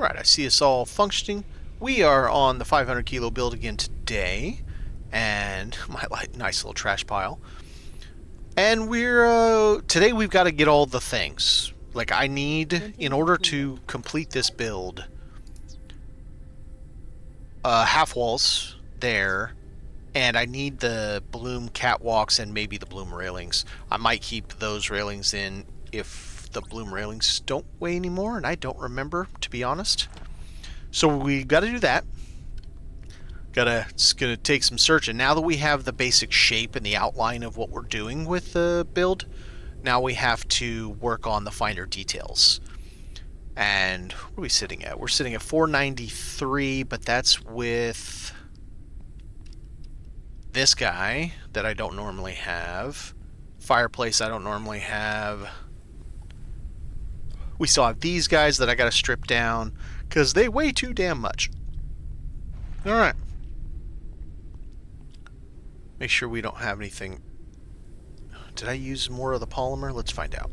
Alright, I see us all functioning. We are on the 500 kilo build again today. And my nice little trash pile. And today we've got to get all the things. Like I need, in order to complete this build, half walls there. And I need the bloom catwalks and maybe the bloom railings. I might keep those railings in if the bloom railings don't weigh anymore, and I don't remember, to be honest. So we got to do that. It's gonna take some searching. Now that we have the basic shape and the outline of what we're doing with the build, now we have to work on the finer details. And what are we sitting at? We're sitting at 493, but that's with this guy that I don't normally have. Fireplace I don't normally have. We still have these guys that I gotta strip down because they weigh too damn much. Alright. Make sure we don't have anything. Did I use more of the polymer? Let's find out.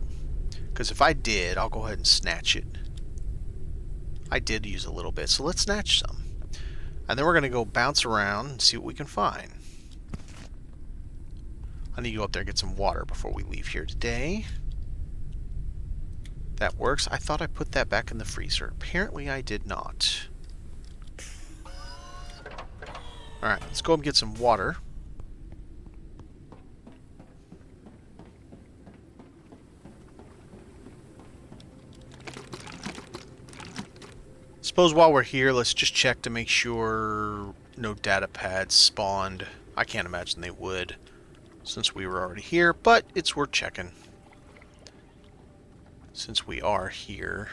Because if I did, I'll go ahead and snatch it. I did use a little bit, so let's snatch some. And then we're going to go bounce around and see what we can find. I need to go up there and get some water before we leave here today. That works. I thought I put that back in the freezer. Apparently I did not. Alright, let's go and get some water. Suppose while we're here, let's just check to make sure no data pads spawned. I can't imagine they would, since we were already here, but it's worth checking. Since we are here.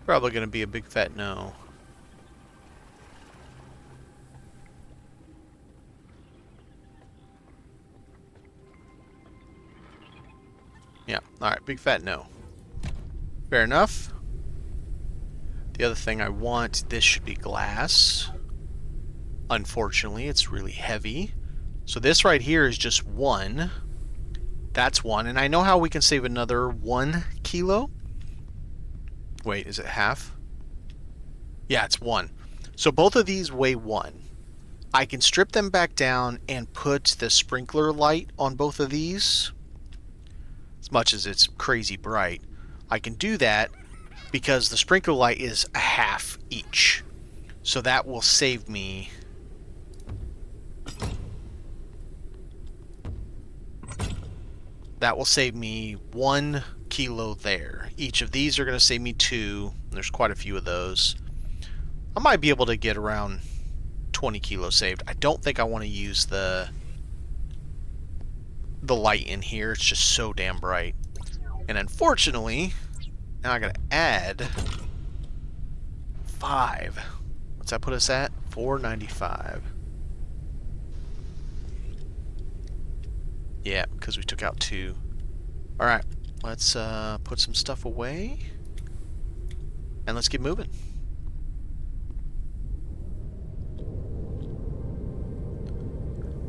Probably going to be a big fat no. Yeah, alright, big fat no. Fair enough. The other thing I want, this should be glass. Unfortunately, it's really heavy. So this right here is just one. That's one, and I know how we can save another 1 kilo. Wait, is it half? Yeah, it's 1. So both of these weigh 1. I can strip them back down and put the sprinkler light on both of these. As much as it's crazy bright. I can do that because the sprinkler light is a half each. So that will save me... That will save me 1 kilo there. Each of these are going to save me 2. There's quite a few of those. I might be able to get around 20 kilos saved. I don't think I want to use the light in here. It's just so damn bright. And unfortunately, now I got to add 5. What's that put us at? 495. Yeah, because we took out 2. Alright, let's put some stuff away. And let's get moving.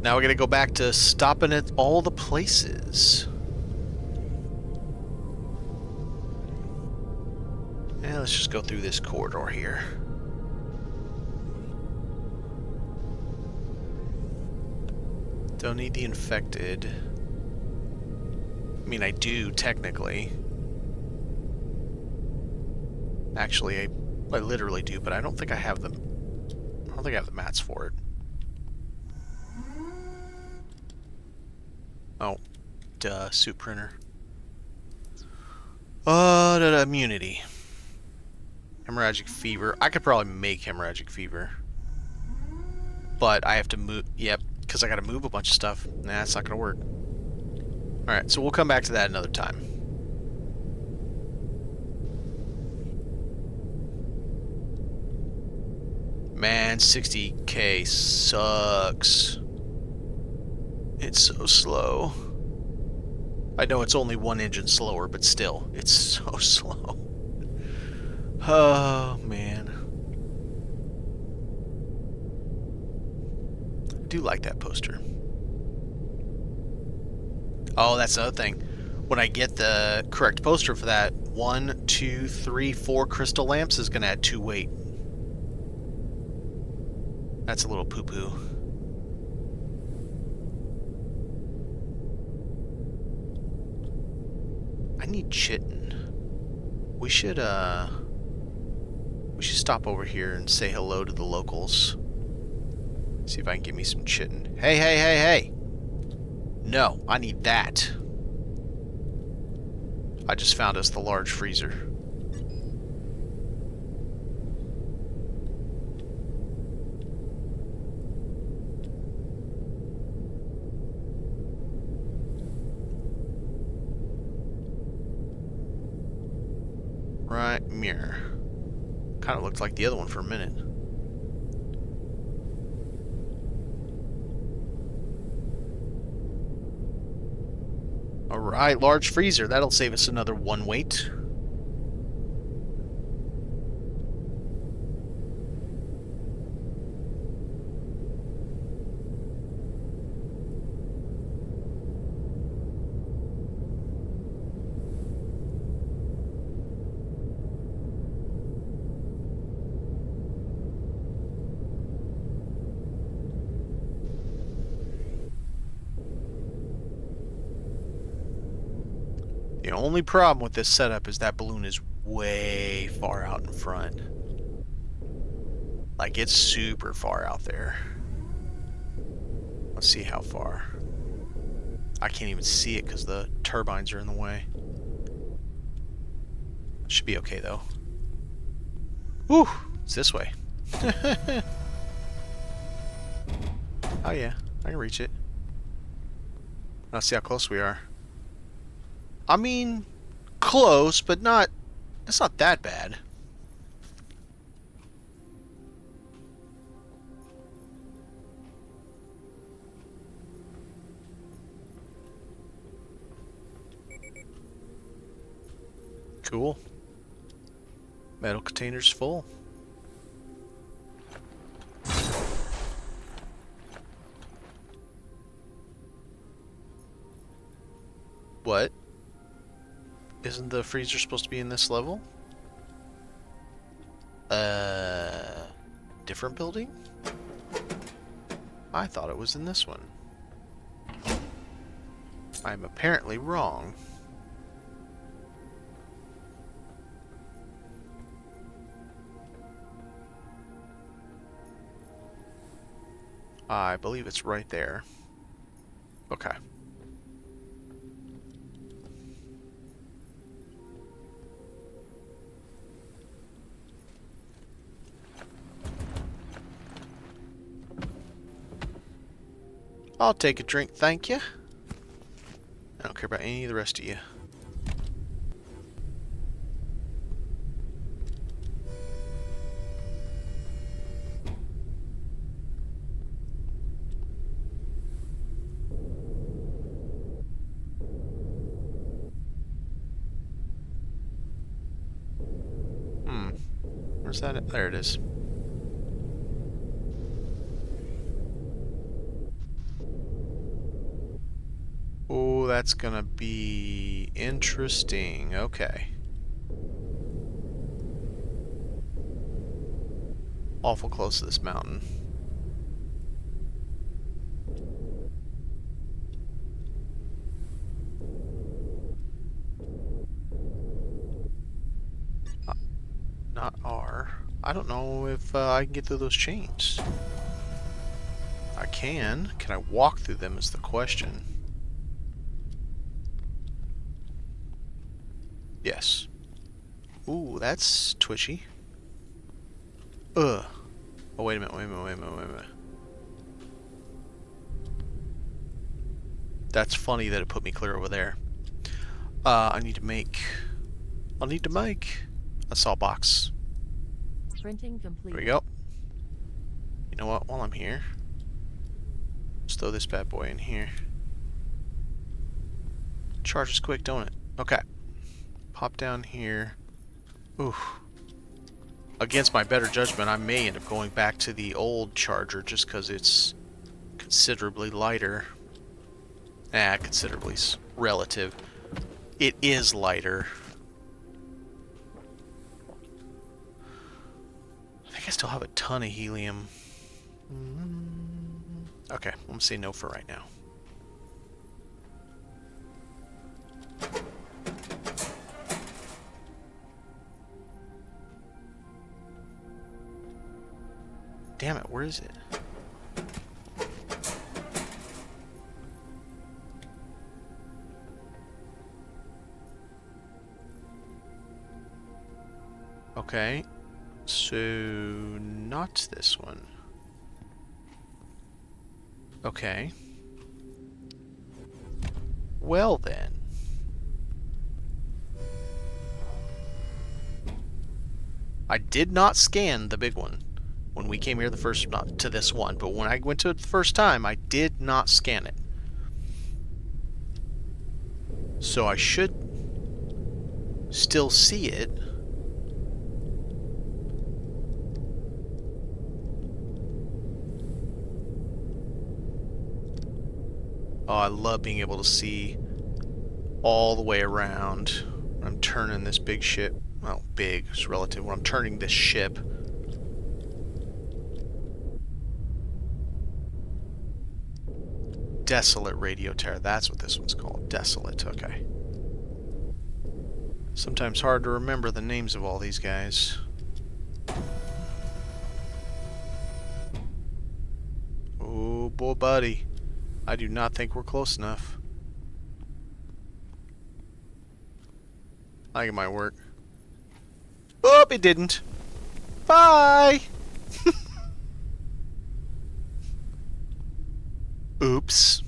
Now we're going to go back to stopping at all the places. And let's just go through this corridor here. Don't need the infected. I mean, I do, technically. Actually, I literally do, but I don't think I have them. I don't think I have the mats for it. Oh, duh, suit printer. Immunity. Hemorrhagic fever. I could probably make hemorrhagic fever. But I have to move, yep, because I gotta move a bunch of stuff. Nah, that's not gonna work. Alright, so we'll come back to that another time. Man, 60K sucks. It's so slow. I know it's only one engine slower, but still, it's so slow. Oh, man. I do like that poster. Oh, that's another thing. When I get the correct poster for that, 1, 2, 3, 4 crystal lamps is going to add 2 weight. That's a little poo-poo. I need chitin. We should stop over here and say hello to the locals. See if I can get me some chitin. Hey, hey, hey, hey! No, I need that. I just found us the large freezer. Right mirror. Kind of looked like the other one for a minute. Alright, large freezer. That'll save us another 1 weight. The only problem with this setup is that balloon is way far out in front. Like, it's super far out there. Let's see how far. I can't even see it because the turbines are in the way. Should be okay, though. Whew! It's this way. Oh, yeah. I can reach it. Let's see how close we are. I mean, close, but not... It's not that bad. Cool. Metal container's full. What? Isn't the freezer supposed to be in this level? Different building? I thought it was in this one. I'm apparently wrong. I believe it's right there. Okay. I'll take a drink, thank you. I don't care about any of the rest of you. Where's that? There it is. Oh, that's gonna be interesting. Okay. Awful close to this mountain. Not R. I don't know if I can get through those chains. I can. Can I walk through them is the question. Yes. Ooh, that's twitchy. Ugh. Oh, wait a minute, wait a minute, wait a minute, wait a minute. That's funny that it put me clear over there. I'll need to make a saw box. Printing complete. There we go. You know what? While I'm here, let's throw this bad boy in here. Charges quick, don't it? Okay. Pop down here. Ooh. Against my better judgment, I may end up going back to the old charger just because it's considerably lighter. Considerably's relative. It is lighter. I think I still have a ton of helium. Okay, I'm going to say no for right now. Damn it, where is it? Okay, so not this one. Okay. Well then. I did not scan the big one when we came here the first, not to this one, but when I went to it the first time, I did not scan it. So I should still see it. Oh, I love being able to see all the way around when I'm turning this big ship. Well, big is relative. When I'm turning this ship. Desolate radio tower. That's what this one's called. Desolate. Okay. Sometimes hard to remember the names of all these guys. Oh, boy, buddy. I do not think we're close enough. I think it might work. Oh, it didn't. Bye! Oops.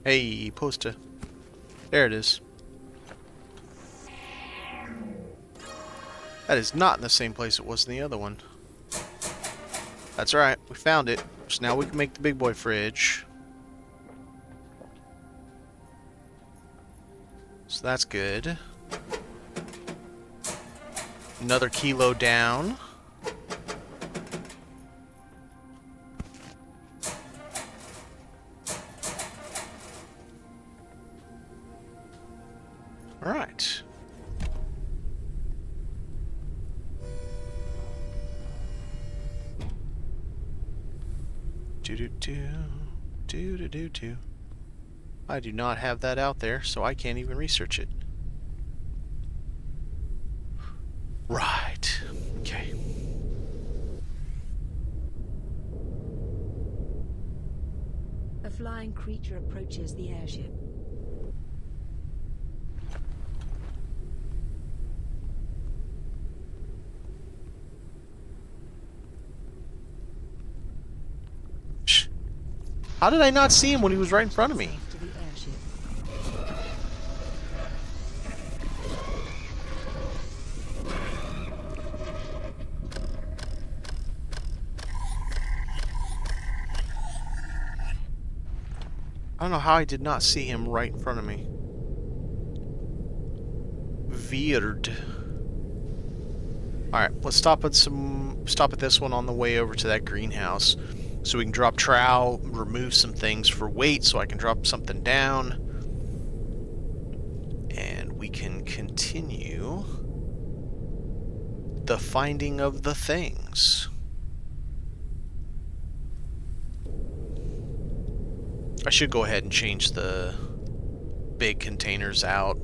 Hey, poster. There it is. That is not in the same place it was in the other one. That's right, we found it. So now we can make the big boy fridge. So that's good. Another kilo down. Alright. Do-do-do. I do not have that out there, so I can't even research it. Right. Okay. A flying creature approaches the airship. How did I not see him when he was right in front of me? To the airship. I don't know how I did not see him right in front of me. Weird. Alright, let's stop at this one on the way over to that greenhouse. So we can drop trowel, remove some things for weight so I can drop something down. And we can continue the finding of the things. I should go ahead and change the big containers out,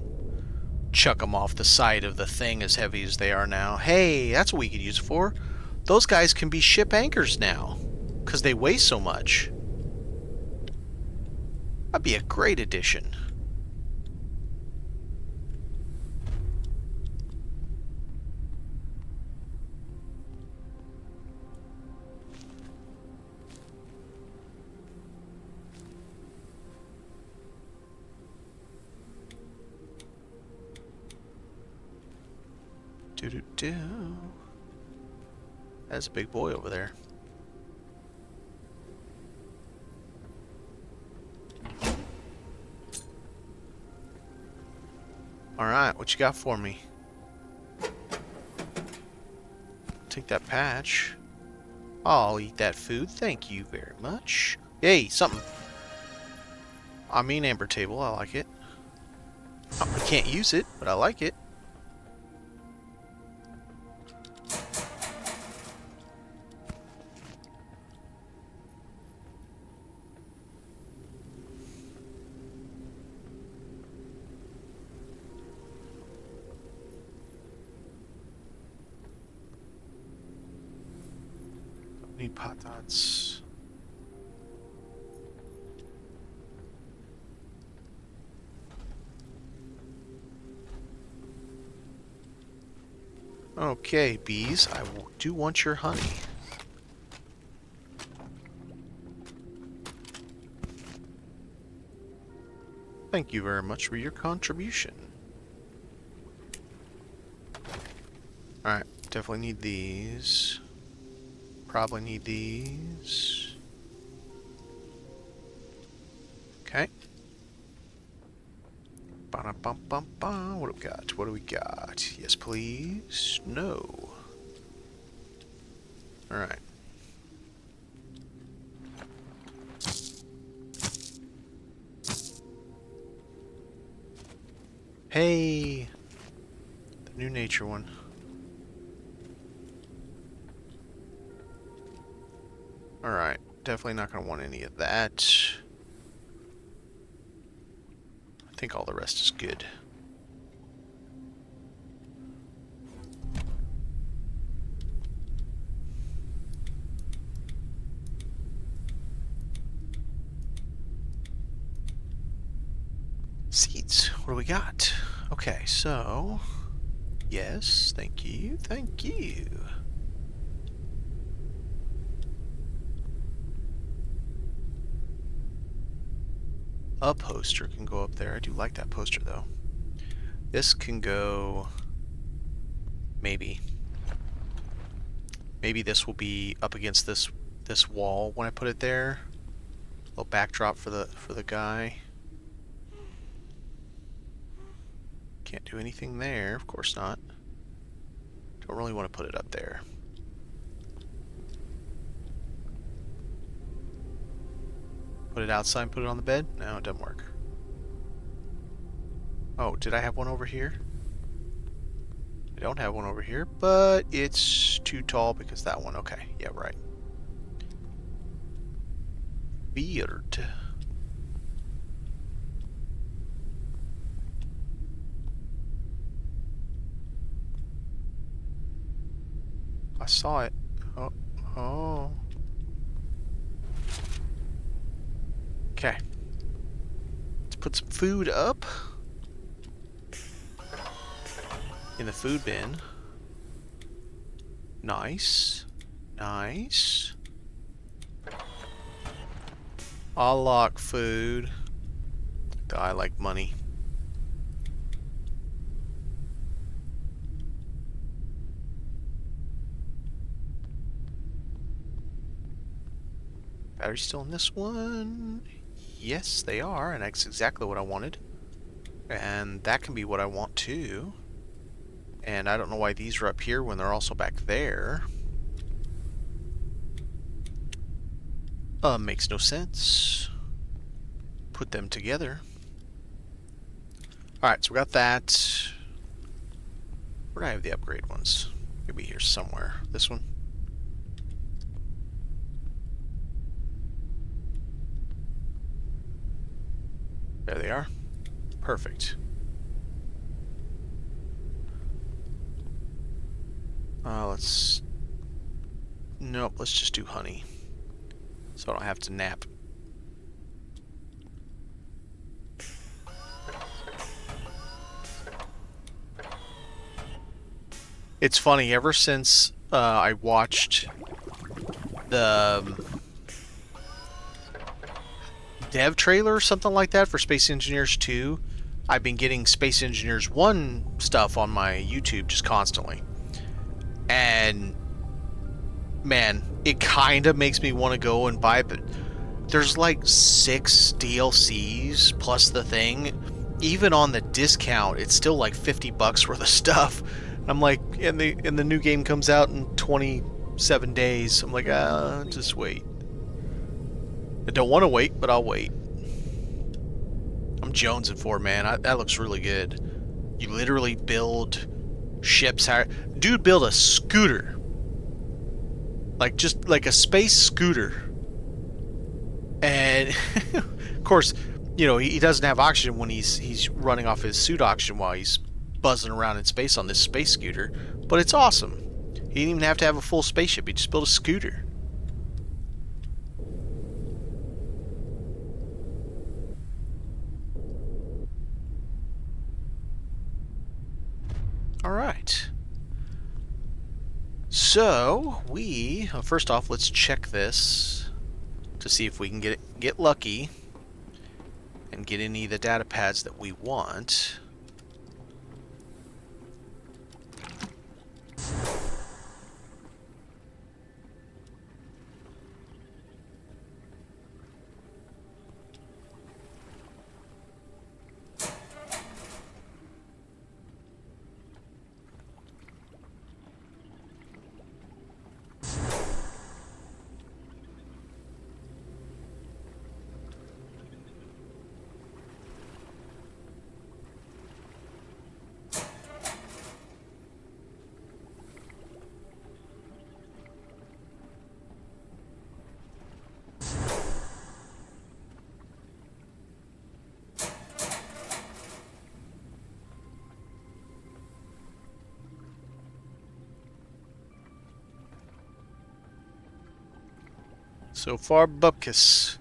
chuck them off the side of the thing as heavy as they are now. Hey, that's what we could use it for. Those guys can be ship anchors now because they weigh so much. That'd be a great addition. Do-do-do. That's a big boy over there. Alright, what you got for me? Take that patch. I'll eat that food, thank you very much. Hey, something. I mean amber table, I like it. I can't use it, but I like it. Need potatoes. Okay, bees, I do want your honey. Thank you very much for your contribution. Alright, definitely need these. Probably need these. Okay. Ba-da-bum-bum-bum. What do we got? What do we got? Yes, please. No. Alright. Hey! The new nature one. Alright, definitely not going to want any of that. I think all the rest is good. Seeds, what do we got? Okay, so... Yes, thank you, thank you. A poster can go up there. I do like that poster, though. This can go... Maybe. Maybe this will be up against this wall when I put it there. A little backdrop for the guy. Can't do anything there. Of course not. Don't really want to put it up there. Put it outside and put it on the bed? No, it doesn't work. Oh, did I have one over here? I don't have one over here, but it's too tall because that one. Okay, yeah, right. Weird. I saw it. Oh, oh. Okay. Let's put some food up in the food bin. Nice. Nice. I'll lock food. I like money. Batteries still in this one? Yes, they are, and that's exactly what I wanted. And that can be what I want too. And I don't know why these are up here when they're also back there. Makes no sense. Put them together. Alright, so we got that. Where do I have the upgrade ones? Maybe here somewhere. This one? There they are. Perfect. Let's... Nope, let's just do honey. So I don't have to nap. It's funny, ever since I watched the dev trailer or something like that for Space Engineers 2, I've been getting Space Engineers 1 stuff on my YouTube just constantly. And man, it kind of makes me want to go and buy it, but there's like 6 DLCs plus the thing. Even on the discount, it's still like $50 worth of stuff. I'm like, and the new game comes out in 27 days. I'm like, just wait. I don't want to wait, but I'll wait. I'm jonesing for it, man. That looks really good. You literally build ships. Dude built a scooter. Like, just like a space scooter. And, of course, you know, he doesn't have oxygen when he's running off his suit oxygen while he's buzzing around in space on this space scooter. But it's awesome. He didn't even have to have a full spaceship. He just built a scooter. Alright. So, first off, let's check this to see if we can get lucky and get any of the data pads that we want. So far, bupkis.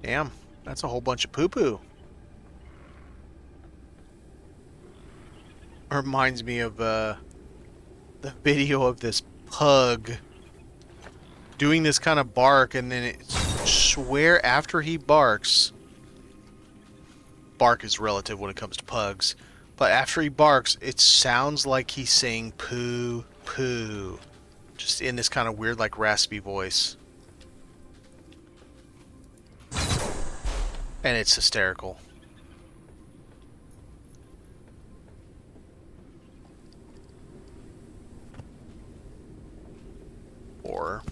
Damn, that's a whole bunch of poo-poo. Reminds me of the video of this pug doing this kind of bark, and then it swear after he barks, bark is relative when it comes to pugs, but after he barks, it sounds like he's saying poo poo, just in this kind of weird, like, raspy voice. And it's hysterical. Or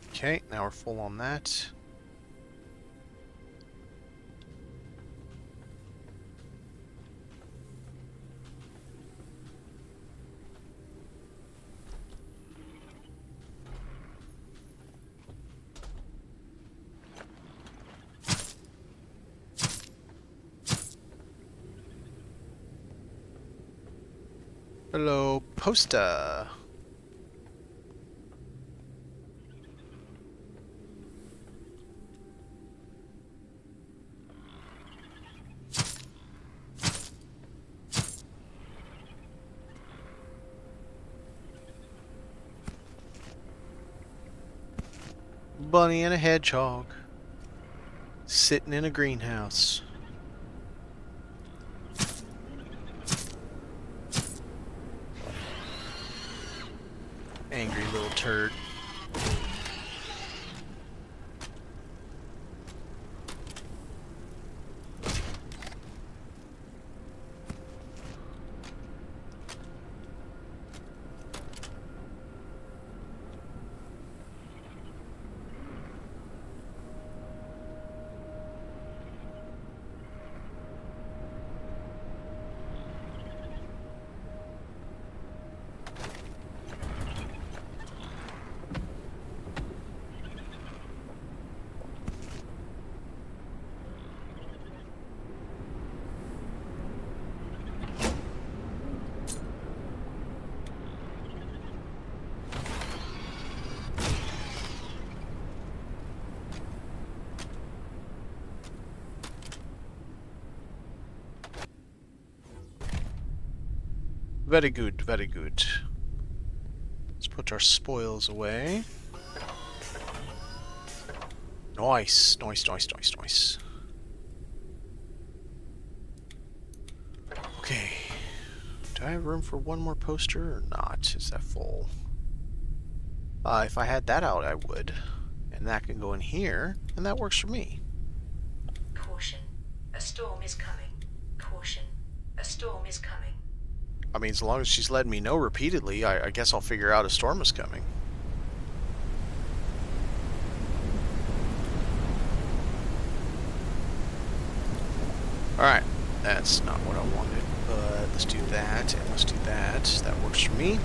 okay, now we're full on that. Hello, poster. Bunny and a hedgehog sitting in a greenhouse. Angry little turd. Very good, very good. Let's put our spoils away. Nice, nice, nice, nice, nice. Okay. Do I have room for one more poster or not? Is that full? If I had that out, I would. And that can go in here, and that works for me. Caution. A storm is coming. Caution. A storm is coming. I mean, as long as she's letting me know repeatedly, I guess I'll figure out a storm is coming. Alright, that's not what I wanted, but let's do that, and let's do that. That works for me.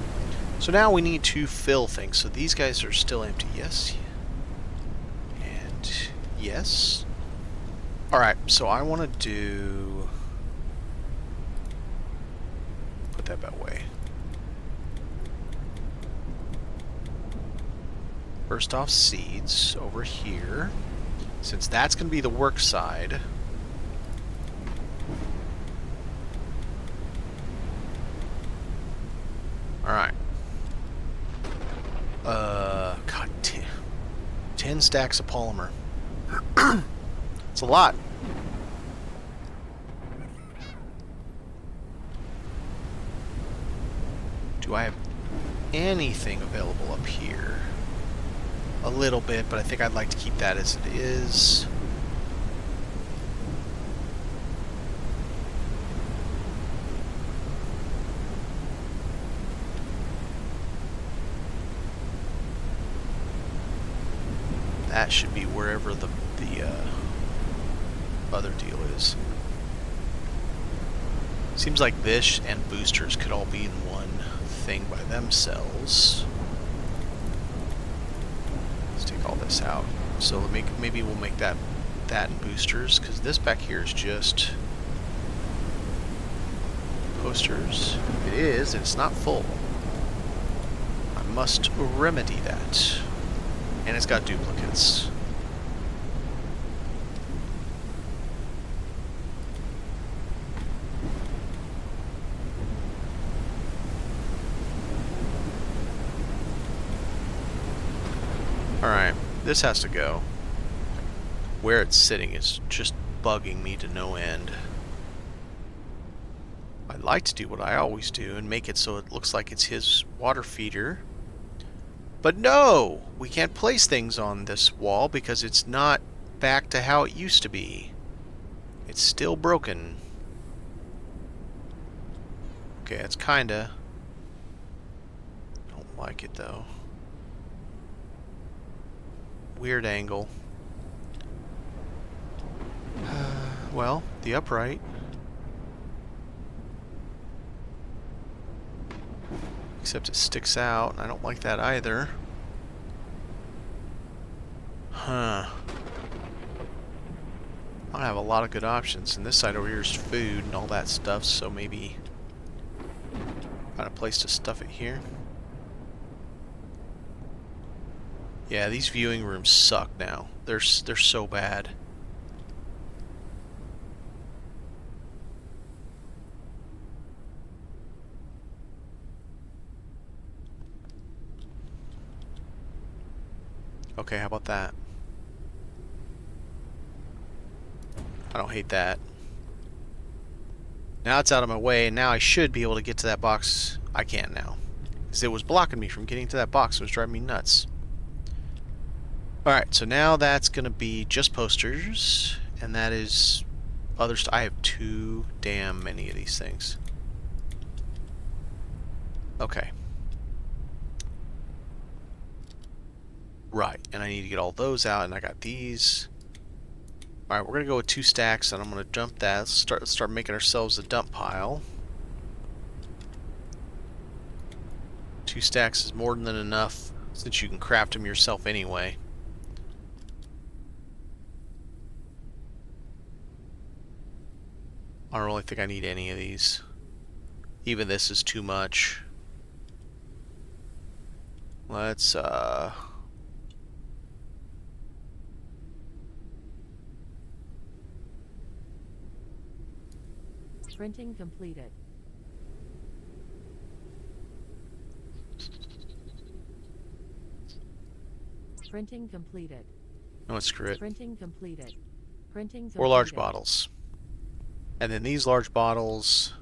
So now we need to fill things. So these guys are still empty, yes. And yes. Alright, so I want to do... Put that that way. First off, seeds over here. Since that's going to be the work side... Alright. God, 10 stacks of polymer. It's a lot. Do I have anything available up here? A little bit, but I think I'd like to keep that as it is. That should be wherever the other deal is. Seems like this and boosters could all be in one thing by themselves. Let's take all this out. So maybe we'll make that and boosters, because this back here is just posters. It is, and it's not full. I must remedy that. And it's got duplicates. Alright, this has to go. Where it's sitting is just bugging me to no end. I'd like to do what I always do and make it so it looks like it's his water feeder. But no! We can't place things on this wall because it's not back to how it used to be. It's still broken. Okay, that's kinda... Don't like it though. Weird angle. Well, the upright. Except it sticks out, and I don't like that either. Huh. I don't have a lot of good options, and this side over here is food and all that stuff, so maybe find a place to stuff it here. Yeah, these viewing rooms suck now. They're so bad. Okay, how about that? I don't hate that. Now it's out of my way, and now I should be able to get to that box. I can't now, because it was blocking me from getting to that box. It was driving me nuts. Alright, so now that's going to be just posters, and that is others. I have too damn many of these things. Okay. Right, and I need to get all those out, and I got these. Alright, we're going to go with 2 stacks, and I'm going to dump that. Let's start making ourselves a dump pile. 2 stacks is more than enough, since you can craft them yourself anyway. I don't really think I need any of these. Even this is too much. Let's, Printing completed. Printing completed. No, screw it. Printing completed. Printing completed. 4 large bottles. And then these large bottles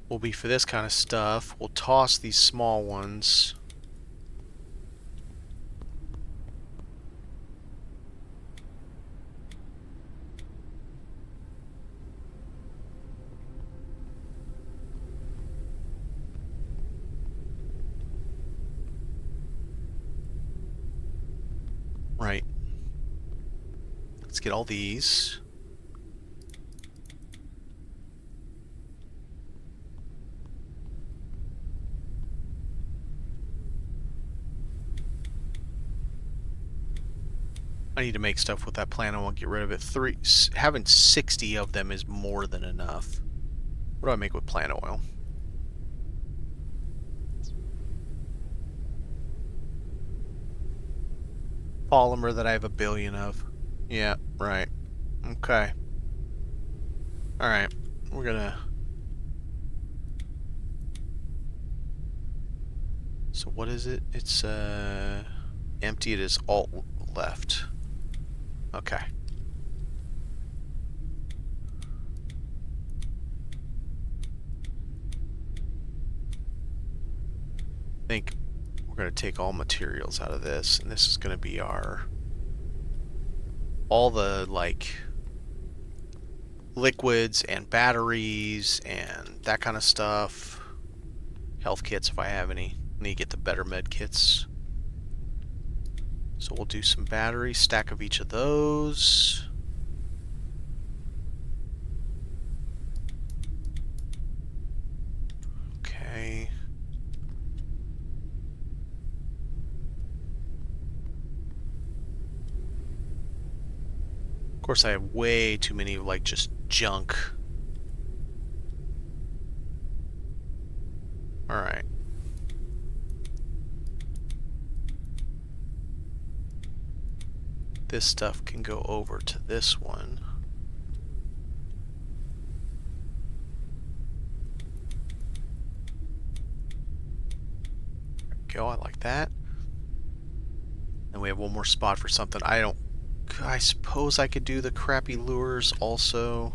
will be for this kind of stuff. We'll toss these small ones. Right. Let's get all these. I need to make stuff with that plant. I won't get rid of it. Having 60 of them is more than enough. What do I make with plant oil? Polymer that I have 1 billion of. Yeah, right. Okay. Alright. We're gonna... So what is it? It's empty. It is alt left. Okay. I think we're going to take all materials out of this, and this is going to be all the, like, liquids and batteries and that kind of stuff. Health kits if I have any. I need to get the better med kits. So we'll do some batteries, stack of each of those. Okay. Of course, I have way too many, like, just junk. Alright. This stuff can go over to this one. There we go, I like that. And we have one more spot for something. I suppose I could do the crappy lures also.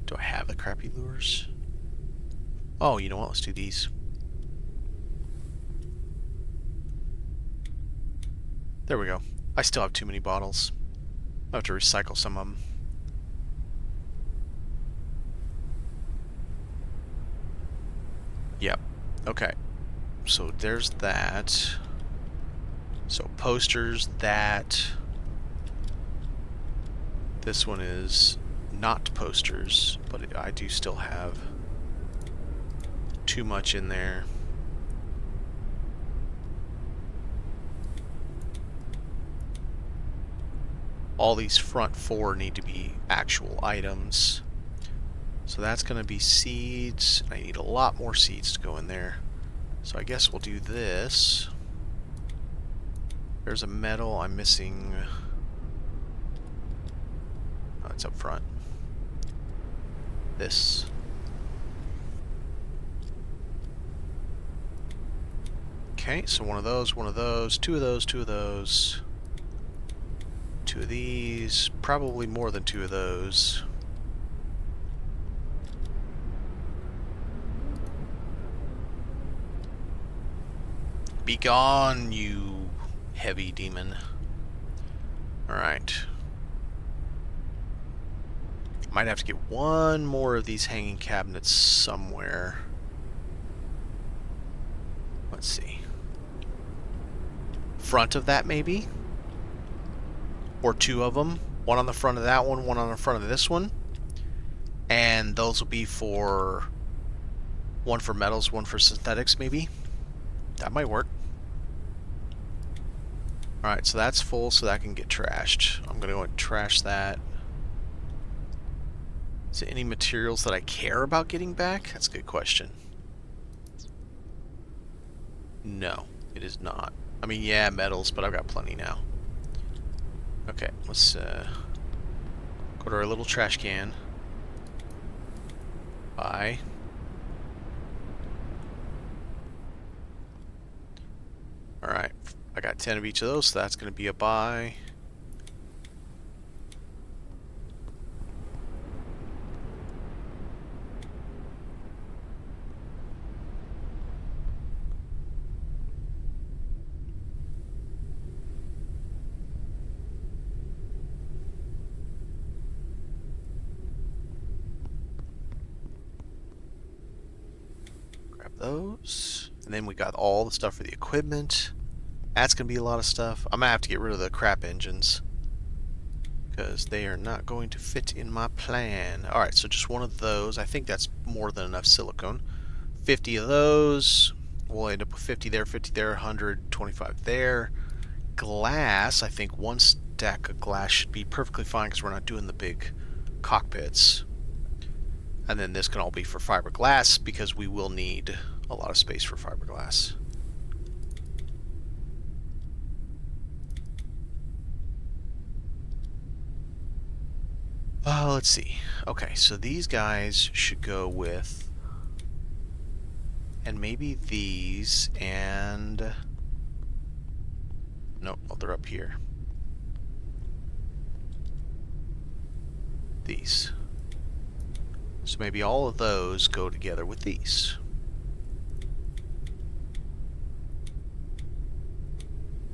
Do I have the crappy lures? Oh, you know what? Let's do these. There we go. I still have too many bottles. I'll have to recycle some of them. Yep. Okay. So there's that. So posters, that. This one is not posters, but I do still have too much in there. All these front 4 need to be actual items. So that's going to be seeds. I need a lot more seeds to go in there. So I guess we'll do this. There's a metal. I'm missing... Oh, it's up front. This. Okay, so one of those, 2 of those, 2 of those. 2 of these, probably more than 2 of those. Be gone, you heavy demon. Alright. Might have to get one more of these hanging cabinets somewhere. Let's see. Front of that, maybe? Or 2 of them. One on the front of that one on the front of this one. And those will be for... one for metals, one for synthetics, maybe? That might work. Alright, so that's full, so that can get trashed. I'm going to go and trash that. Is there any materials that I care about getting back? That's a good question. No, it is not. I mean, yeah, metals, but I've got plenty now. Okay, let's go to our little trash can. Buy. Alright, I got 10 of each of those, so that's going to be a buy. Grab those. And then we got all the stuff for the equipment. That's going to be a lot of stuff. I'm going to have to get rid of the crap engines, because they are not going to fit in my plan. Alright, so just one of those. I think that's more than enough silicone. 50 of those. We'll end up with 50 there, 50 there, 125 there. Glass, I think one stack of glass should be perfectly fine because we're not doing the big cockpits. And then this can all be for fiberglass because we will need a lot of space for fiberglass. Let's see. Okay, so these guys should go with, and maybe these, and nope, oh, they're up here. These. So maybe all of those go together with these.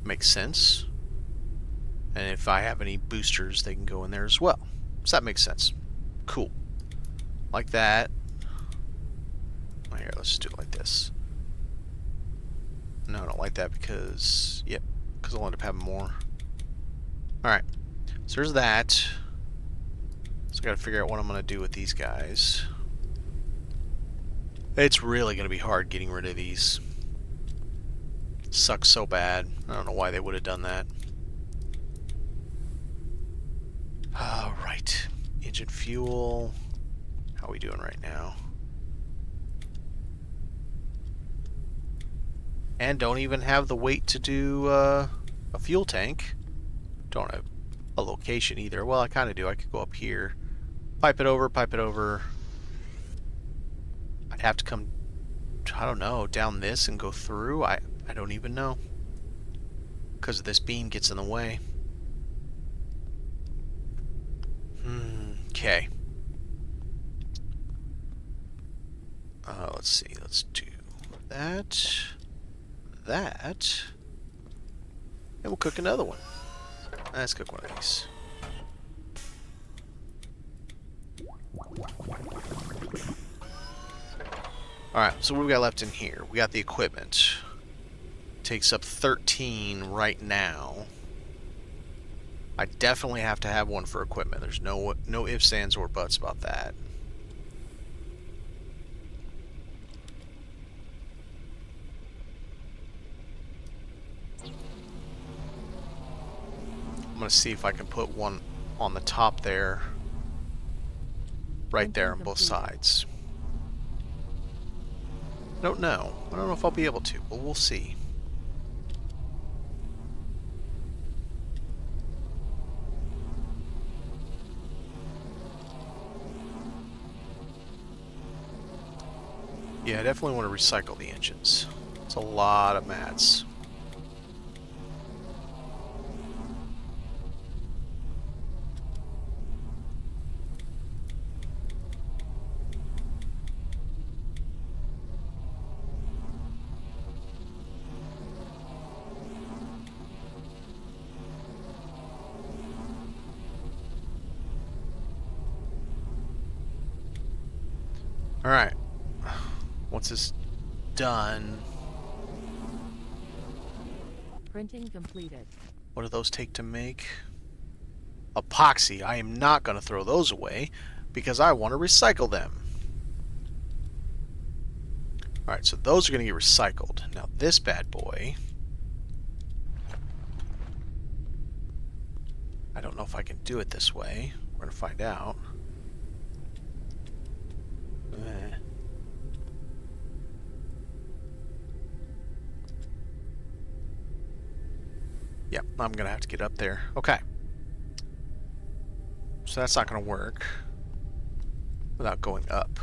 Makes sense. And if I have any boosters, they can go in there as well. So that makes sense. Cool. Like that. Oh, here, let's just do it like this. No, I don't like that because, yep, because I'll end up having more. Alright, so there's that. So I gotta figure out what I'm gonna do with these guys. It's really gonna be hard getting rid of these. Sucks so bad. I don't know why they would have done that. Alright, engine fuel. How are we doing right now? And don't even have the weight to do a fuel tank. Don't have a location either. Well, I kind of do. I could go up here, pipe it over. I'd have to come, I don't know, down this and go through. I don't even know, because this beam gets in the way. Okay. Let's see. Let's do that. That. And we'll cook another one. Let's cook one of these. Alright, so what we got left in here? We got the equipment. Takes up 13 right now. I definitely have to have one for equipment. There's no ifs, ands, or buts about that. I'm going to see if I can put one on the top there. Right there on both sides. I don't know. I don't know if I'll be able to, but we'll see. Yeah, I definitely want to recycle the engines. It's a lot of mats. Alright. Once it's done, Printing completed. what do those take to make? Epoxy. I am not going to throw those away because I want to recycle them. Alright, so those are going to get recycled. Now this bad boy, I don't know if I can do it this way. We're going to find out. Yep, I'm going to have to get up there. Okay. So that's not going to work without going up.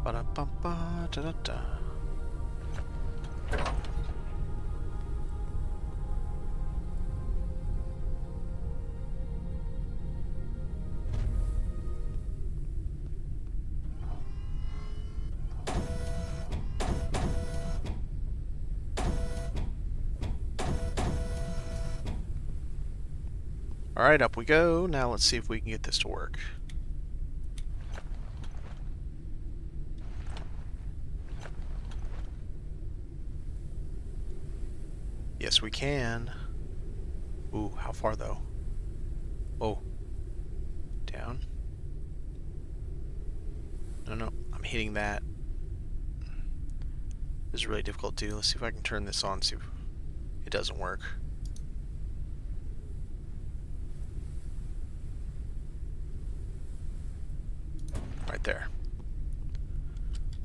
Ba-da-bum-ba-da-da-da. Alright, up we go. Now let's see if we can get this to work. Yes, we can. Ooh, how far though? Oh. Down. No, I'm hitting that. This is really difficult to do. Let's see if I can turn this on, see if it doesn't work. Right there.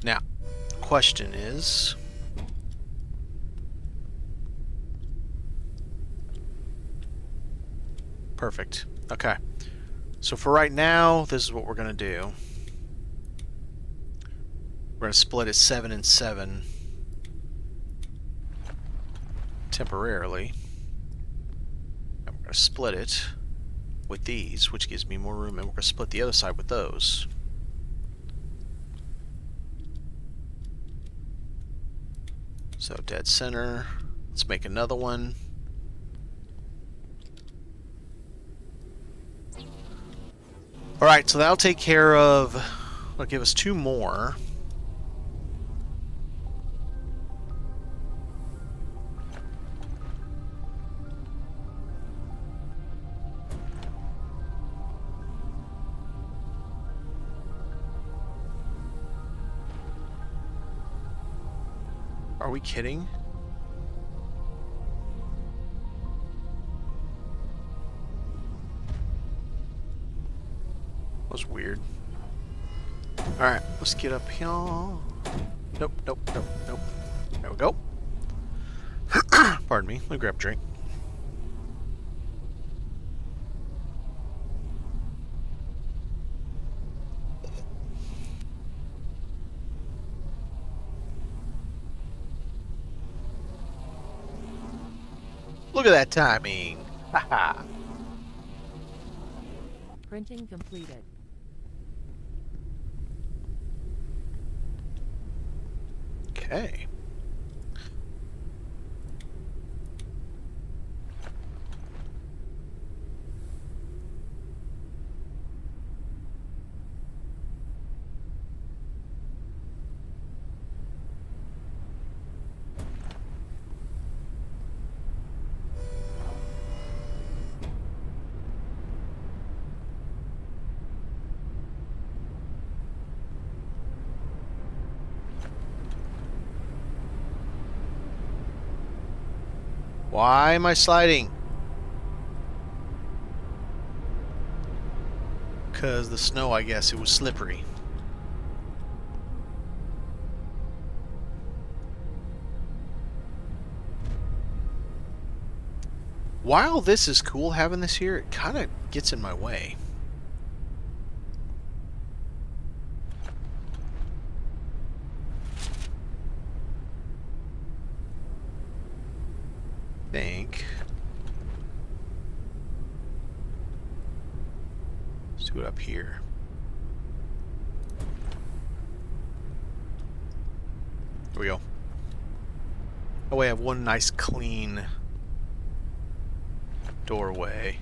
Now, question is... Perfect. Okay. So for right now, this is what we're going to do. We're going to split it 7 and 7 temporarily. And we're going to split it with these, which gives me more room, and we're going to split the other side with those. So dead center. Let's make another one. Alright, so that'll take care of... That'll give us 2 more. Are we kidding? That was weird. Alright, let's get up here. Nope. There we go. Pardon me, let me grab a drink. Look at that timing. Haha. Printing completed. Okay. Why am I sliding? Because the snow, I guess, it was slippery. While this is cool having this here, it kind of gets in my way. Think. Let's do it up here. There we go. Oh, we have one nice clean doorway.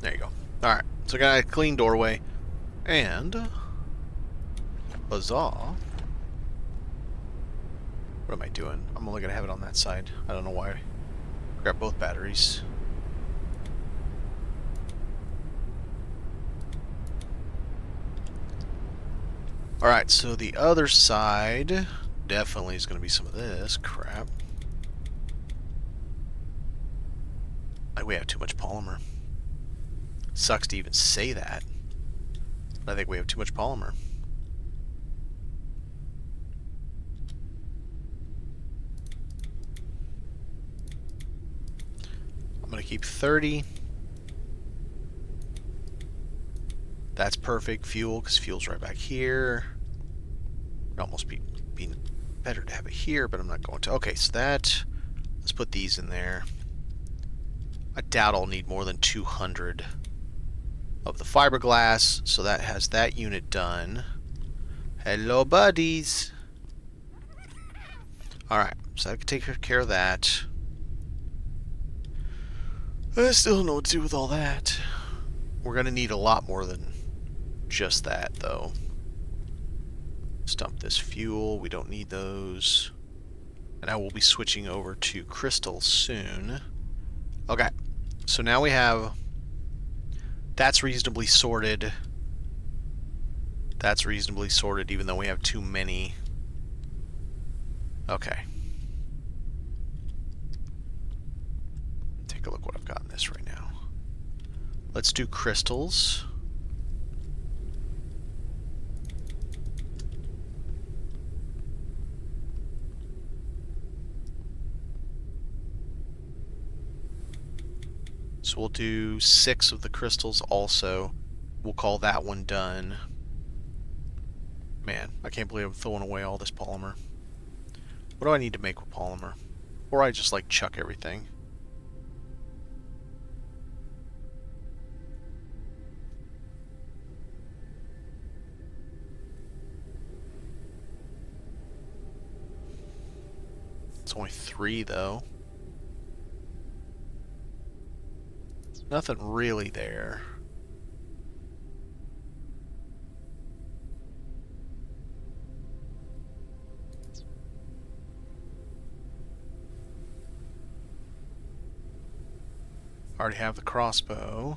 There you go. Alright, so I got a clean doorway. And... Huzzah. What am I doing? I'm only going to have it on that side. I don't know why. Grab both batteries. Alright, so the other side definitely is going to be some of this crap. Like we have too much polymer. Sucks to even say that. But I think we have too much polymer. I'm going to keep 30. That's perfect fuel, because fuel's right back here. It'd almost be better to have it here, but I'm not going to. Okay, so that... Let's put these in there. I doubt I'll need more than 200 of the fiberglass, so that has that unit done. Hello, buddies! Alright, so I can take care of that. I still don't know what to do with all that. We're going to need a lot more than just that, though. Dump this fuel. We don't need those. And I will be switching over to crystal soon. Okay, so now we have... That's reasonably sorted. That's reasonably sorted, even though we have too many. Okay. Take a look what I've got in this right now. Let's do crystals. So we'll do 6 of the crystals also. We'll call that one done. Man, I can't believe I'm throwing away all this polymer. What do I need to make with polymer? Or I just like chuck everything. It's only 3 though. Nothing really there. Already have the crossbow.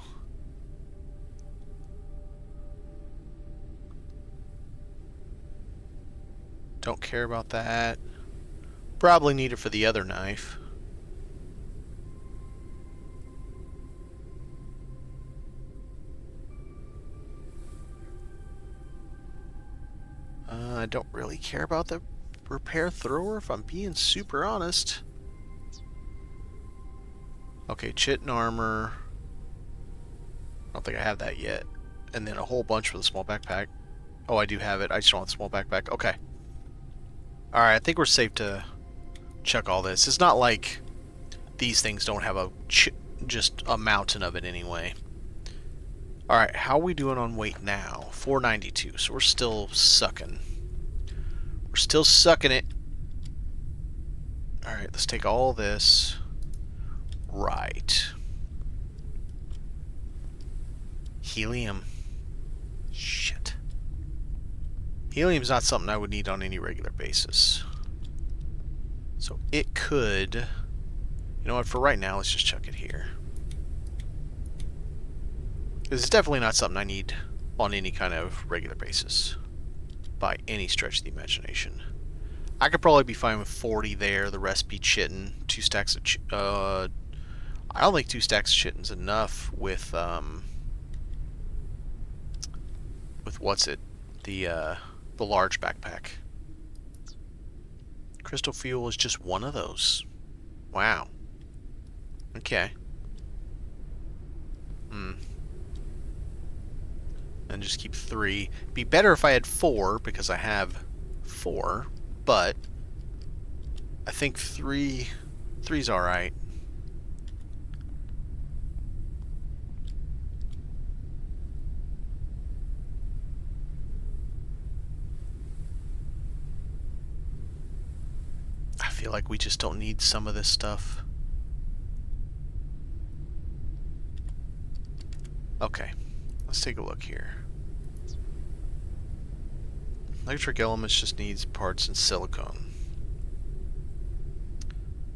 Don't care about that. Probably need it for the other knife. I don't really care about the repair thrower, if I'm being super honest. Okay, chitin armor. I don't think I have that yet. And then a whole bunch for the small backpack. Oh, I do have it. I just don't want the small backpack. Okay. Alright, I think we're safe to check all this. It's not like these things don't have just a mountain of it anyway. Alright, how are we doing on weight now? 492, so we're still sucking. We're still sucking it. Alright, let's take all this. Right. Helium. Shit. Helium's not something I would need on any regular basis. So it could... You know what, for right now, let's just chuck it here. It's definitely not something I need on any kind of regular basis. By any stretch of the imagination. I could probably be fine with 40 there, the rest be chitin. 2 stacks of I don't think 2 stacks of chitin's enough with what's it? The large backpack. Crystal fuel is just one of those. Wow. Okay. And just keep 3. Be better if I had 4, because I have 4, but I think 3's alright. I feel like we just don't need some of this stuff. Okay, let's take a look here. Electric elements just needs parts and silicone.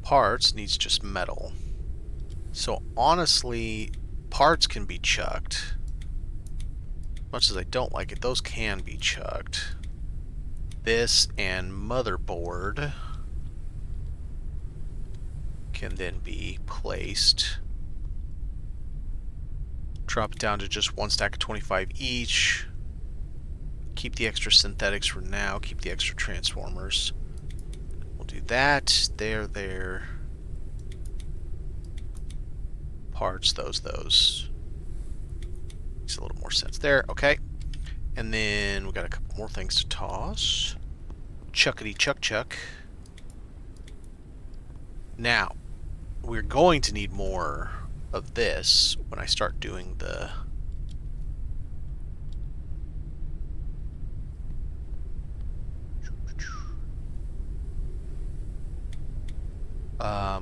Parts needs just metal. So honestly, parts can be chucked. Much as I don't like it, those can be chucked. This and motherboard can then be placed. Drop it down to just 1 stack of 25 each. Keep the extra synthetics for now. Keep the extra transformers. We'll do that. There. Parts, those. makes a little more sense there. Okay. And then we got a couple more things to toss. Chuckity chuck chuck. Now, we're going to need more of this when I start doing the...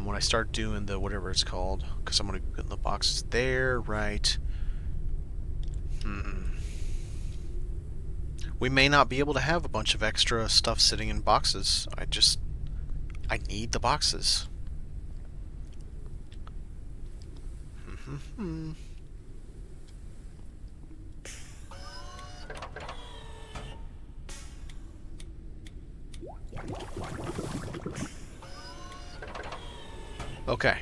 when I start doing the whatever it's called, because I'm going to put the boxes there, right? We may not be able to have a bunch of extra stuff sitting in boxes. I need the boxes. Okay.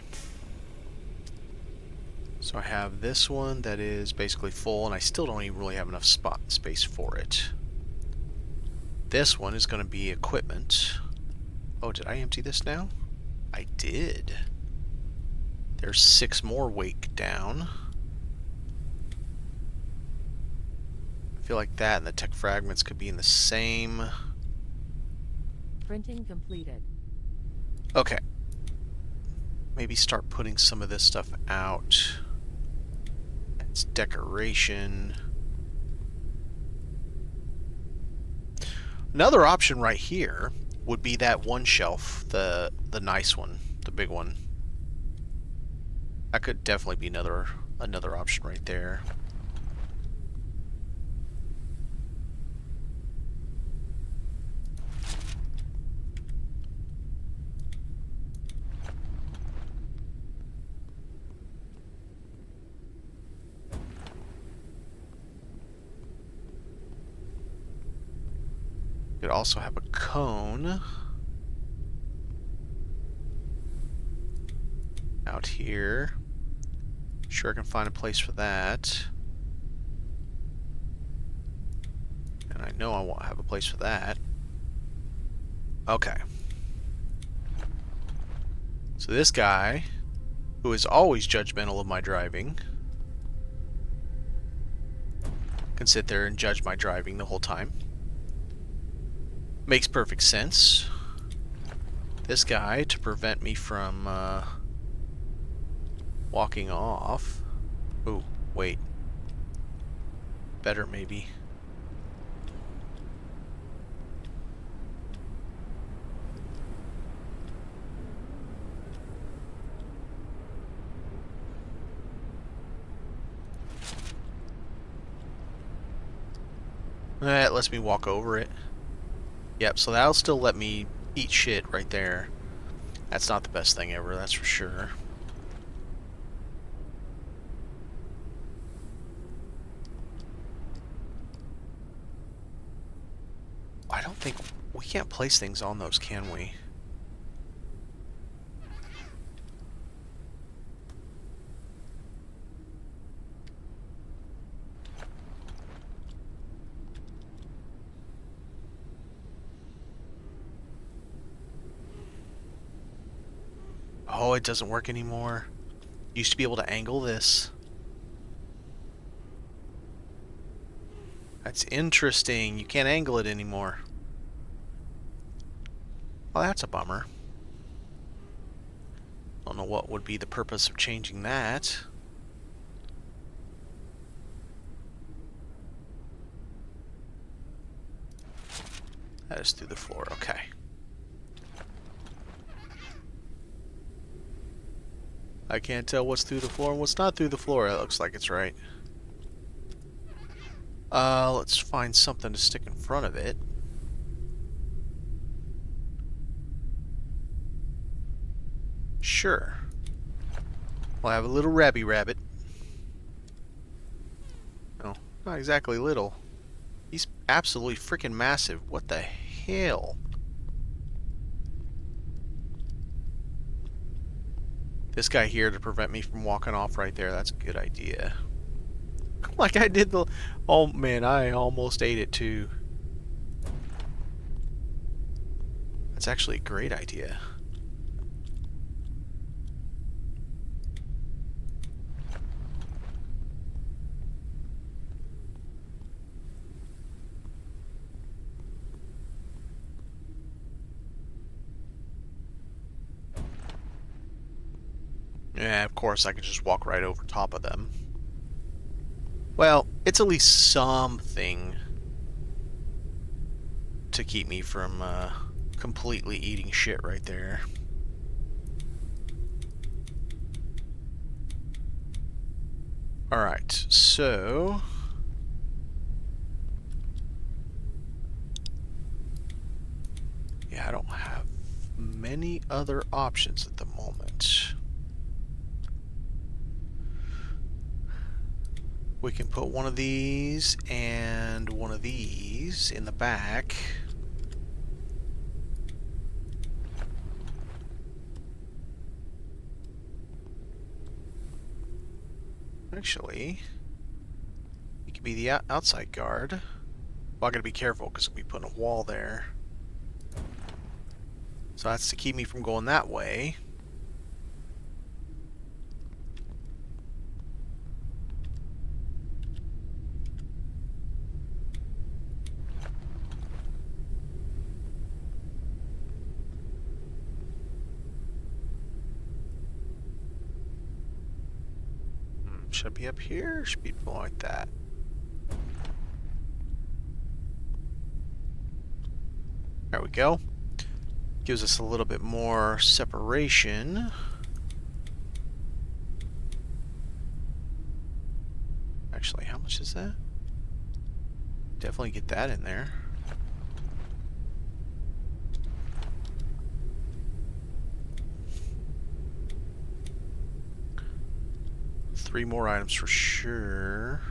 So I have this one that is basically full, and I still don't even really have enough space for it. This one is going to be equipment. Oh, did I empty this now? I did. There's 6 more weight down. I feel like that and the tech fragments could be in the same... Printing completed. Okay. Maybe start putting some of this stuff out. It's decoration. Another option right here would be that one shelf, the nice one, the big one. That could definitely be another option right there. Could also have a cone out here. Sure, I can find a place for that. And I know I won't have a place for that. Okay. So this guy, who is always judgmental of my driving, can sit there and judge my driving the whole time. Makes perfect sense. This guy, to prevent me from walking off. Ooh, wait. Better maybe. That lets me walk over it. Yep, so that'll still let me eat shit right there. That's not the best thing ever, that's for sure. I don't think... we can't place things on those, can we? Oh, it doesn't work anymore. Used to be able to angle this. That's interesting. You can't angle it anymore. Well, that's a bummer. Don't know what would be the purpose of changing that. That is through the floor. Okay. I can't tell what's through the floor and what's not through the floor. It looks like it's right. Let's find something to stick in front of it. Sure. We'll have a little rabby rabbit. No, not exactly little. He's absolutely freaking massive. What the hell? This guy here to prevent me from walking off right there. That's a good idea. Like I did the... oh man, I almost ate it too. That's actually a great idea. Yeah, of course I could just walk right over top of them. Well, it's at least something to keep me from completely eating shit right there. Alright, so... yeah, I don't have many other options at the moment. We can put one of these and one of these in the back. Actually, he could be the outside guard. Well, I gotta be careful because we put a wall there. So that's to keep me from going that way. Should I be up here? Should be like that. There we go. Gives us a little bit more separation. Actually, how much is that? Definitely get that in there. Three more items for sure.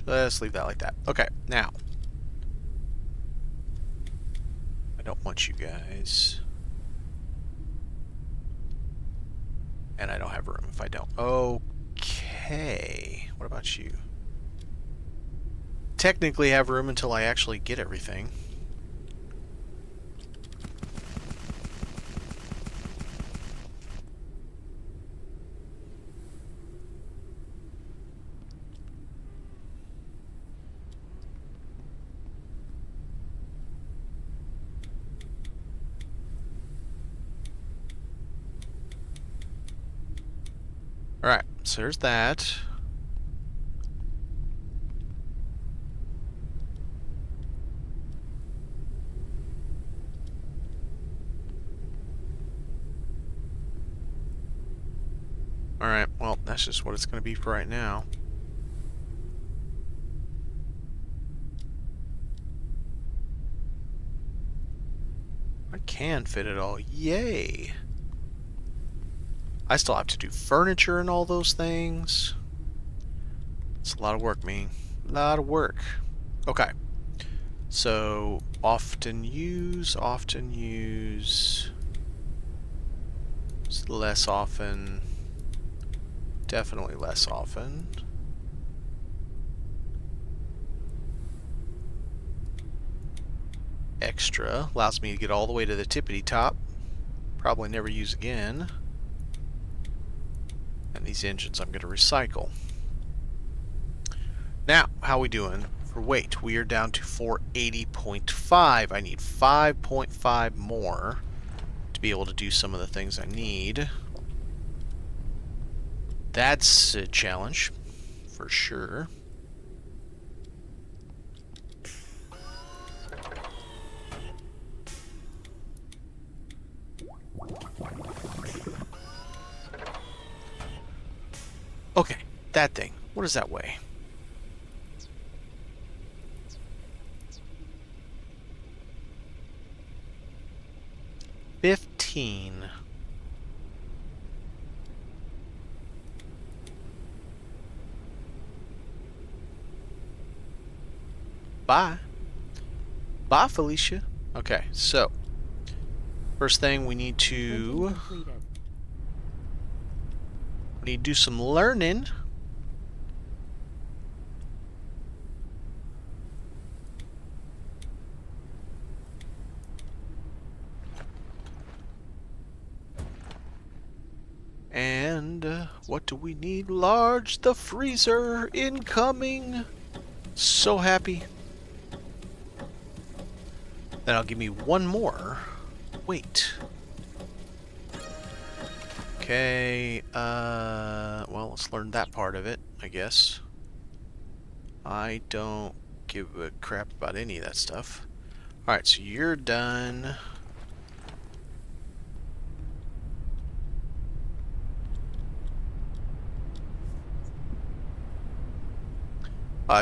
Let's leave that like that. Okay, now. I don't want you guys. And I don't have room if I don't. Okay. What about you? Technically have room until I actually get everything. Alright, so there's that. Alright, well, that's just what it's going to be for right now. I can fit it all. Yay! I still have to do furniture and all those things. It's a lot of work, man. A lot of work. Okay. So, often use. Less often. Definitely less often. Extra. Allows me to get all the way to the tippity top. Probably never use again. And these engines I'm going to recycle. Now, how we doing for weight? We are down to 480.5. I need 5.5 more to be able to do some of the things I need. That's a challenge, for sure. Okay, that thing. What does that weigh? $15. Bye. Bye, Felicia. Okay, so first thing we need to do some learning. And what do we need? Large the freezer incoming. So happy. That'll give me one more. Wait. Okay, well, let's learn that part of it, I guess. I don't give a crap about any of that stuff. Alright, so you're done.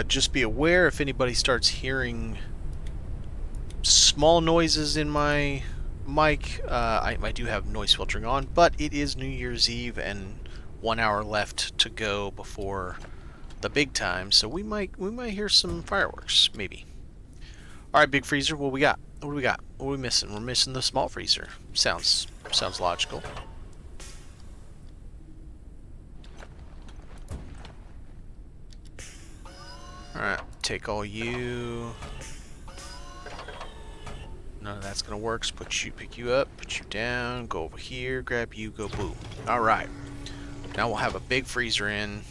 Just be aware if anybody starts hearing small noises in my mic. I do have noise filtering on, but it is New Year's Eve and 1 hour left to go before the big time, so we might hear some fireworks, maybe. All right, big freezer, what we got? What do we got? What are we missing? We're missing the small freezer. Sounds logical. Alright, take all you. None of that's gonna work, so pick you up, put you down, go over here, grab you, go boom. Alright. Now we'll have a big freezer in.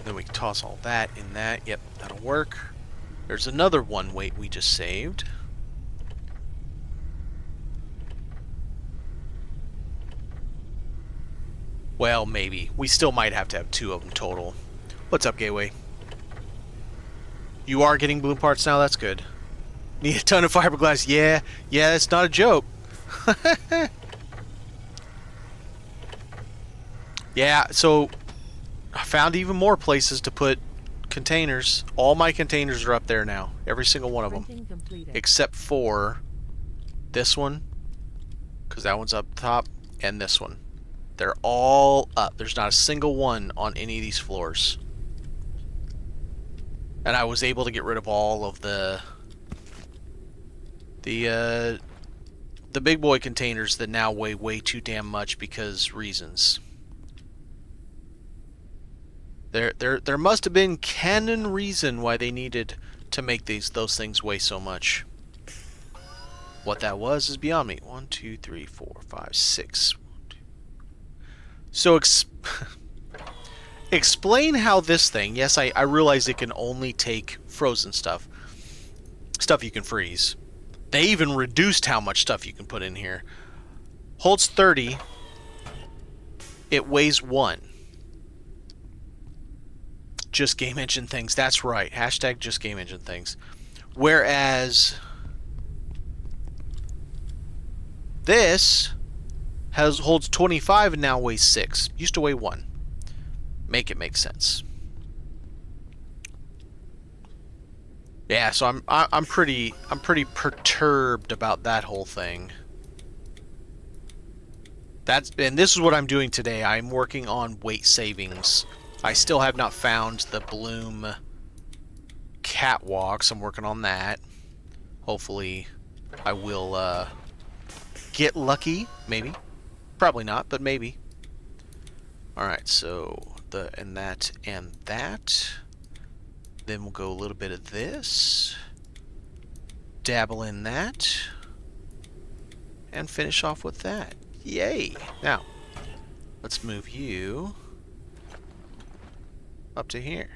Then we can toss all that in that. Yep, that'll work. There's another one weight we just saved. Well, maybe. We still might have to have 2 of them total. What's up, Gateway? You are getting balloon parts now? That's good. Need a ton of fiberglass? Yeah, it's not a joke. Yeah, so I found even more places to put containers. All my containers are up there now. Every single one of them. Printing completed. Except for this one, because that one's up top, and this one. They're all up. There's not a single one on any of these floors. And I was able to get rid of all of the big boy containers that now weigh way too damn much because reasons. There must have been canon reason why they needed to make those things weigh so much. What that was is beyond me. 1, 2, 3, 4, 5, 6. So explain how this thing, yes, I realize it can only take frozen stuff. Stuff you can freeze. They even reduced how much stuff you can put in here. Holds 30. It weighs 1. Just Game Engine things. That's right. Hashtag Just Game Engine things. Whereas this holds 25 and now weighs 6. Used to weigh 1. Make it make sense. Yeah, so I'm pretty perturbed about that whole thing. And this is what I'm doing today. I'm working on weight savings. I still have not found the Bloom catwalks. I'm working on that. Hopefully I will get lucky, maybe. Probably not, but maybe. Alright, so and that. Then we'll go a little bit of this. Dabble in that. And finish off with that. Yay! Now, let's move you up to here.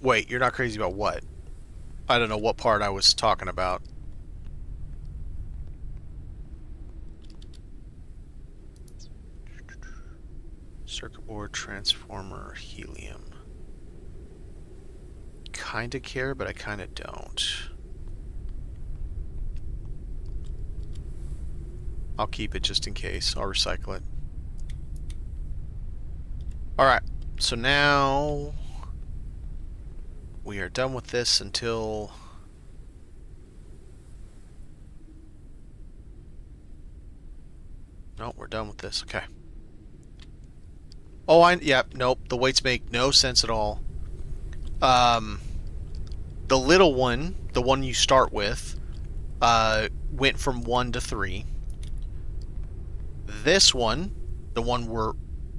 Wait, you're not crazy about what? I don't know what part I was talking about. Circuit board, transformer, helium. Kinda care, but I kinda don't. I'll keep it just in case. I'll recycle it. Alright, so now we are done with this until no, we're done with this. Okay. Oh, nope. The weights make no sense at all. The little one, the one you start with, went from 1 to 3. This one, the one we're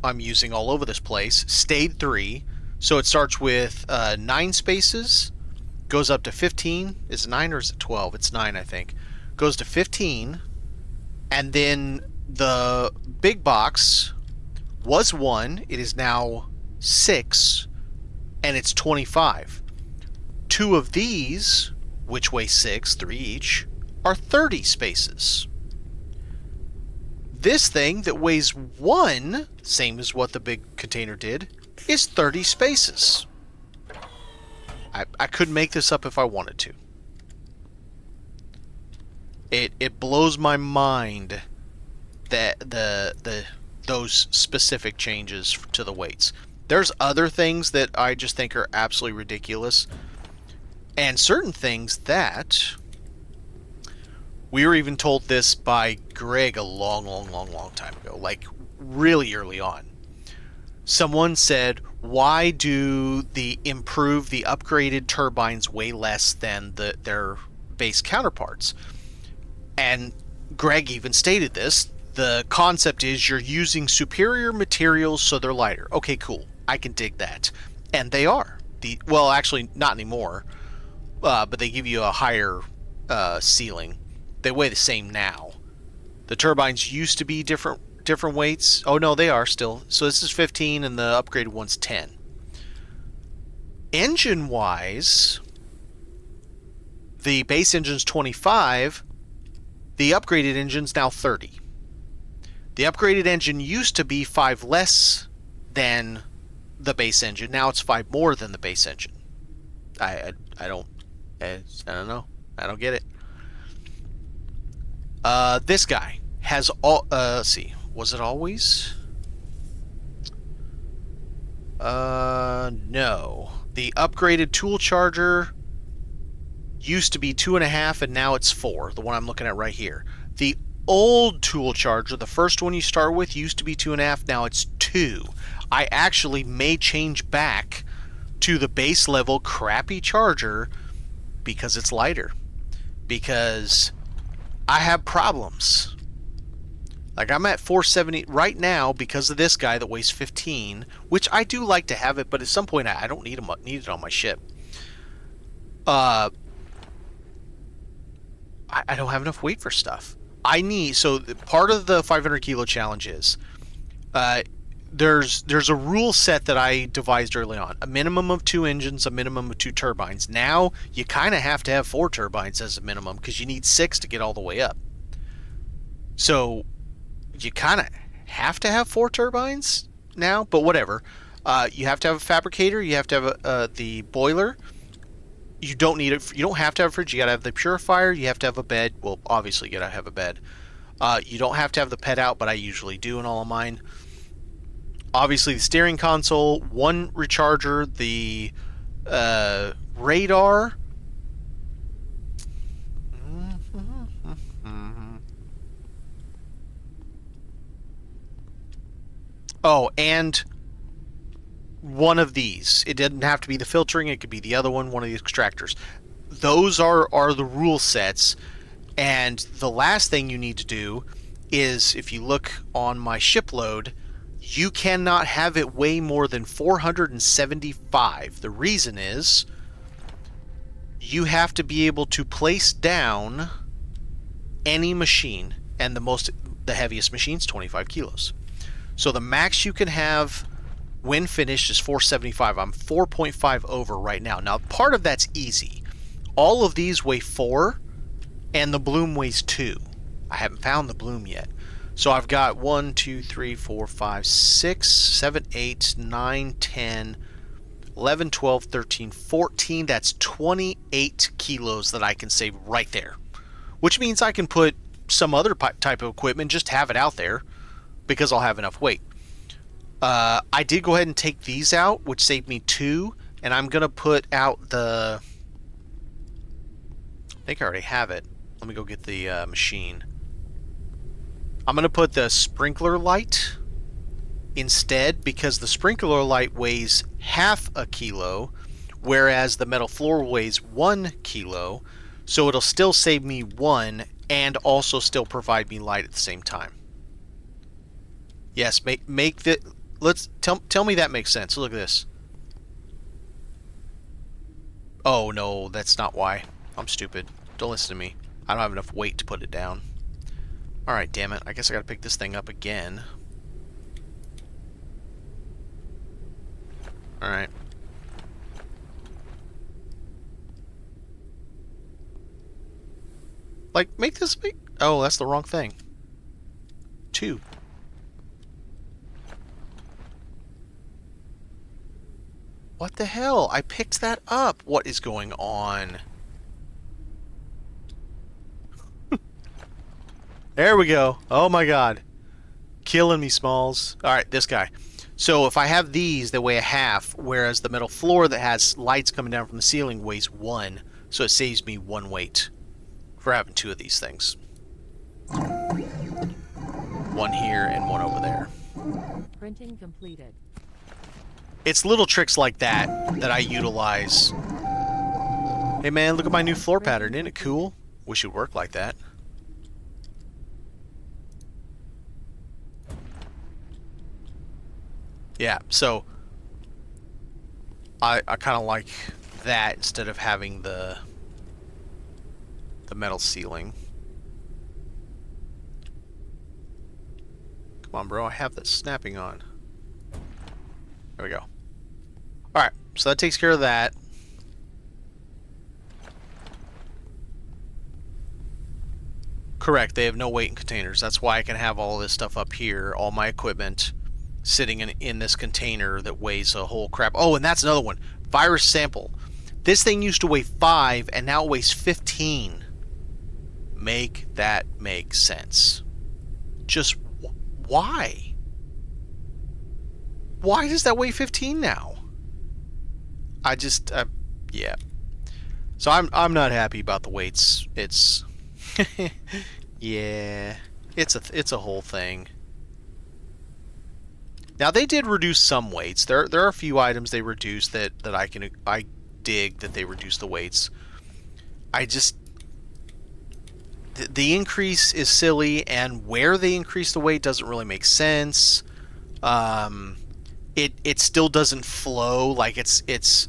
I'm using all over this place, stayed 3. So it starts with 9 spaces, goes up to 15. Is it 9 or is it 12? It's 9, I think. Goes to 15, and then the big box was 1. It is now 6, and it's 25. 2 of these, which weigh 6, 3 each, are 30 spaces. This thing that weighs 1, same as what the big container did, is 30 spaces. I could make this up if I wanted to. It blows my mind that those specific changes to the weights. There's other things that I just think are absolutely ridiculous, and certain things that we were even told this by Greg a long time ago, like really early on. Someone said, why do the upgraded turbines weigh less than their base counterparts? And Greg even stated this. The concept is you're using superior materials, so they're lighter. Okay, cool. I can dig that. And they are. Well, actually, not anymore. But they give you a higher ceiling. They weigh the same now. The turbines used to be different weights. Oh, no, they are still. So this is 15, and the upgraded one's 10. Engine-wise, the base engine's 25. The upgraded engine's now 30. The upgraded engine used to be 5 less than the base engine. Now it's 5 more than the base engine. I don't know. I don't get it. This guy has all. Let's see. Was it always? No. The upgraded tool charger used to be 2.5, and now it's 4. The one I'm looking at right here. The old tool charger, the first one you start with, used to be 2.5. Now it's 2. I actually may change back to the base level crappy charger because it's lighter. Because I have problems. Like, I'm at 470 right now because of this guy that weighs 15, which I do like to have it, but at some point I don't need it on my ship. I don't have enough weight for stuff. So part of the 500 kilo challenge is there's a rule set that I devised early on. A minimum of 2 engines, a minimum of 2 turbines. Now you kind of have to have 4 turbines as a minimum because you need 6 to get all the way up. So you kind of have to have 4 turbines now, but whatever. You have to have a fabricator. You have to have the boiler. You don't need it. You don't have to have a fridge. You gotta have the purifier. You have to have a bed. Well, obviously you gotta have a bed. You don't have to have the pet out, but I usually do in all of mine. Obviously the steering console, 1 recharger, the radar. Oh, and one of these. It didn't have to be the filtering. It could be the other one of the extractors. Those are the rule sets. And the last thing you need to do is, if you look on my ship load, you cannot have it weigh more than 475. The reason is you have to be able to place down any machine, and the heaviest machine's 25 kilos. So the max you can have when finished is 475. I'm 4.5 over right now. Now, part of that's easy. All of these weigh 4, and the bloom weighs 2. I haven't found the bloom yet. So I've got 1, 2, 3, 4, 5, 6, 7, 8, 9, 10, 11, 12, 13, 14. That's 28 kilos that I can save right there. Which means I can put some other type of equipment, just have it out there, because I'll have enough weight. I did go ahead and take these out, which saved me 2, and I'm going to put out the... I think I already have it. Let me go get the machine. I'm going to put the sprinkler light instead, because the sprinkler light weighs half a kilo, whereas the metal floor weighs 1 kilo, so it'll still save me 1 and also still provide me light at the same time. Yes, make the... let's tell me that makes sense. Look at this. Oh no, that's not why. I'm stupid. Don't listen to me. I don't have enough weight to put it down. Alright, damn it. I guess I gotta pick this thing up again. Alright. Like, make this big. Oh, that's the wrong thing. 2. What the hell? I picked that up. What is going on? There we go. Oh my god. Killing me, Smalls. Alright, this guy. So if I have these, they weigh a half, whereas the metal floor that has lights coming down from the ceiling weighs 1. So it saves me 1 weight for having 2 of these things. 1 here and 1 over there. Printing completed. It's little tricks like that that I utilize. Hey man, look at my new floor pattern. Isn't it cool? Wish it worked like that. Yeah, so I kind of like that instead of having the metal ceiling. Come on, bro. I have that snapping on. There we go. Alright, so that takes care of that. Correct, they have no weight in containers. That's why I can have all this stuff up here, all my equipment, sitting in this container that weighs a whole crap. Oh, and that's another one. Virus sample. This thing used to weigh 5, and now it weighs 15. Make that make sense. Just why? Why does that weigh 15 now? I just, yeah. So I'm not happy about the weights. It's, yeah, it's a whole thing. Now they did reduce some weights. There are a few items they reduced that I dig that they reduce the weights. I just the increase is silly, and where they increase the weight doesn't really make sense. It still doesn't flow. Like it's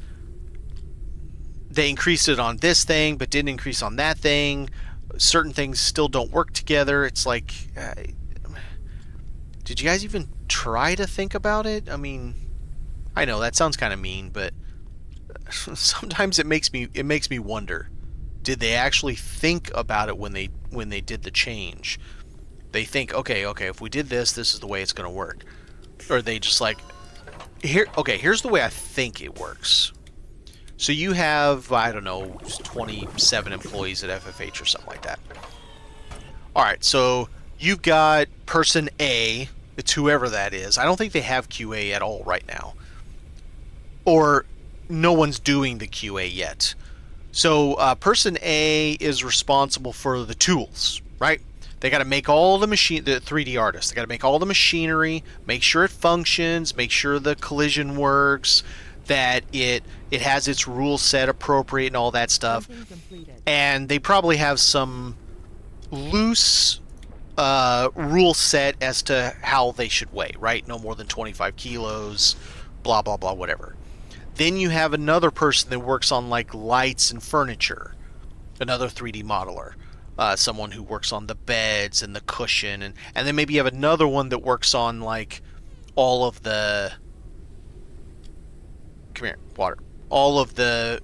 they increased it on this thing but didn't increase on that thing. Certain things still don't work together. It's like, did you guys even try to think about it? I mean, I know that sounds kind of mean, but sometimes it makes me wonder. Did they actually think about it when they did the change? They think, okay, if we did this is the way it's going to work. Or they just like, here's the way I think it works. So you have, I don't know, 27 employees at FFH or something like that. Alright, so you've got person A, it's whoever that is. I don't think they have QA at all right now. Or no one's doing the QA yet. So person A is responsible for the tools, right? They got to make all the the 3D artists. They got to make all the machinery, make sure it functions, make sure the collision works, that it has its rules set appropriate and all that stuff. And they probably have some loose rule set as to how they should weigh, right? No more than 25 kilos, blah, blah, blah, whatever. Then you have another person that works on like lights and furniture, another 3D modeler, someone who works on the beds and the cushion, and then maybe you have another one that works on like all of the, come here, water, all of the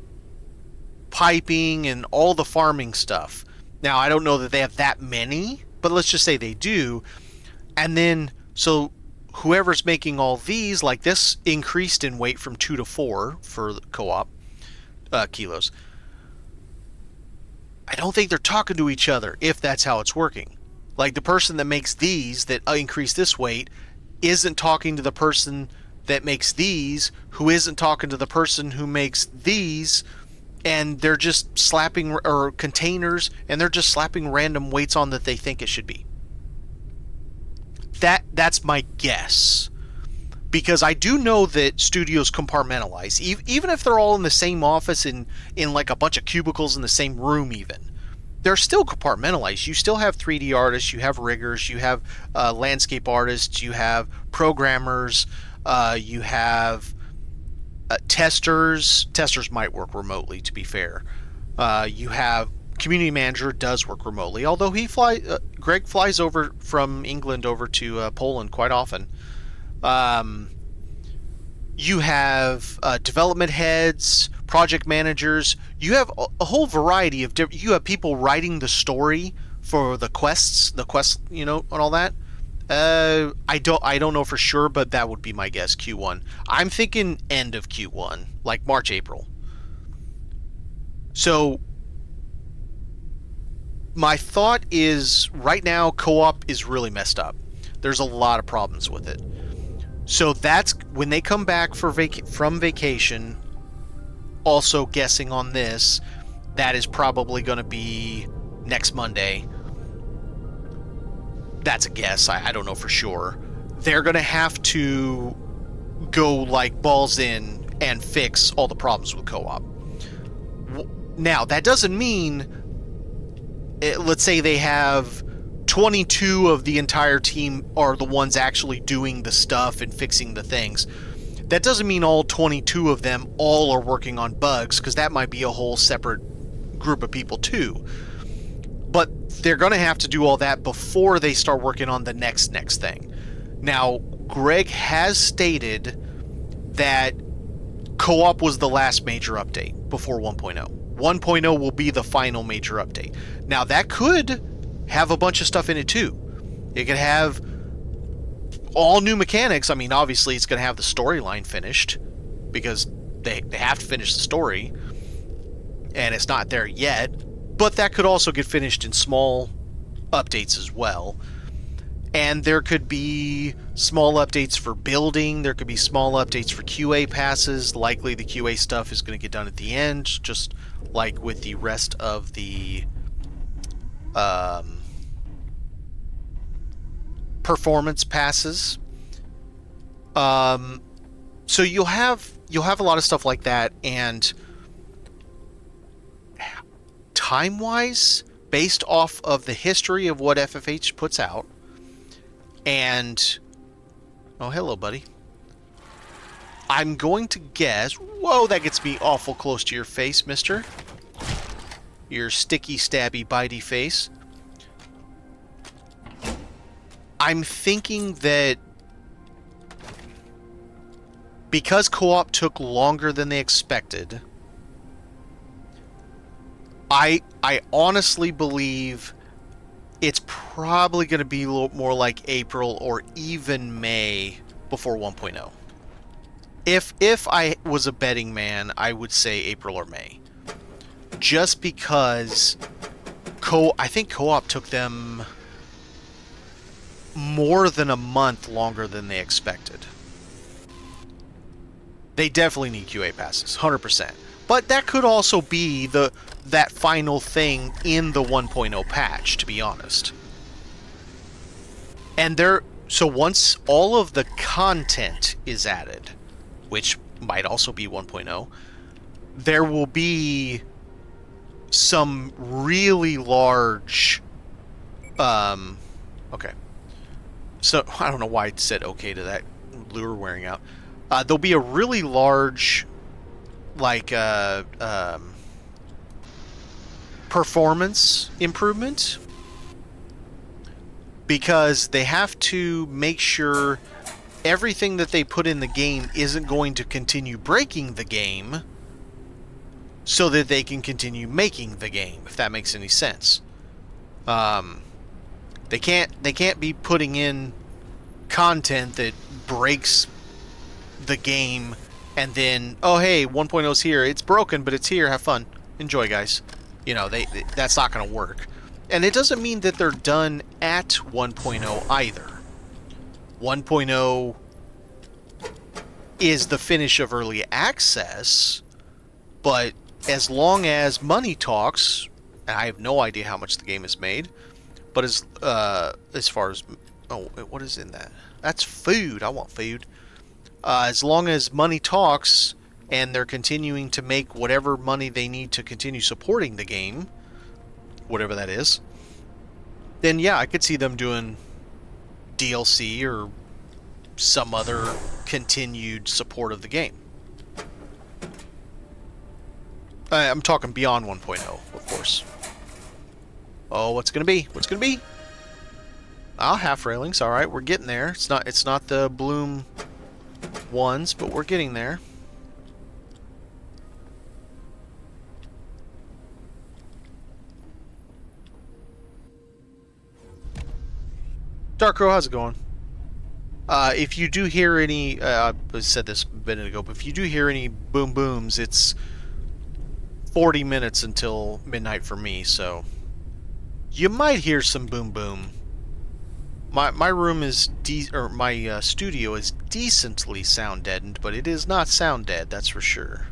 piping and all the farming stuff. Now I don't know that they have that many, but let's just say they do. And then so whoever's making all these, like this increased in weight from 2 to 4 for the co-op kilos. I don't think they're talking to each other if that's how it's working. Like the person that makes these that increase this weight isn't talking to the person that makes these, who isn't talking to the person who makes these, and they're just slapping, or containers, and they're just slapping random weights on that they think it should be. That's my guess, because I do know that studios compartmentalize, even if they're all in the same office in like a bunch of cubicles in the same room. Even they're still compartmentalized. You still have 3D artists, you have riggers, you have landscape artists, you have programmers, You have testers. Testers might work remotely, to be fair. You have community manager does work remotely, although Greg flies over from England over to Poland quite often. You have development heads, project managers. You have a whole variety of different. You have people writing the story for the quests, and all that. I don't know for sure, but that would be my guess. Q1. I'm thinking end of Q1, like March, April. So my thought is right now co-op is really messed up. There's a lot of problems with it. So that's when they come back from vacation. Also guessing on this, that is probably going to be next Monday. That's a guess. I don't know for sure. They're going to have to go like balls in and fix all the problems with co-op. Now, that doesn't mean, let's say they have 22 of the entire team are the ones actually doing the stuff and fixing the things. That doesn't mean all 22 of them all are working on bugs, because that might be a whole separate group of people too. But they're going to have to do all that before they start working on the next thing. Now, Greg has stated that co-op was the last major update before 1.0. 1.0 will be the final major update. Now, that could have a bunch of stuff in it too. It could have all new mechanics. I mean, obviously it's going to have the storyline finished, because they have to finish the story, and it's not there yet. But that could also get finished in small updates as well. And there could be small updates for building. There could be small updates for QA passes. Likely the QA stuff is going to get done at the end, just like with the rest of the performance passes. So you'll have a lot of stuff like that, and time-wise, based off of the history of what FFH puts out, and oh, hello, buddy. I'm going to guess. Whoa, that gets me awful close to your face, mister. Your sticky, stabby, bitey face. I'm thinking that because co-op took longer than they expected, I honestly believe it's probably going to be a little more like April or even May before 1.0. If I was a betting man, I would say April or May. Just because I think co-op took them more than a month longer than they expected. They definitely need QA passes, 100%. But that could also be that final thing in the 1.0 patch, to be honest. And so once all of the content is added, which might also be 1.0, there will be some really large okay. So I don't know why I said okay to that lure wearing out. There'll be a really large performance improvement, because they have to make sure everything that they put in the game isn't going to continue breaking the game, so that they can continue making the game, if that makes any sense. They can't be putting in content that breaks the game and then, oh hey, 1.0's here. It's broken, but it's here. Have fun. Enjoy, guys. You know, that's not going to work. And it doesn't mean that they're done at 1.0 either. 1.0 is the finish of early access, but as long as money talks, and I have no idea how much the game is made, but as far as, oh, what is in that? That's food. I want food. As long as money talks and they're continuing to make whatever money they need to continue supporting the game, whatever that is, then yeah, I could see them doing DLC or some other continued support of the game. I'm talking beyond 1.0, of course. Oh, what's gonna be? What's gonna be? Ah, half railings. All right, we're getting there. It's not the bloom ones, but we're getting there. Darkro, how's it going? If you do hear any, I said this a minute ago, but if you do hear any boom booms, it's 40 minutes until midnight for me, so you might hear some boom boom. My room is my studio is decently sound deadened, but it is not sound dead, that's for sure.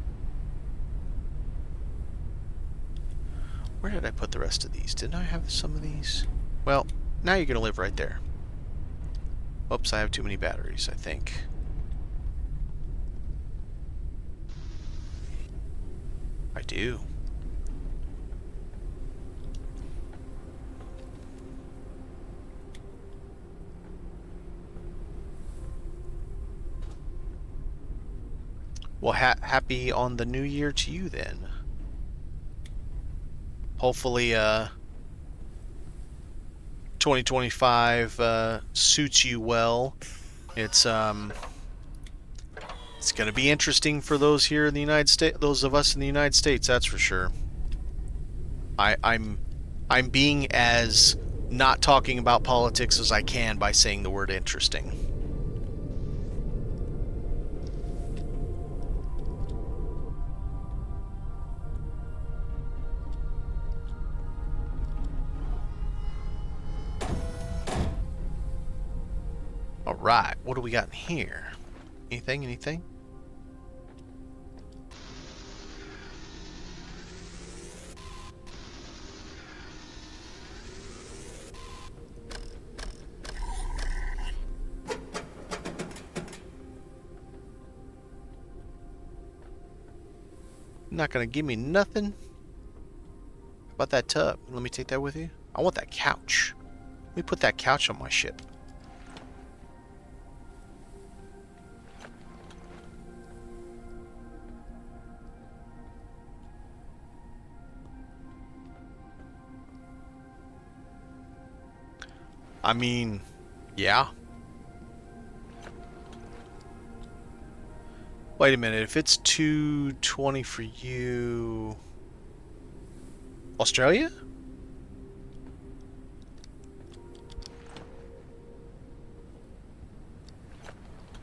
Where did I put the rest of these? Didn't I have some of these? Well, now you're gonna live right there. Oops, I have too many batteries, I think. I do. Well, happy on the new year to you then. Hopefully, 2025 suits you well. It's going to be interesting for those here in the United States, those of us in the United States, that's for sure. I'm being as not talking about politics as I can by saying the word interesting. Alright, what do we got in here? Anything? Not gonna give me nothing? How about that tub? Let me take that with you. I want that couch. Let me put that couch on my ship. I mean, yeah. Wait a minute, if it's 220 for you... Australia?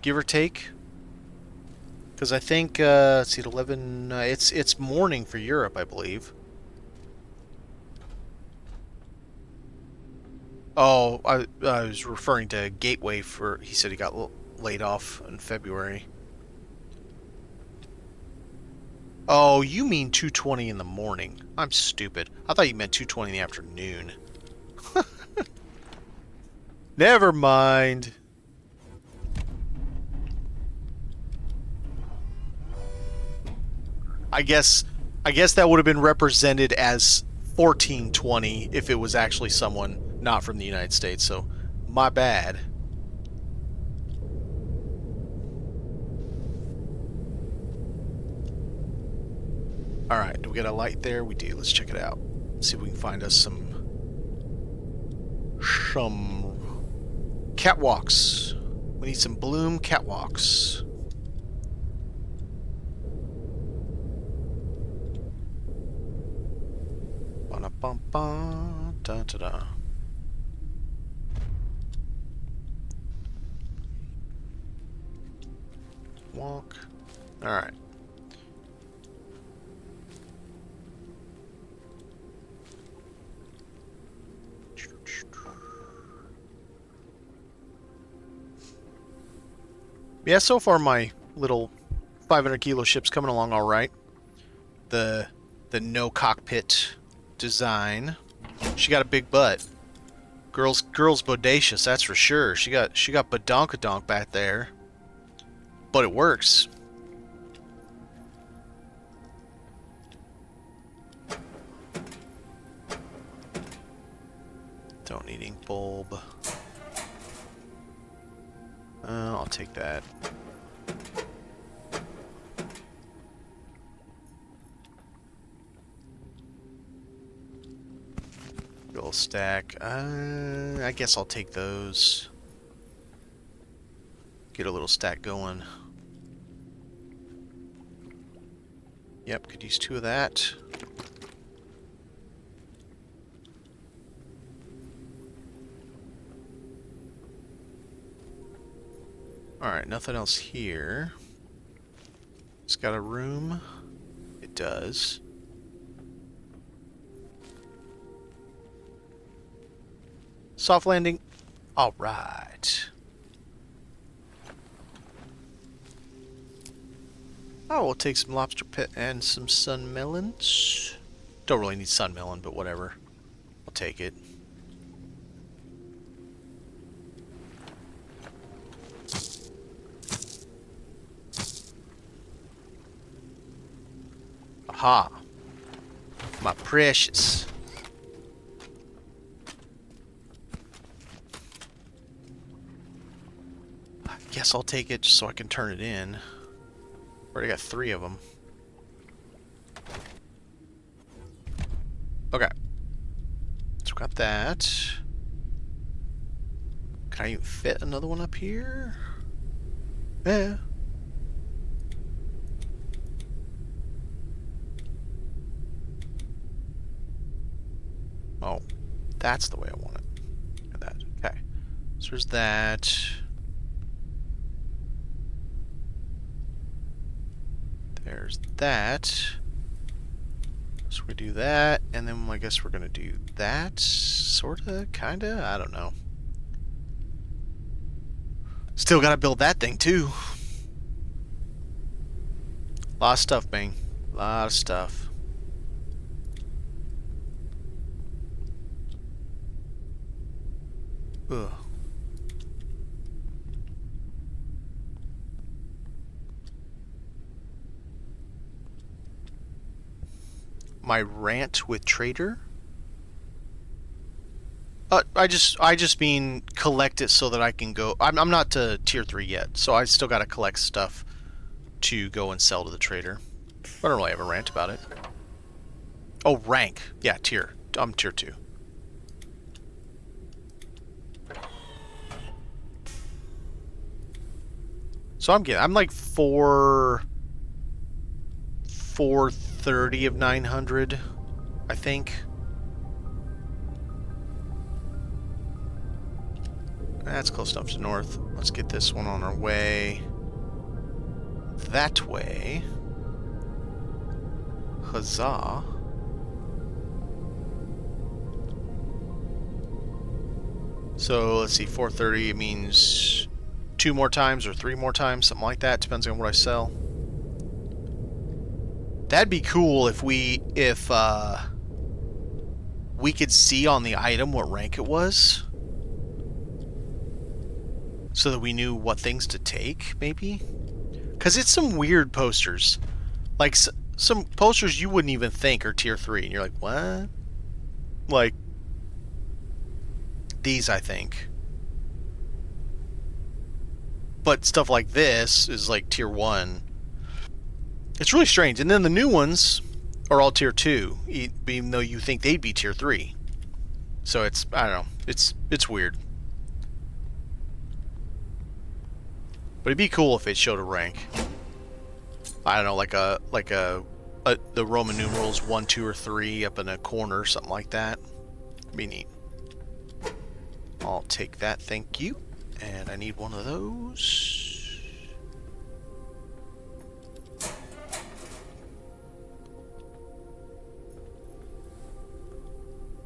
Give or take? Because I think, let's see, 11... it's morning for Europe, I believe. Oh, I was referring to Gateway for... He said he got laid off in February. Oh, you mean 2:20 in the morning. I'm stupid. I thought you meant 2:20 in the afternoon. Never mind. I guess that would have been represented as 14:20 if it was actually someone not from the United States, so my bad. Alright, do we got a light there? We do. Let's check it out. See if we can find us some catwalks. We need some bloom catwalks. Ba-da-bum-bum, da-da-da. Walk. Alright. Yeah, so far my little 500 kilo ship's coming along all right. The no cockpit design. She got a big butt. Girl's bodacious, that's for sure. She got badonkadonk back there. But it works. Don't need ink bulb. I'll take that. Little stack. I guess I'll take those. Get a little stack going. Yep, could use 2 of that. Alright, nothing else here. It's got a room. It does. Soft landing. Alright. Oh, we'll take some lobster pit and some sun melons. Don't really need sun melon, but whatever. I'll take it. Aha. My precious. I guess I'll take it just so I can turn it in. Already got 3 of them. Okay. So we got that. Can I even fit another one up here? Yeah. Oh, that's the way I want it. Look at that. Okay. So there's that. There's that. So we do that, and then I guess we're gonna do that. Sorta, kinda, I don't know. Still gotta build that thing too. Lot of stuff, Bang. Lot of stuff. Ugh. My rant with Trader? I just mean collect it so that I can go. I'm not to tier 3 yet, so I still gotta collect stuff to go and sell to the trader. I don't really have a rant about it. Oh, rank. Yeah, tier. I'm tier 2. So I'm like 430 of 900, I think. That's close enough to north. Let's get this one on our way. That way. Huzzah. So let's see, 430 it means 2 more times or 3 more times, something like that, depends on what I sell. That'd be cool if we could see on the item what rank it was, so that we knew what things to take, maybe. Because it's some weird posters, like some posters you wouldn't even think are tier 3, and you're like, what? Like these, I think. But stuff like this is like tier 1. It's really strange. And then the new ones are all tier 2, even though you think they'd be tier 3. So it's, I don't know, it's weird. But it'd be cool if it showed a rank. I don't know, like the Roman numerals 1, 2, or 3 up in a corner or something like that. It'd be neat. I'll take that, thank you. And I need one of those.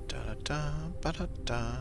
Da da da ba da da.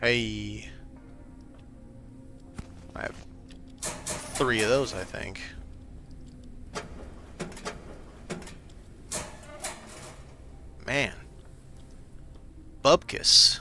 Hey. I have 3 of those, I think. Man. Bubkus.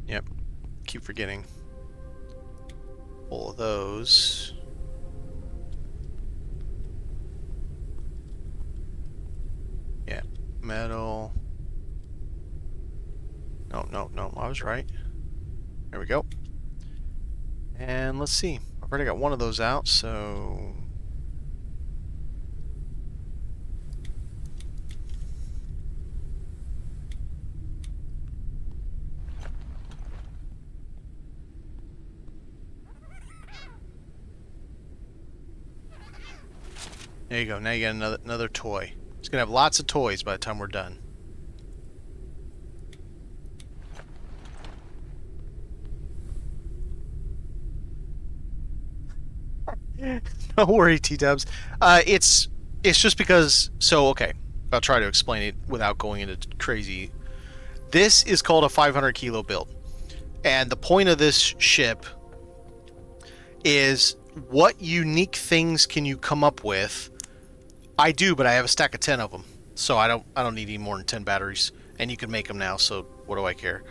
Yep. Keep forgetting. All of those. Yeah. Metal. No. I was right. There we go. And let's see. I've already got one of those out, so... There you go. Now you got another toy. It's gonna have lots of toys by the time we're done. Don't worry, T-dubs. It's just because... So, okay. I'll try to explain it without going into crazy. This is called a 500 kilo build. And the point of this ship is what unique things can you come up with. I do, but I have a stack of 10 of them. So I don't need any more than 10 batteries. And you can make them now, so what do I care?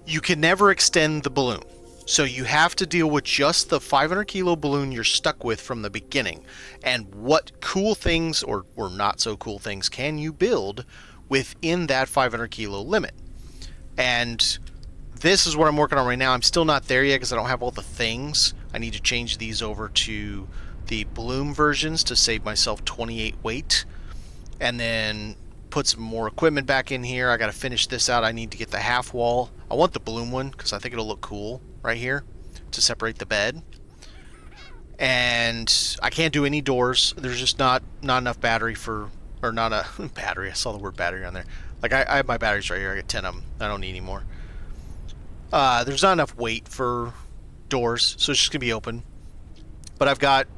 You can never extend the balloon. So you have to deal with just the 500 kilo balloon you're stuck with from the beginning. And what cool things or not so cool things can you build within that 500 kilo limit? And this is what I'm working on right now. I'm still not there yet because I don't have all the things. I need to change these over to the bloom versions to save myself 28 weight. And then put some more equipment back in here. I got to finish this out. I need to get the half wall. I want the bloom one because I think it'll look cool right here to separate the bed. And I can't do any doors. There's just not enough battery for... Or not a battery. I saw the word battery on there. Like, I have my batteries right here. I got 10 of them. I don't need any more. There's not enough weight for doors, so it's just going to be open. But I've got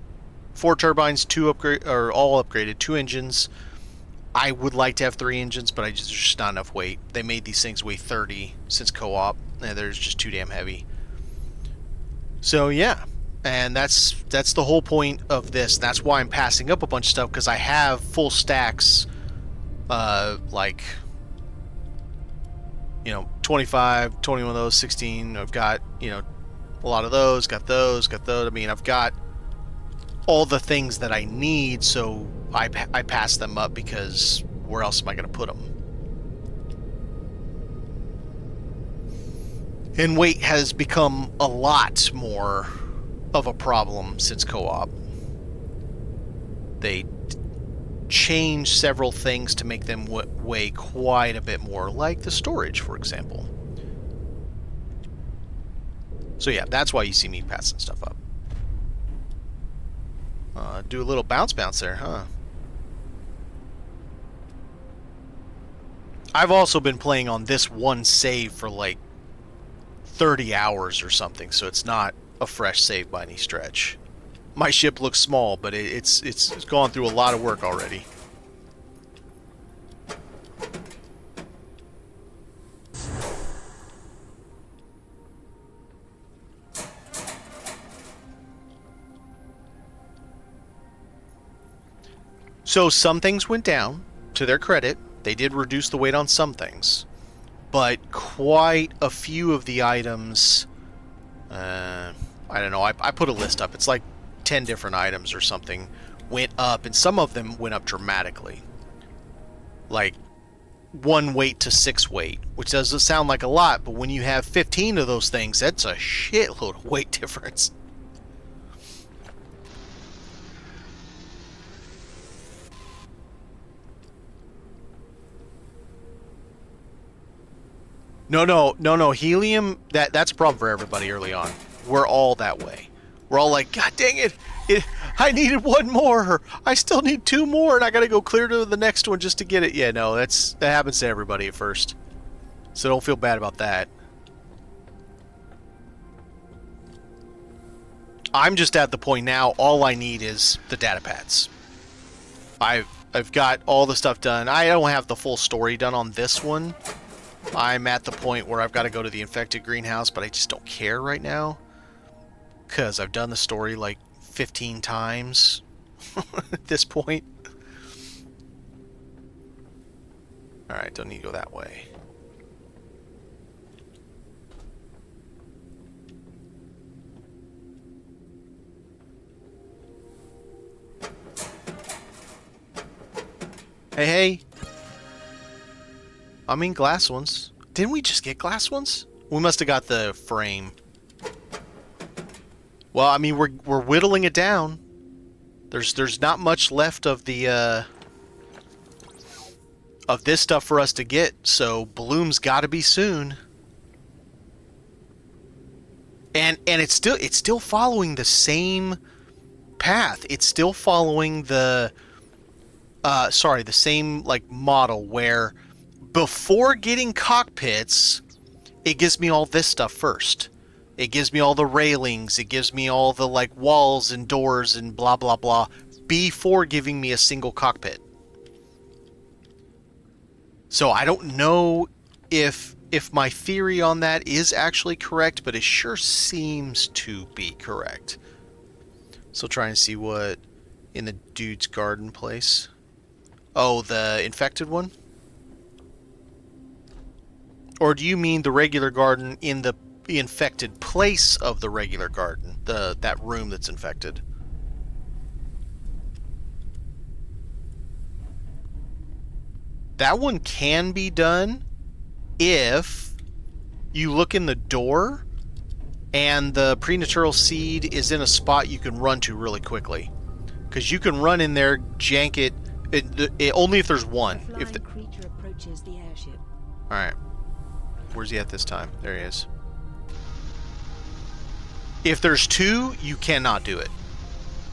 4 turbines, 2 upgrade, or all upgraded, 2 engines. I would like to have 3 engines, but there's just not enough weight. They made these things weigh 30 since co-op, and they're just too damn heavy. So yeah, and that's the whole point of this. That's why I'm passing up a bunch of stuff, because I have full stacks, like, you know, 25, 21 of those, 16. I've got, you know, a lot of those, got those. I mean, I've got all the things that I need, so I pass them up because where else am I going to put them? And weight has become a lot more of a problem since co-op. They changed several things to make them weigh quite a bit more, like the storage, for example. So yeah, that's why you see me passing stuff up. Do a little bounce there, huh? I've also been playing on this one save for like 30 hours or something, so it's not a fresh save by any stretch. My ship looks small, but it's gone through a lot of work already. So some things went down, to their credit. They did reduce the weight on some things. But quite a few of the items, I don't know, I put a list up. It's like 10 different items or something went up, and some of them went up dramatically. Like 1 weight to 6 weight, which doesn't sound like a lot, but when you have 15 of those things, that's a shitload of weight difference. No. Helium, that's a problem for everybody early on. We're all that way. We're all like, God dang it! I needed one more. I still need two more, and I gotta go clear to the next one just to get it. Yeah, no, that happens to everybody at first. So don't feel bad about that. I'm just at the point now, all I need is the data pads. I've got all the stuff done. I don't have the full story done on this one. I'm at the point where I've got to go to the infected greenhouse, but I just don't care right now. Because I've done the story like 15 times at this point. Alright, don't need to go that way. Hey. I mean glass ones. Didn't we just get glass ones? We must have got the frame. Well, I mean, we're whittling it down. There's not much left of the of this stuff for us to get, so Bloom's got to be soon. And it's still following the same path. It's still following the the same like model where before getting cockpits, it gives me all this stuff first. It gives me all the railings, it gives me all the like walls and doors and blah blah blah before giving me a single cockpit. So I don't know if my theory on that is actually correct, but it sure seems to be correct. So try and see what in the dude's garden place. Oh, the infected one? Or do you mean the regular garden in the infected place of the regular garden? That room that's infected? That one can be done if you look in the door and the prenatal seed is in a spot you can run to really quickly. Because you can run in there, jank it, only if there's one. If the creature approaches the airship. Alright. Where's he at this time? There he is. If there's two, you cannot do it.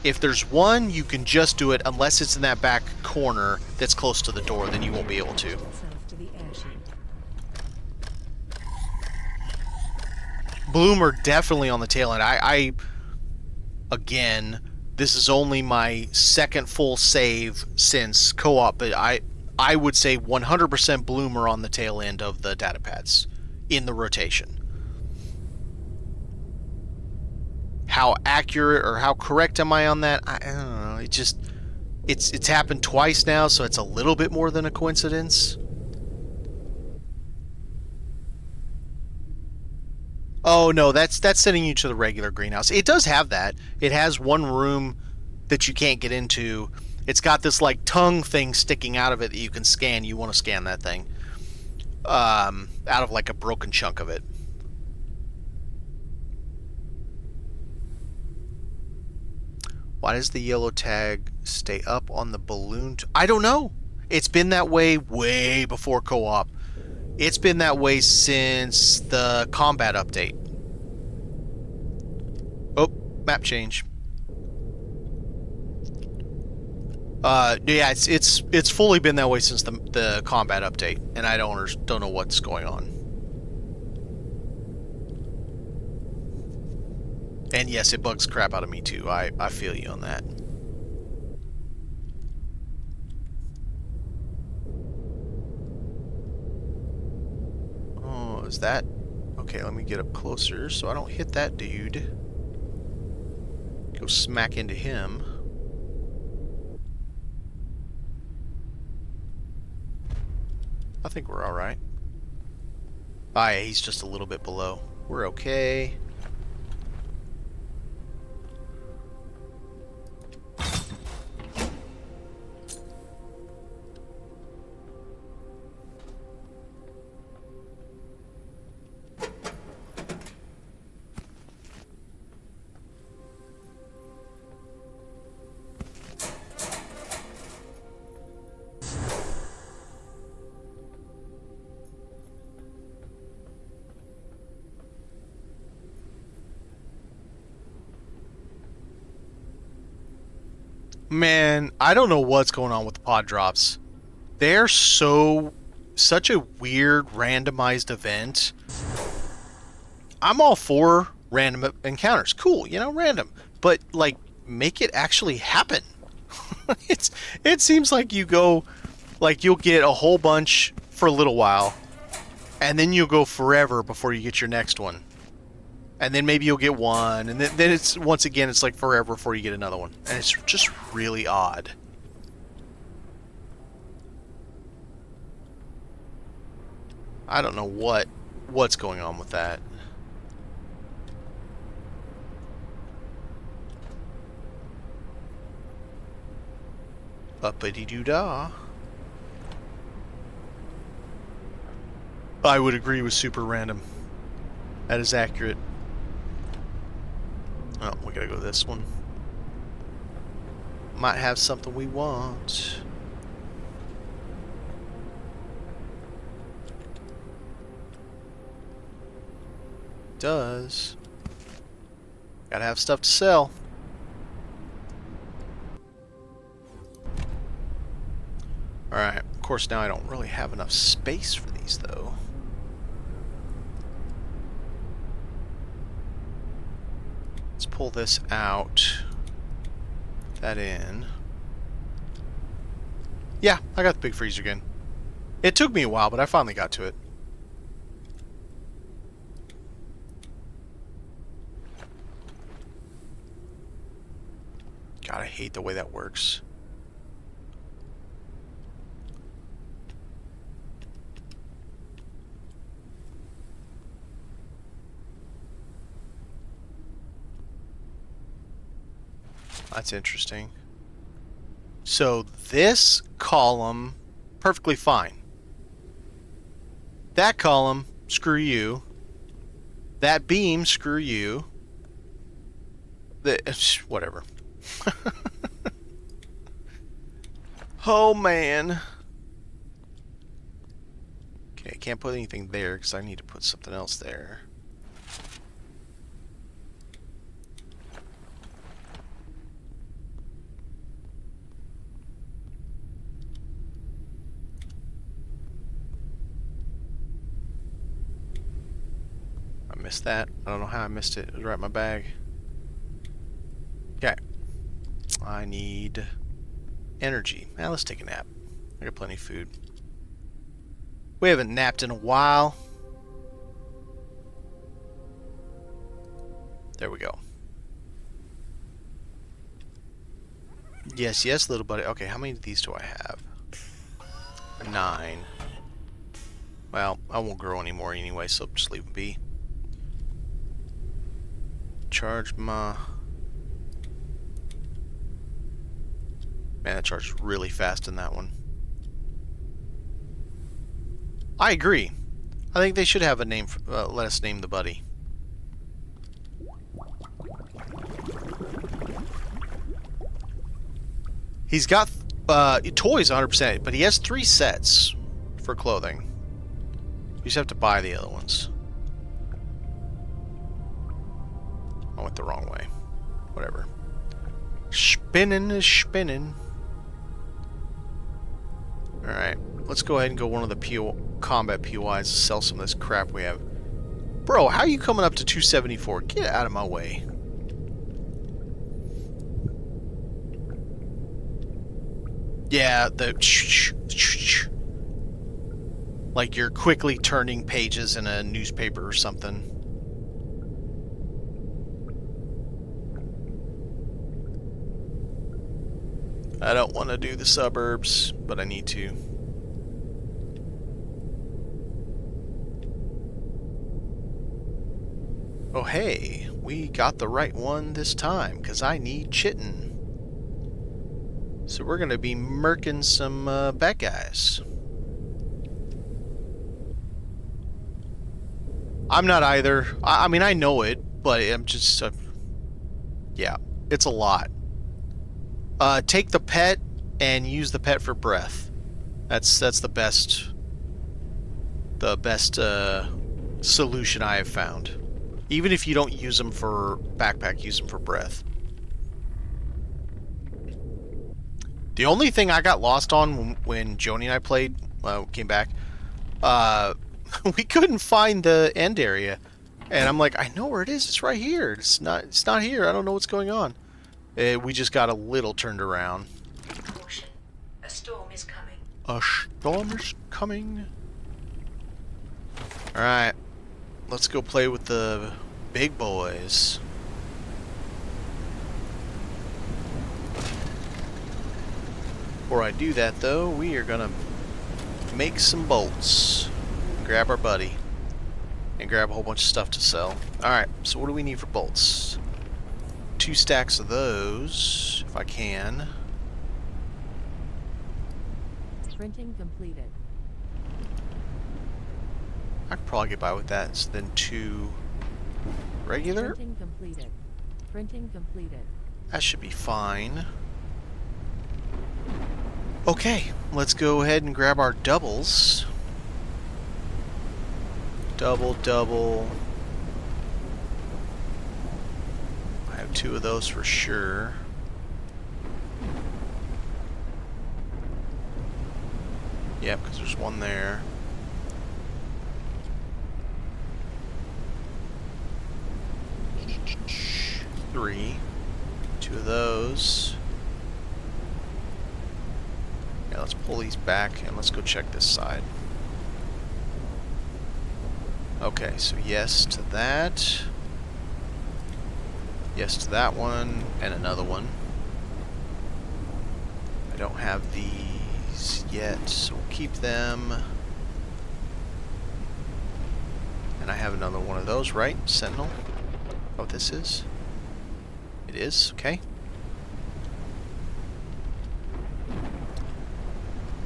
If there's one, you can just do it unless it's in that back corner that's close to the door, then you won't be able to. To the airship. Bloom are definitely on the tail end. I again, this is only my second full save since co-op, but I would say 100% Bloom are on the tail end of the data pads in the rotation. How accurate or how correct am I on that? I don't know. It's happened twice now, so it's a little bit more than a coincidence. Oh no, that's sending you to the regular greenhouse. It does have that. It has one room that you can't get into. It's got this like tongue thing sticking out of it that you can scan. You want to scan that thing out of like a broken chunk of it. Why does the yellow tag stay up on the balloon? I don't know. It's been that way way before co-op. It's been that way since the combat update. Oh, map change. Yeah, it's fully been that way since the combat update, and I don't know what's going on. And yes, it bugs crap out of me too. I feel you on that. Oh, is that... Okay, let me get up closer so I don't hit that dude. Go smack into him. I think we're alright. Ah, yeah, he's just a little bit below. We're okay. Man, I don't know what's going on with the pod drops. They're such a weird randomized event. I'm all for random encounters. Cool, you know, random. But like make it actually happen. It seems like you go like you'll get a whole bunch for a little while and then you'll go forever before you get your next one. And then maybe you'll get one, and then it's once again it's like forever before you get another one. And it's just really odd. I don't know what's going on with that. Uppity-doo-dah. I would agree with super random. That is accurate. Oh, we gotta go to this one. Might have something we want. Does. Gotta have stuff to sell. Alright, of course now I don't really have enough space for these though. Let's pull this out. That in. Yeah, I got the big freezer again. It took me a while, but I finally got to it. God, I hate the way that works. That's interesting. So this column, perfectly fine. That column, screw you. That beam, screw you. Whatever. Oh man. Okay, I can't put anything there because I need to put something else there. I missed that. I don't know how I missed it. It was right in my bag. Okay. I need energy. Now let's take a nap. I got plenty of food. We haven't napped in a while. There we go. Yes, yes, little buddy. Okay, how many of these do I have? 9. Well, I won't grow anymore anyway, so just leave them be. Charge my... Man, that charges really fast in that one. I agree. I think they should have a name for, let us name the buddy. He's got toys 100%, but he has 3 sets for clothing. You just have to buy the other ones. I went the wrong way. Whatever. Spinning is spinning. Alright, let's go ahead and go one of the combat POIs to sell some of this crap we have. Bro, how are you coming up to 274? Get out of my way. Yeah, the... Like you're quickly turning pages in a newspaper or something. I don't want to do the suburbs, but I need to. Oh hey, we got the right one this time, because I need chitin. So we're going to be murking some bad guys. I'm not either. I mean, I know it, but I'm just... yeah, it's a lot. Take the pet and use the pet for breath. That's the best solution I have found. Even if you don't use them for backpack, use them for breath. The only thing I got lost on when Joni and I played, came back, we couldn't find the end area. And I'm like, I know where it is. It's right here. It's not here. I don't know what's going on. We just got a little turned around. Caution. A storm is coming. A storm is coming. Alright. Let's go play with the big boys. Before I do that, though, we are gonna make some bolts. Grab our buddy. And grab a whole bunch of stuff to sell. Alright, so what do we need for bolts? 2 stacks of those, if I can. Printing completed. I could probably get by with that. So then 2 regular. Printing completed. Printing completed. That should be fine. Okay, let's go ahead and grab our doubles. Double. I have 2 of those for sure. Yep, because there's one there. Three. 2 of those. Yeah, let's pull these back and let's go check this side. Okay, so yes to that. Yes to that one, and another one. I don't have these yet, so we'll keep them. And I have another one of those, right? Sentinel? Oh, this is? It is, okay.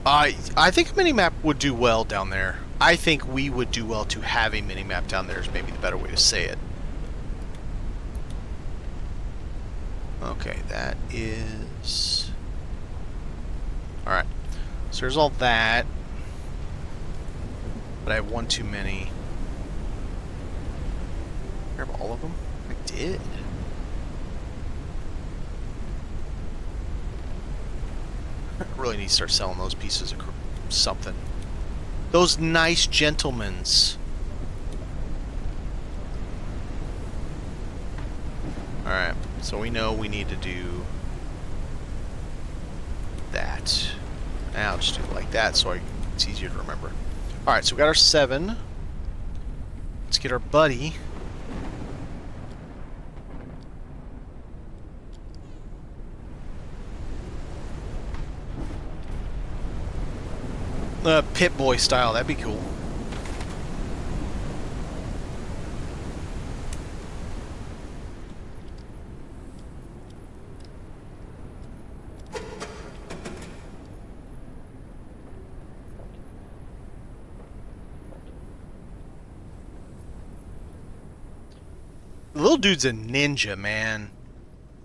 I think a mini-map would do well down there. I think we would do well to have a mini-map down there is maybe the better way to say it. Okay, that is... Alright. So there's all that. But I have one too many. Grab all of them? I did. I really need to start selling those pieces of something. Those nice gentlemen's. Alright, so we know we need to do that. Now I'll just do it like that so it's easier to remember. Alright, so we got our 7. Let's get our buddy. Pit Boy style, that'd be cool. The little dude's a ninja, man.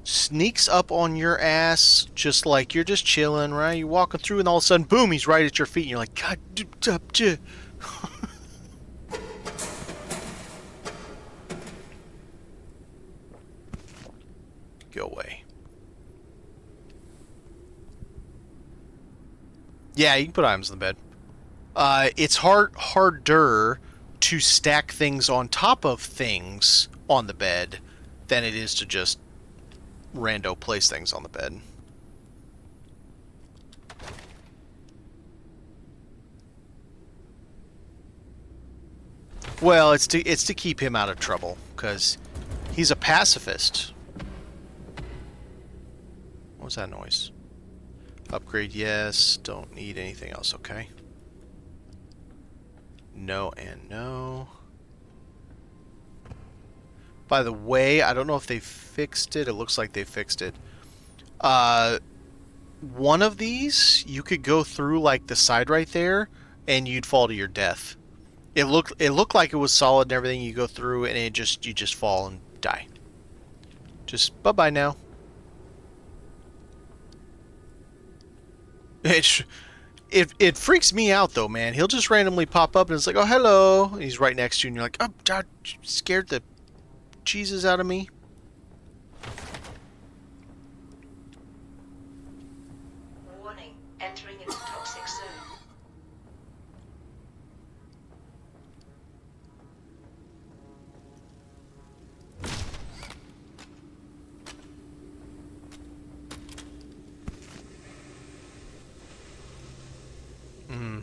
Sneaks up on your ass just like you're just chilling, right? You're walking through and all of a sudden, boom, he's right at your feet and you're like, God, go away. Yeah, you can put items in the bed. It's harder to stack things on top of things on the bed than it is to just rando place things on the bed. Well, it's to keep him out of trouble because he's a pacifist. What was that noise? Upgrade, yes. Don't need anything else, okay. No and no. By the way, I don't know if they fixed it. It looks like they fixed it. One of these, you could go through like the side right there, and you'd fall to your death. It looked like it was solid and everything. You go through, and you just fall and die. Just bye-bye now. It freaks me out though, man. He'll just randomly pop up and it's like, oh hello. And he's right next to you, and you're like, oh God, scared the Jesus out of me.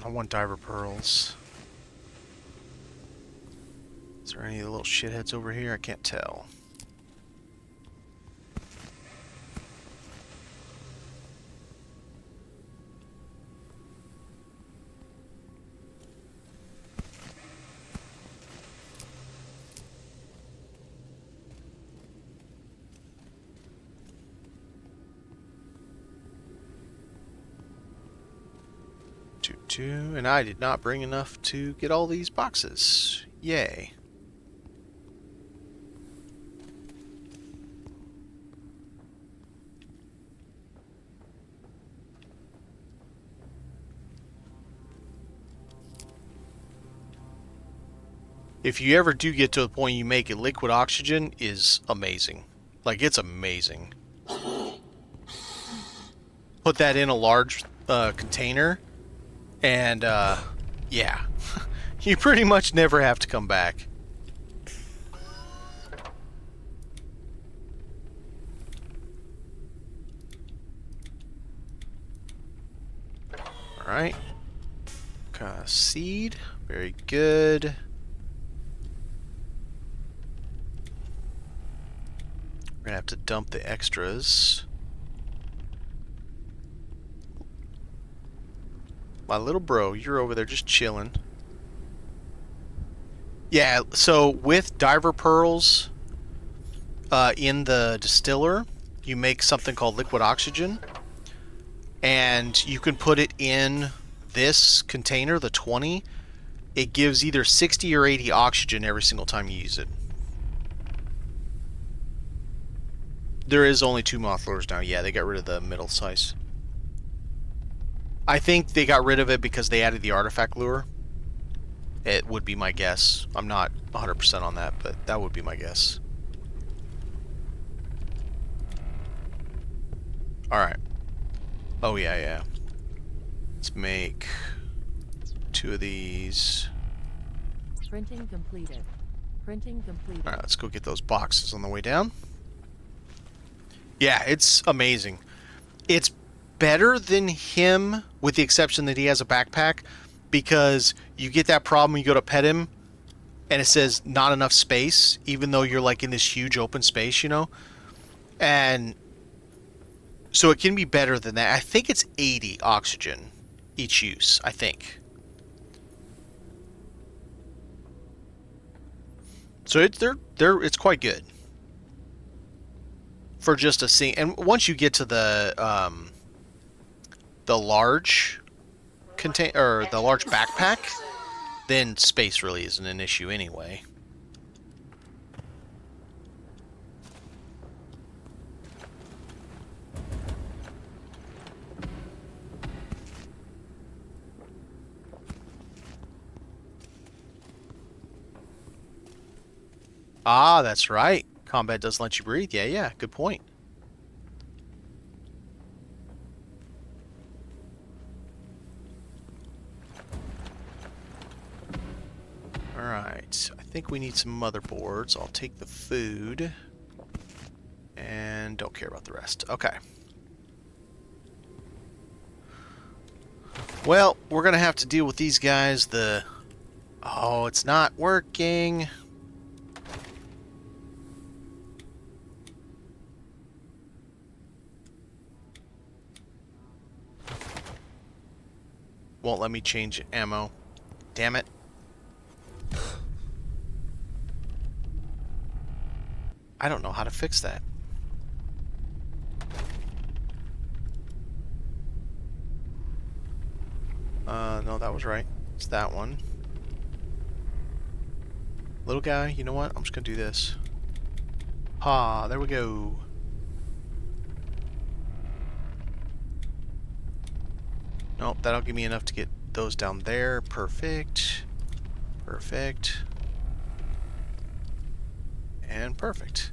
I want diver pearls. Is there any little shitheads over here? I can't tell. And I did not bring enough to get all these boxes. Yay. If you ever do get to the point you make it, liquid oxygen is amazing. Like, it's amazing. Put that in a large container, and yeah, you pretty much never have to come back. Alright. Seed. Very good. We're gonna have to dump the extras. My little bro, you're over there just chilling. Yeah, so with diver pearls in the distiller, you make something called liquid oxygen. And you can put it in this container, the 20. It gives either 60 or 80 oxygen every single time you use it. There is only 2 moth lures now. Yeah, they got rid of the middle size. I think they got rid of it because they added the artifact lure. It would be my guess. I'm not 100% on that, but that would be my guess. Alright. Oh, yeah. Let's make 2 of these. Printing completed. Printing completed. Alright, let's go get those boxes on the way down. Yeah, it's amazing. It's better than him, with the exception that he has a backpack, because you get that problem when you go to pet him, and it says not enough space, even though you're like in this huge open space, you know? And so it can be better than that. I think it's 80 oxygen each use, I think. So it's quite good for just a sing. And once you get to the large or the large backpack, then space really isn't an issue anyway. Ah, that's right. Combat doesn't let you breathe. Yeah, good point. Alright, I think we need some motherboards. I'll take the food. And don't care about the rest. Okay. Well, we're going to have to deal with these guys. Oh, it's not working. Won't let me change ammo. Damn it. I don't know how to fix that. No, that was right. It's that one. Little guy, you know what? I'm just gonna do this. Ha, there we go. Nope, that'll give me enough to get those down there. Perfect. Perfect. And perfect.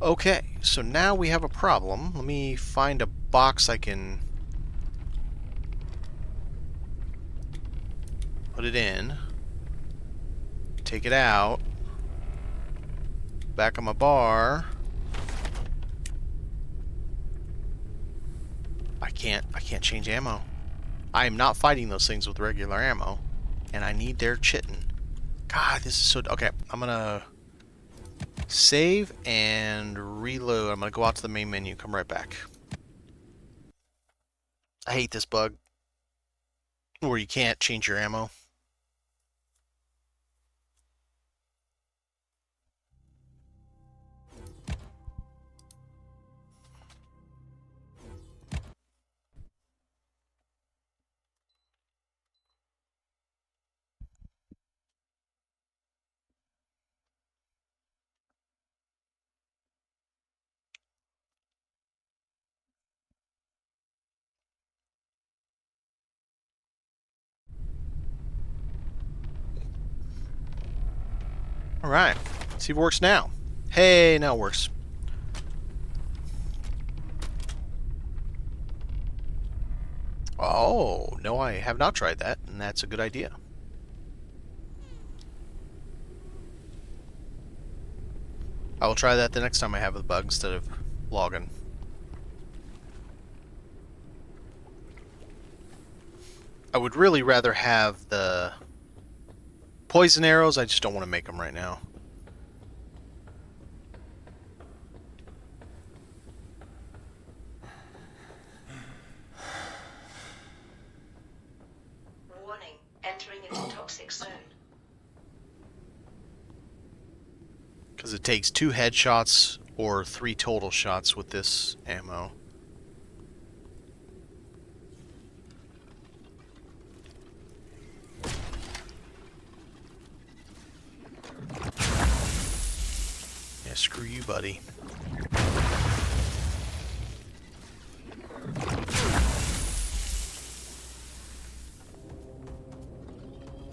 Okay, so now we have a problem. Let me find a box I can put it in. Take it out. Back on my bar. I can't change ammo. I am not fighting those things with regular ammo. And I need their chitin. God, this is so... Okay, I'm gonna save and reload. I'm gonna go out to the main menu. Come right back. I hate this bug. Where you can't change your ammo. Alright. See if it works now. Hey, now it works. Oh, no, I have not tried that, and that's a good idea. I will try that the next time I have a bug instead of logging. I would really rather have the poison arrows. I just don't want to make them right now. Warning, entering into toxic zone. Because it takes 2 headshots or 3 total shots with this ammo. Yeah, screw you, buddy.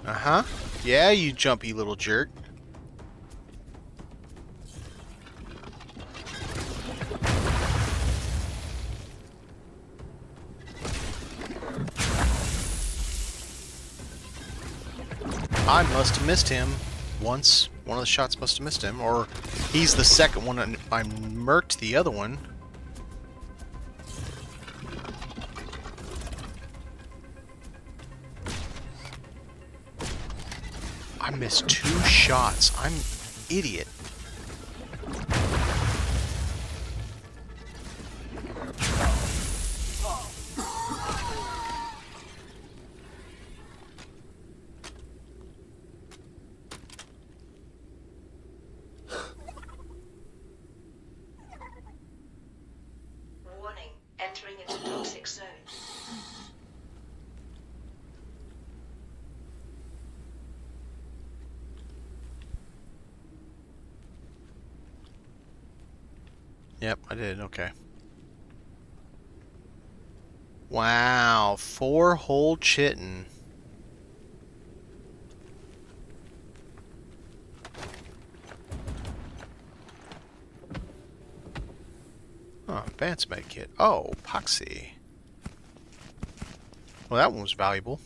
Uh-huh. Yeah, you jumpy little jerk. I must have missed him once. One of the shots must have missed him, or he's the second one and I murked the other one. I missed 2 shots. I'm an idiot. Warning, entering into toxic zone. Yep, I did. Okay. Wow, 4 whole chitin. Oh, advanced med kit. Oh, epoxy. Well, that one was valuable.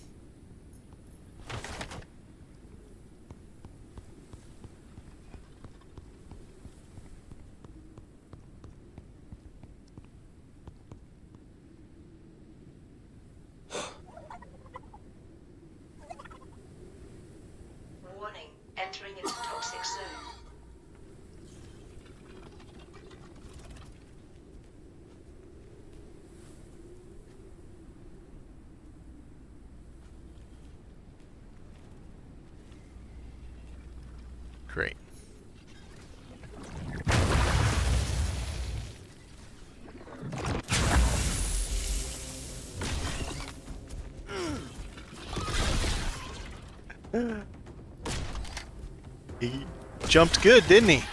Warning, entering into toxic zone. Great. He jumped good, didn't he?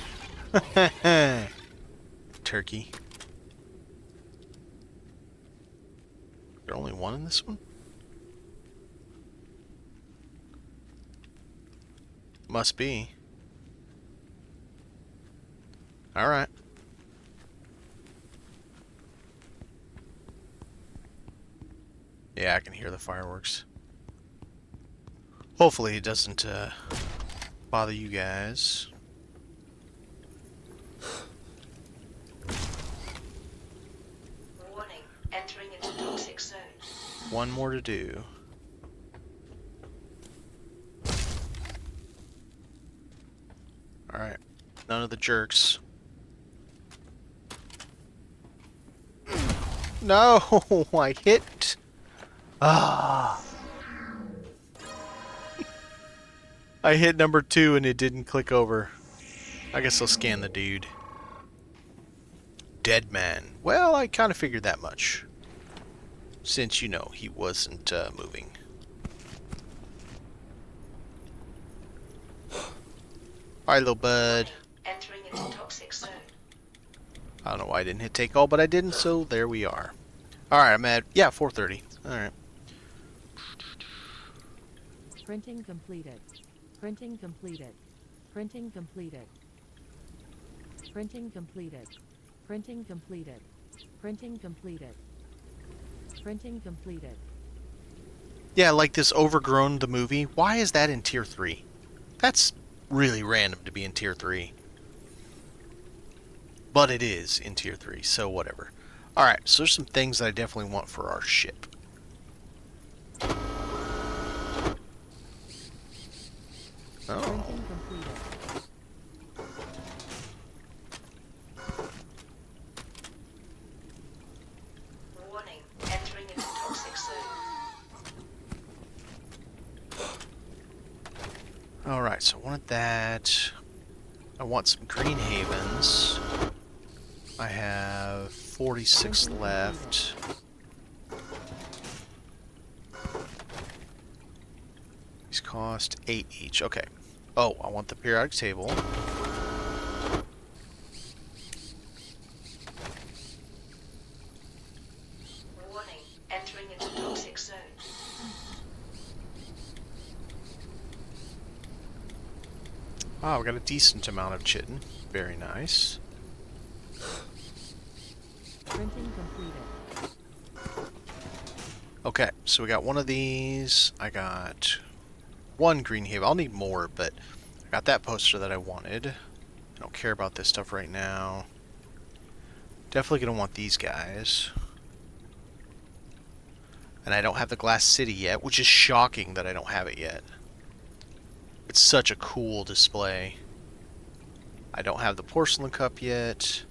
Turkey. There only one in this one? Must be. Alright. Yeah, I can hear the fireworks. Hopefully it doesn't bother you guys. Warning, entering into toxic zone. One more to do. Alright. None of the jerks. No! I hit... Ah! I hit number 2 and it didn't click over. I guess I'll scan the dude. Dead man. Well, I kind of figured that much. Since, you know, he wasn't moving. Alright, little bud. Entering into toxic zone. I don't know why I didn't hit take all, but I didn't, so there we are. Alright, I'm at, yeah, 4:30. Alright. Printing completed. Printing completed. Printing completed. Printing completed. Printing completed. Printing completed. Printing completed. Yeah, like this Overgrown, the movie. Why is that in Tier 3? That's really random to be in Tier 3. But it is in Tier 3, so whatever. Alright, so there's some things that I definitely want for our ship. Oh. Printing completed. Warning. Entering into toxic zone. Alright, so I wanted that. I want some Green Havens. I have 46 left. These cost 8 each. Okay. Oh, I want the periodic table. Warning. Entering into toxic zone. Oh, we got a decent amount of chitin. Very nice. Printing completed. Okay, so we got one of these. I got one Green Haven. I'll need more, but I got that poster that I wanted. I don't care about this stuff right now. Definitely going to want these guys. And I don't have the Glass City yet, which is shocking that I don't have it yet. It's such a cool display. I don't have the Porcelain Cup yet.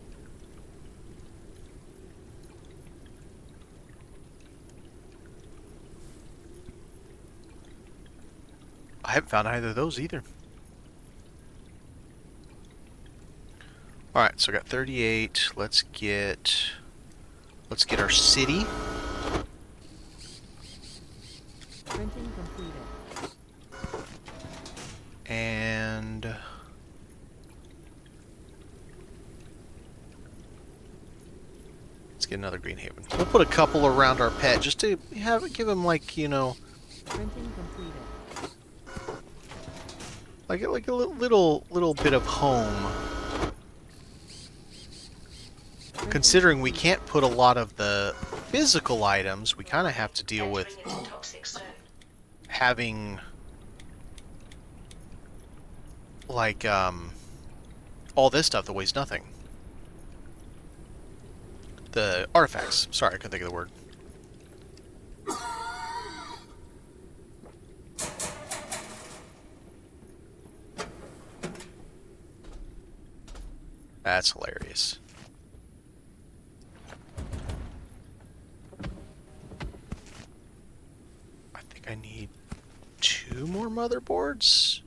I haven't found either of those either. Alright, so I got 38. Let's get our city. Printing completed. And let's get another Green Haven. We'll put a couple around our pet just to give him, like, you know, Printing completed. like a little bit of home. Considering we can't put a lot of the physical items, we kind of have to deal with Entering into toxic zone. having like all this stuff that weighs nothing. The artifacts. Sorry, I couldn't think of the word. That's hilarious. I think I need 2 more motherboards.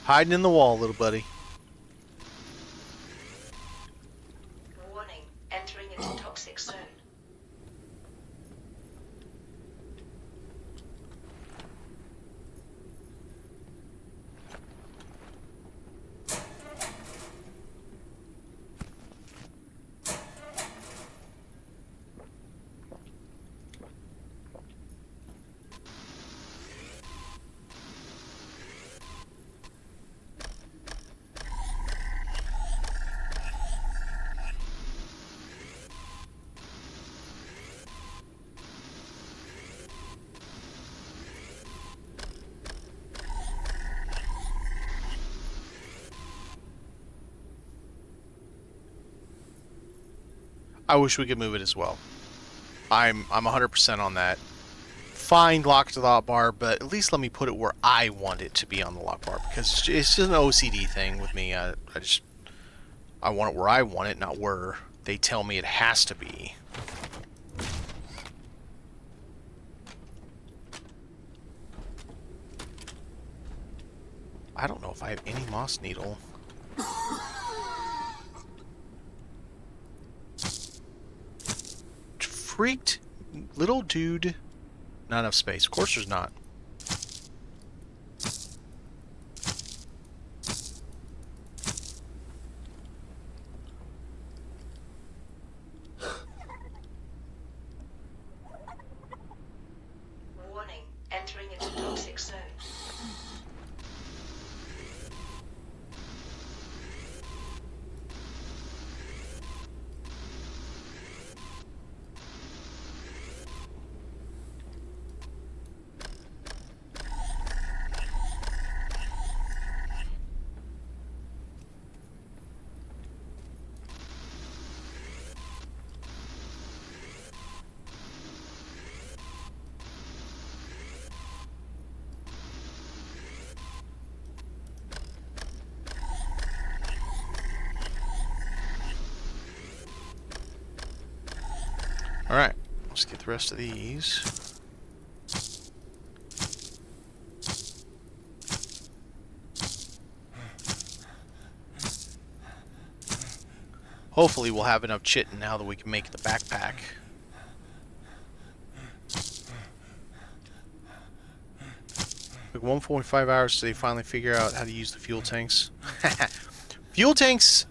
Hiding in the wall, little buddy. Warning. Entering into toxic zone. I wish we could move it as well. I'm 100% on that. Find lock to the hotbar, but at least let me put it where I want it to be on the lock bar, because it's just an OCD thing with me. I want it where I want it, not where they tell me it has to be. I don't know if I have any moss needle. Freaked little dude. Not enough space. Of course there's not. Warning, entering into toxic zone. Alright, let's get the rest of these. Hopefully we'll have enough chitin now that we can make the backpack. Took 1.5 hours till they finally figure out how to use the fuel tanks. Fuel tanks,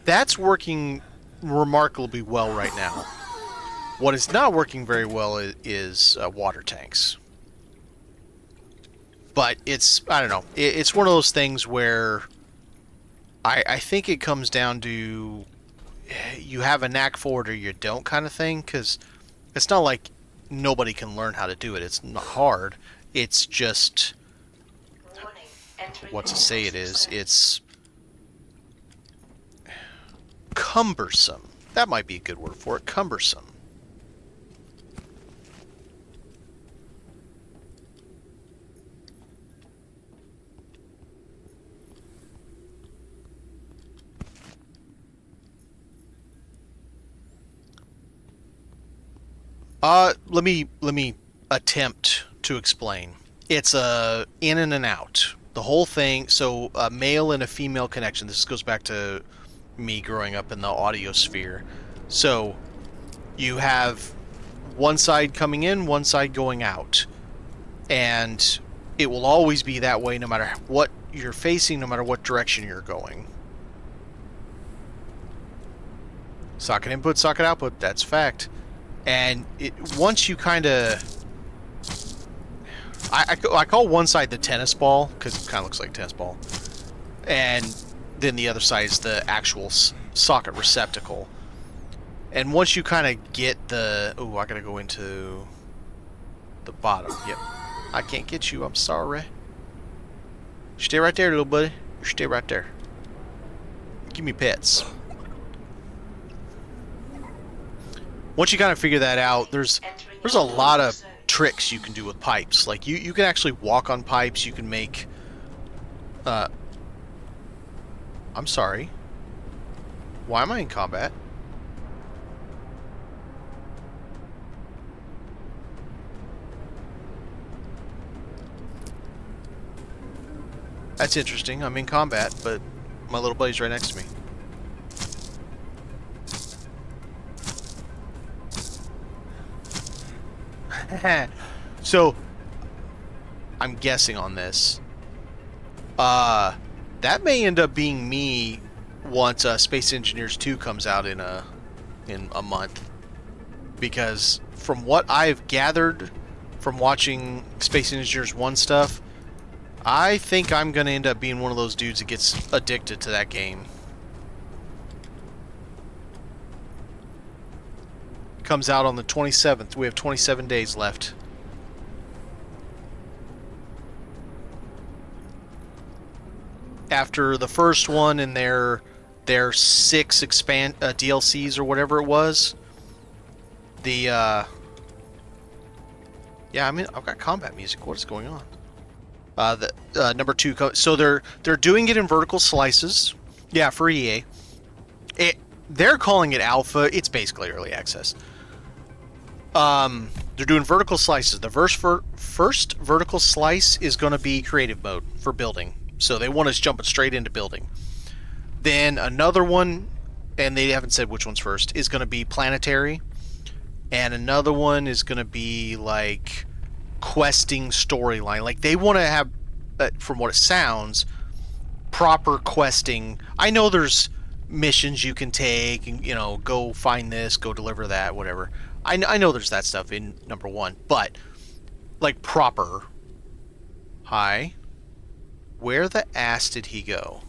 that's working remarkably well right now. What is not working very well is water tanks. But it's, I don't know, it's one of those things where I think it comes down to you have a knack for it or you don't kind of thing, because it's not like nobody can learn how to do it. It's not hard. It's just, what to say it is, it's cumbersome. That might be a good word for it, cumbersome. Let me attempt to explain. It's a in and an out. The whole thing, so a male and a female connection. This goes back to me growing up in the audio sphere. So you have one side coming in, one side going out. And it will always be that way no matter what you're facing, no matter what direction you're going. Socket input, socket output, that's fact. And once you kind of... I call one side the tennis ball, because it kind of looks like a tennis ball. And then the other side is the actual socket receptacle. And once you kind of get the... Oh, I gotta go into the bottom. Yep. I can't get you, I'm sorry. Stay right there, little buddy. You stay right there. Give me pets. Once you kind of figure that out, there's a lot of tricks you can do with pipes. Like, you can actually walk on pipes. You can make... I'm sorry. Why am I in combat? That's interesting. I'm in combat, but my little buddy's right next to me. So, I'm guessing on this. That may end up being me once Space Engineers 2 comes out in a month. Because from what I've gathered from watching Space Engineers 1 stuff, I think I'm going to end up being one of those dudes that gets addicted to that game. Comes out on the 27th. We have 27 days left. After the first one and their their 6 DLCs or whatever it was. The yeah, I mean, I've got combat music. What is going on? The number 2. So they're doing it in vertical slices. Yeah, for EA. They're calling it alpha. It's basically early access. They're doing vertical slices. The first vertical slice is going to be creative mode for building. So they want us jumping straight into building. Then another one, and they haven't said which one's first, is going to be planetary. And another one is going to be like questing storyline. Like they want to have, from what it sounds, proper questing. I know there's missions you can take and, you know, go find this, go deliver that, whatever. I know there's that stuff in number 1, but like proper. Hi. Where the ass did he go?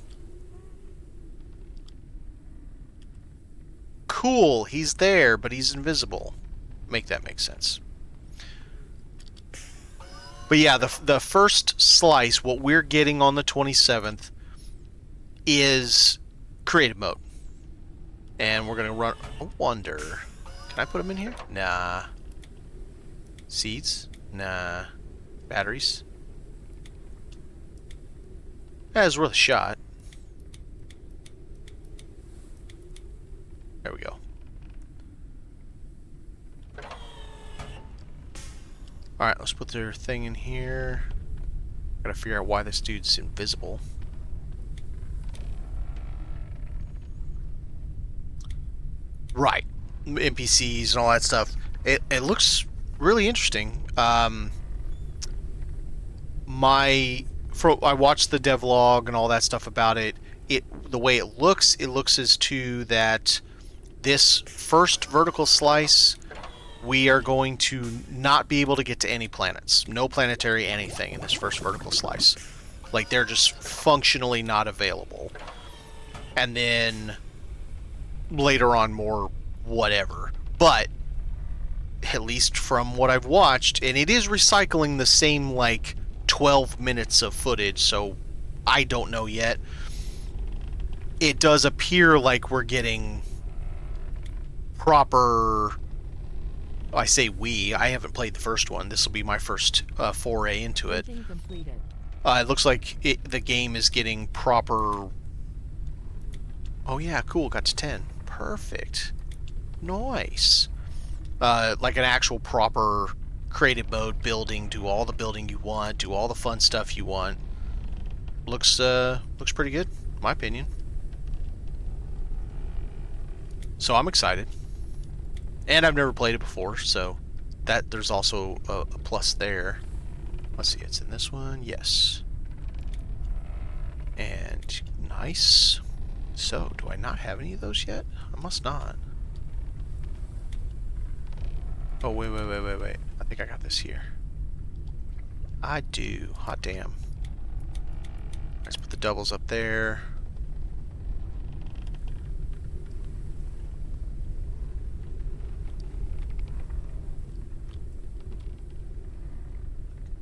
Cool, he's there, but he's invisible. Make that make sense. But yeah, the first slice, what we're getting on the 27th, is creative mode. And we're going to run... I wonder... Can I put them in here? Nah. Seeds? Nah. Batteries? That was worth a shot. There we go. Alright, let's put their thing in here. Gotta figure out why this dude's invisible. Right. NPCs and all that stuff. It looks really interesting. I watched the devlog and all that stuff about it. The way it looks as to that this first vertical slice, we are going to not be able to get to any planets. No planetary anything in this first vertical slice. Like, they're just functionally not available. And then later on more whatever. But at least from what I've watched, and it is recycling the same like 12 minutes of footage, so I don't know yet. It does appear like we're getting proper... I say I haven't played the first one. This will be my first foray into it. It looks like the game is getting proper... Oh yeah, cool, got to 10. Perfect. Nice. Like an actual proper creative mode building, do all the building you want, do all the fun stuff you want. Looks pretty good, in my opinion. So I'm excited. And I've never played it before, so that there's also a plus there. Let's see, it's in this one, yes. And nice. So, do I not have any of those yet? I must not. Oh, wait. I think I got this here. I do. Hot damn. Let's put the doubles up there.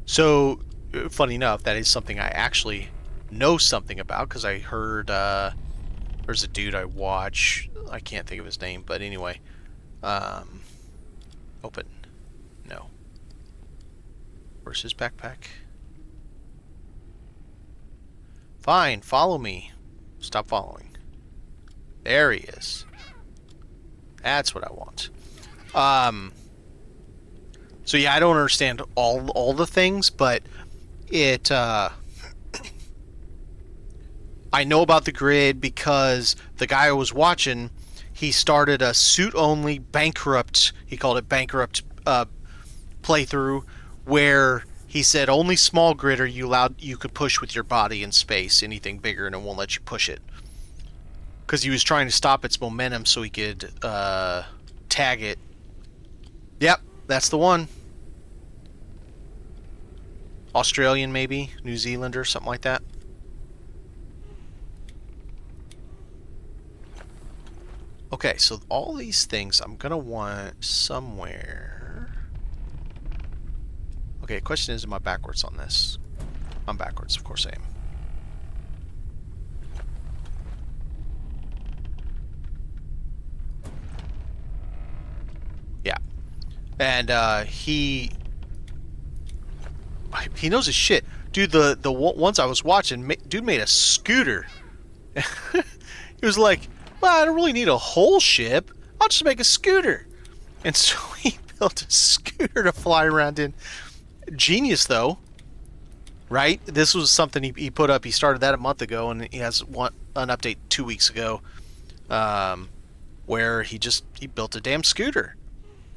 So, funny enough, that is something I actually know something about, because I heard, there's a dude I watch, I can't think of his name, but anyway, open, no, where's his backpack? Fine, follow me, stop following, there he is, that's what I want. So yeah, I don't understand all the things, but it I know about the grid because the guy I was watching, he started a suit-only bankrupt, he called it bankrupt playthrough, where he said only small grid are you could push with your body in space, anything bigger and it won't let you push it. Because he was trying to stop its momentum so he could tag it. Yep. That's the one. Australian, maybe? New Zealander, something like that. Okay, so all these things I'm gonna want somewhere. Okay, question is, am I backwards on this? I'm backwards, of course I am. And he knows his shit. Dude, the ones I was watching, dude made a scooter. He was like, well, I don't really need a whole ship. I'll just make a scooter. And so he built a scooter to fly around in. Genius, though. Right? This was something he put up. He started that a month ago, and he has an update 2 weeks ago where he built a damn scooter.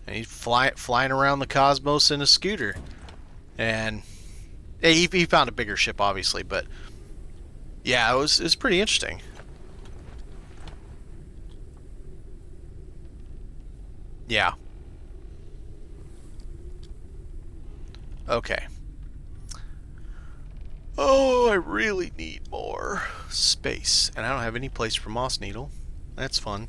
And he's flying around the cosmos in a scooter. And he found a bigger ship, obviously, but yeah, it was pretty interesting. Yeah. Okay. Oh, I really need more space. And I don't have any place for Moss Needle. That's fun.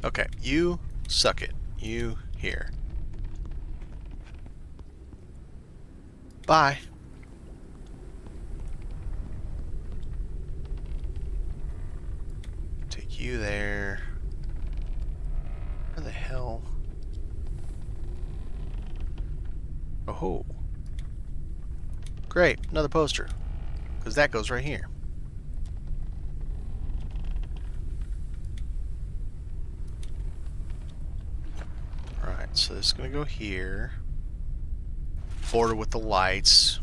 Okay, you suck it. You here. Bye. Take you there. Where the hell? Oh. Great, another poster. Because that goes right here. Alright, so this is going to go here. Border with the lights.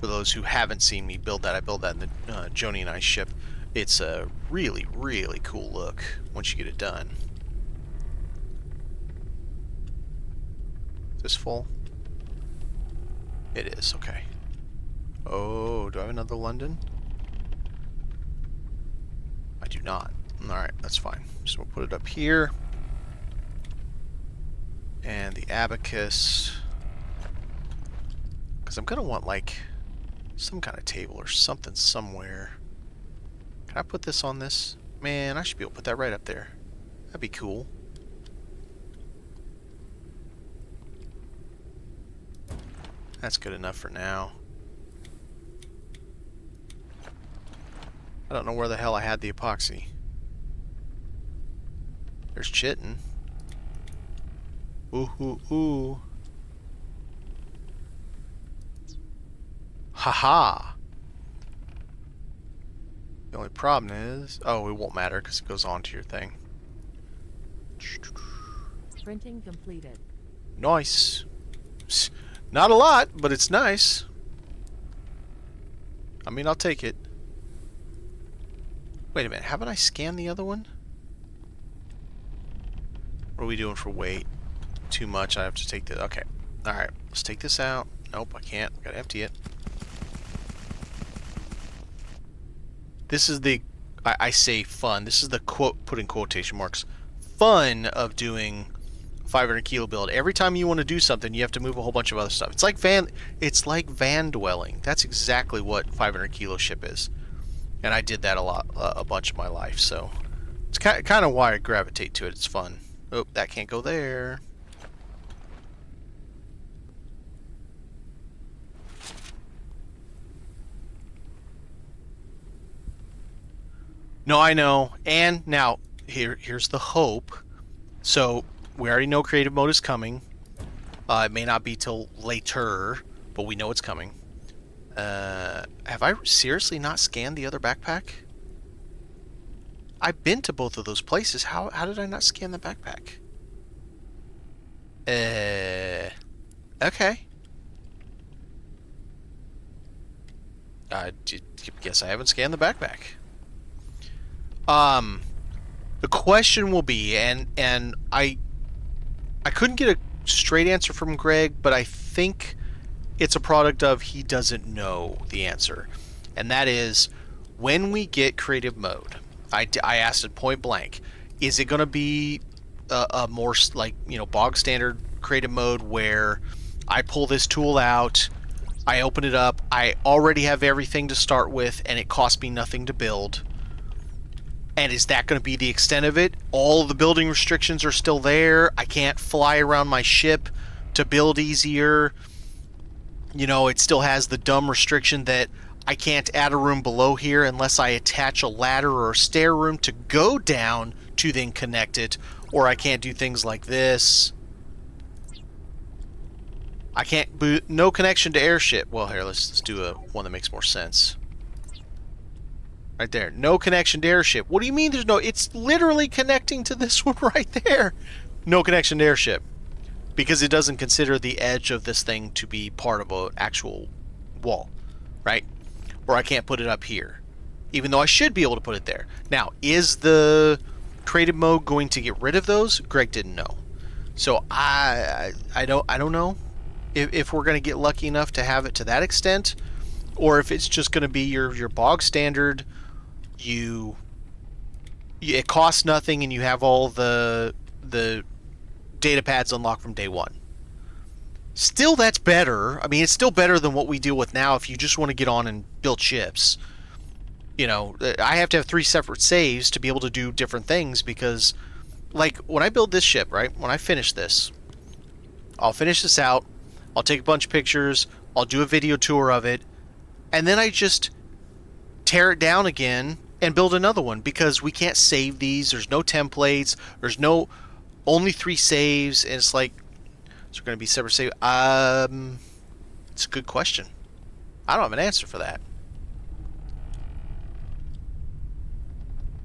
For those who haven't seen me build that, I built that in the Joni and I ship. It's a really, really cool look once you get it done. Is this full? It is, okay. Oh, do I have another London? I do not. Alright, that's fine. So we'll put it up here. And the abacus. Because I'm going to want, like, some kind of table or something somewhere. Can I put this on this? Man, I should be able to put that right up there. That'd be cool. That's good enough for now. I don't know where the hell I had the epoxy. There's Chitin. Ooh, ooh, ooh. Haha. The only problem is... Oh, it won't matter because it goes on to your thing. Printing completed. Nice. Not a lot, but it's nice. I mean, I'll take it. Wait a minute, haven't I scanned the other one? What are we doing for weight? Too much, I have to take the... Okay. Alright, let's take this out. Nope, I can't. Gotta empty it. This is the... I say fun. This is the quote, put in quotation marks, fun of doing 500 kilo build. Every time you want to do something, you have to move a whole bunch of other stuff. It's like van dwelling. That's exactly what 500 kilo ship is. And I did that a bunch of my life, so it's kind of why I gravitate to it. It's fun. Oh, that can't go there. No, I know. And now here's the hope. So we already know creative mode is coming. It may not be till later, but we know it's coming. Have I seriously not scanned the other backpack? I've been to both of those places. How did I not scan the backpack? Okay. I guess I haven't scanned the backpack. The question will be, and I couldn't get a straight answer from Greg, but I think it's a product of he doesn't know the answer. And that is, when we get creative mode, I asked it point blank, is it going to be a more, like, you know, bog standard creative mode where I pull this tool out, I open it up, I already have everything to start with, and it costs me nothing to build? And is that going to be the extent of it? All the building restrictions are still there. I can't fly around my ship to build easier. You know, it still has the dumb restriction that I can't add a room below here unless I attach a ladder or a stair room to go down to then connect it, or I can't do things like this. I can't boot, no connection to airship. Well, here, let's do a one that makes more sense. Right there, no connection to airship. What do you mean there's no? It's literally connecting to this one right there. No connection to airship. Because it doesn't consider the edge of this thing to be part of an actual wall, right? Or I can't put it up here, even though I should be able to put it there. Now, is the creative mode going to get rid of those? Greg didn't know, so I don't know if we're going to get lucky enough to have it to that extent, or if it's just going to be your bog standard. It costs nothing, and you have all the data pads unlocked from day one. Still, that's better. I mean, it's still better than what we deal with now if you just want to get on and build ships. You know, I have to have 3 separate saves to be able to do different things because, like, when I build this ship, right, when I finish this, I'll finish this out, I'll take a bunch of pictures, I'll do a video tour of it, and then I just tear it down again and build another one because we can't save these. There's no templates. There's no... Only 3 saves, and it's like, is there going to be separate save? It's a good question. I don't have an answer for that.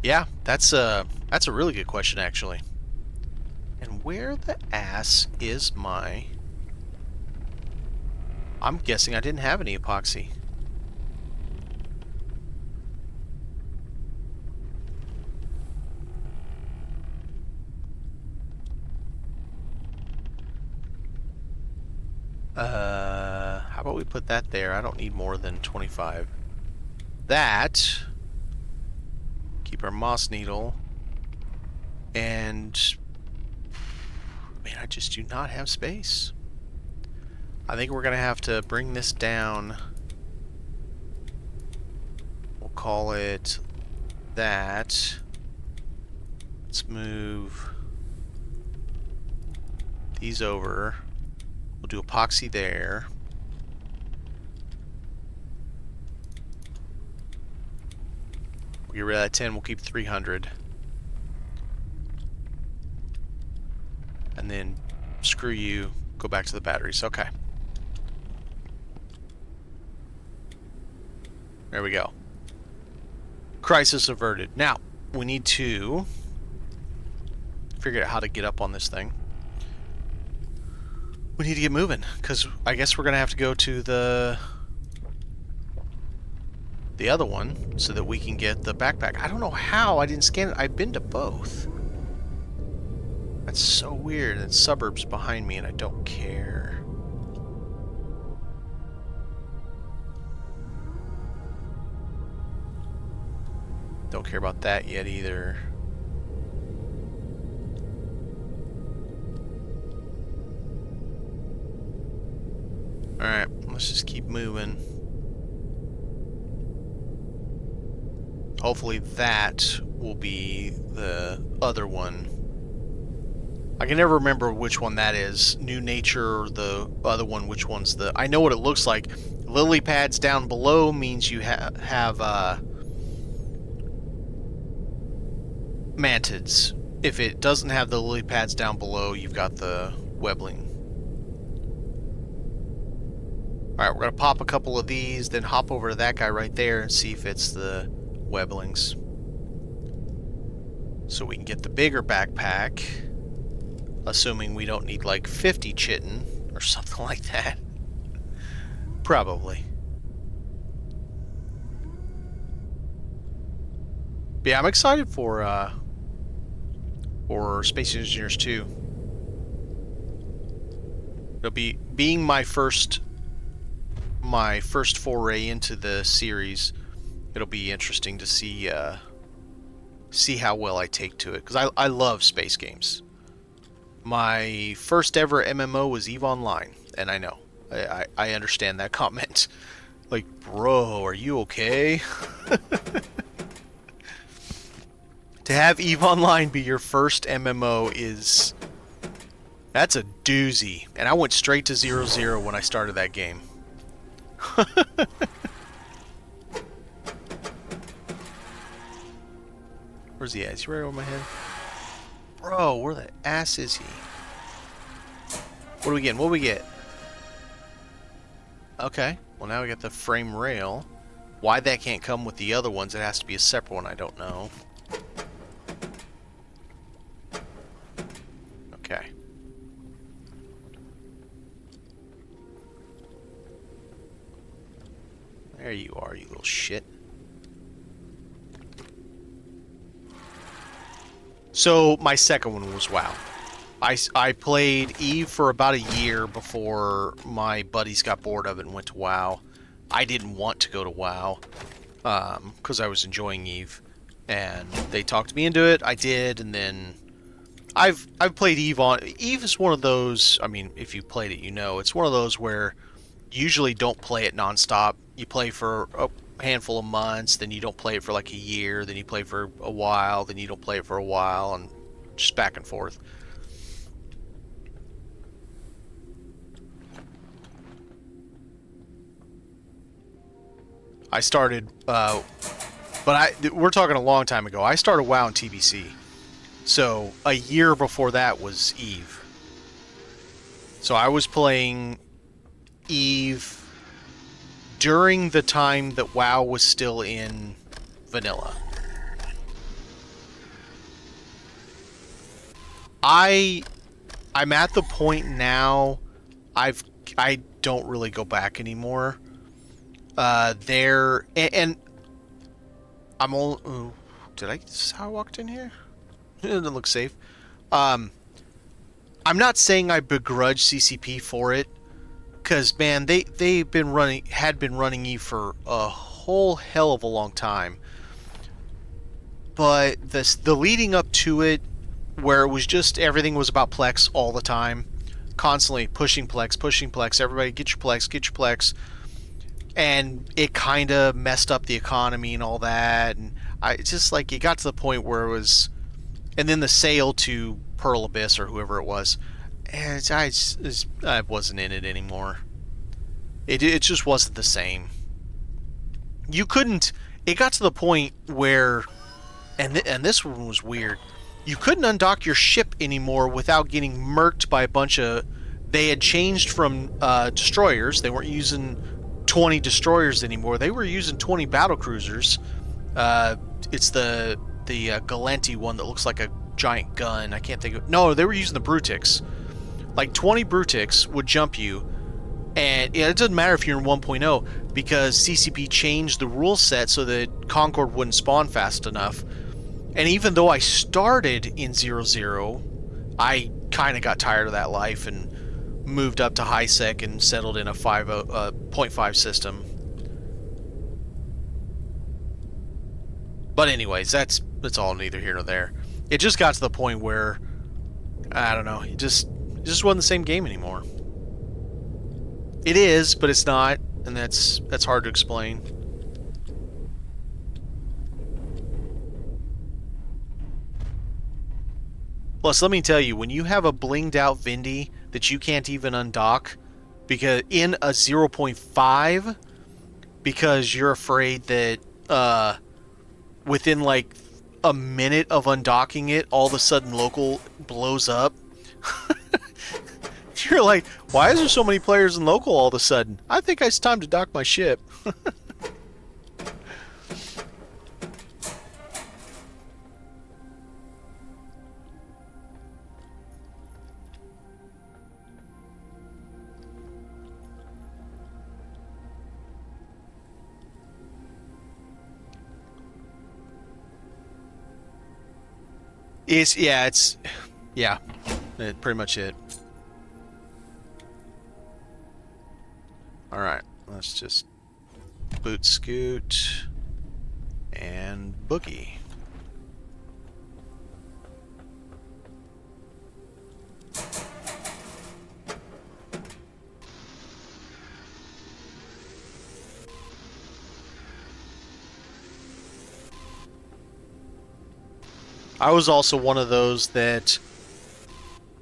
Yeah, that's a really good question, actually. And where the ass is my... I'm guessing I didn't have any epoxy. How about we put that there? I don't need more than 25. That. Keep our moss needle. And... man, I just do not have space. I think we're going to have to bring this down. We'll call it that. Let's move these over. We'll do epoxy there. We'll get rid of that 10. We'll keep 300. And then, screw you. Go back to the batteries. Okay. There we go. Crisis averted. Now, we need to figure out how to get up on this thing. We need to get moving, because I guess we're going to have to go to the other one so that we can get the backpack. I don't know how I didn't scan it. I've been to both. That's so weird. It's suburbs behind me and I don't care. Don't care about that yet either. Alright, let's just keep moving. Hopefully that will be the other one. I can never remember which one that is. New Nature or the other one, which one's the... I know what it looks like. Lily pads down below means you have mantids. If it doesn't have the lily pads down below, you've got the webbling. Alright, we're going to pop a couple of these, then hop over to that guy right there and see if it's the webblings. So we can get the bigger backpack, assuming we don't need like 50 chitin or something like that. Probably. But yeah, I'm excited for Space Engineers 2. It'll be being my first foray into the series. It'll be interesting to see how well I take to it, because I love space games. My first ever MMO was EVE Online, and I know I understand that comment. Like, bro, are you okay? To have EVE Online be your first MMO that's a doozy. And I went straight to 0-0 when I started that game. Where's he at? Is he right over my head? Bro, where the ass is he? What do we get? What do we get? Okay. Well, now we got the frame rail. Why that can't come with the other ones, it has to be a separate one, I don't know. Okay. There you are, you little shit. So, my second one was WoW. I played Eve for about a year before my buddies got bored of it and went to WoW. I didn't want to go to WoW because I was enjoying Eve, and they talked me into it. I did, and then I've played Eve on. Eve is one of those. I mean, if you played it, you know it's one of those where you usually don't play it nonstop. You play for a handful of months, then you don't play it for like a year, then you play for a while, then you don't play it for a while, and just back and forth. I started, we're talking a long time ago. I started WoW in TBC, so a year before that was Eve. So I was playing Eve during the time that WoW was still in vanilla. I'm at the point now. I don't really go back anymore. There and I'm all. Oh, did I? This is how I walked in here. It doesn't look safe. I'm not saying I begrudge CCP for it, because man, had been running Eve for a whole hell of a long time. But the leading up to it, where it was just everything was about Plex all the time, constantly pushing Plex. Everybody get your Plex. And it kind of messed up the economy and all that, and it's just like it got to the point where it was, and then the sale to Pearl Abyss or whoever it was, and I wasn't in it anymore. It just wasn't the same. You couldn't. It got to the point where, and this one was weird. You couldn't undock your ship anymore without getting murked by a bunch of. They had changed from destroyers. They weren't using 20 destroyers anymore. They were using 20 battle cruisers. It's the Galenti one that looks like a giant gun. I can't think of. No, they were using the Brutix. Like 20 Brutix would jump you, and it doesn't matter if you're in 1.0 because CCP changed the rule set so that Concord wouldn't spawn fast enough. And even though I started in 0.0, I kind of got tired of that life and moved up to high sec and settled in a 0.5 system. But anyways, that's all neither here nor there. It just got to the point where I don't know, it just wasn't the same game anymore. It is, but it's not, and that's hard to explain. Plus, let me tell you, when you have a blinged out Vindy that you can't even undock because in a 0.5 because you're afraid that within like a minute of undocking it, all of a sudden local blows up. You're like, why is there so many players in local all of a sudden? I think it's time to dock my ship. It's pretty much it. Alright, let's just boot scoot and boogie. I was also one of those that,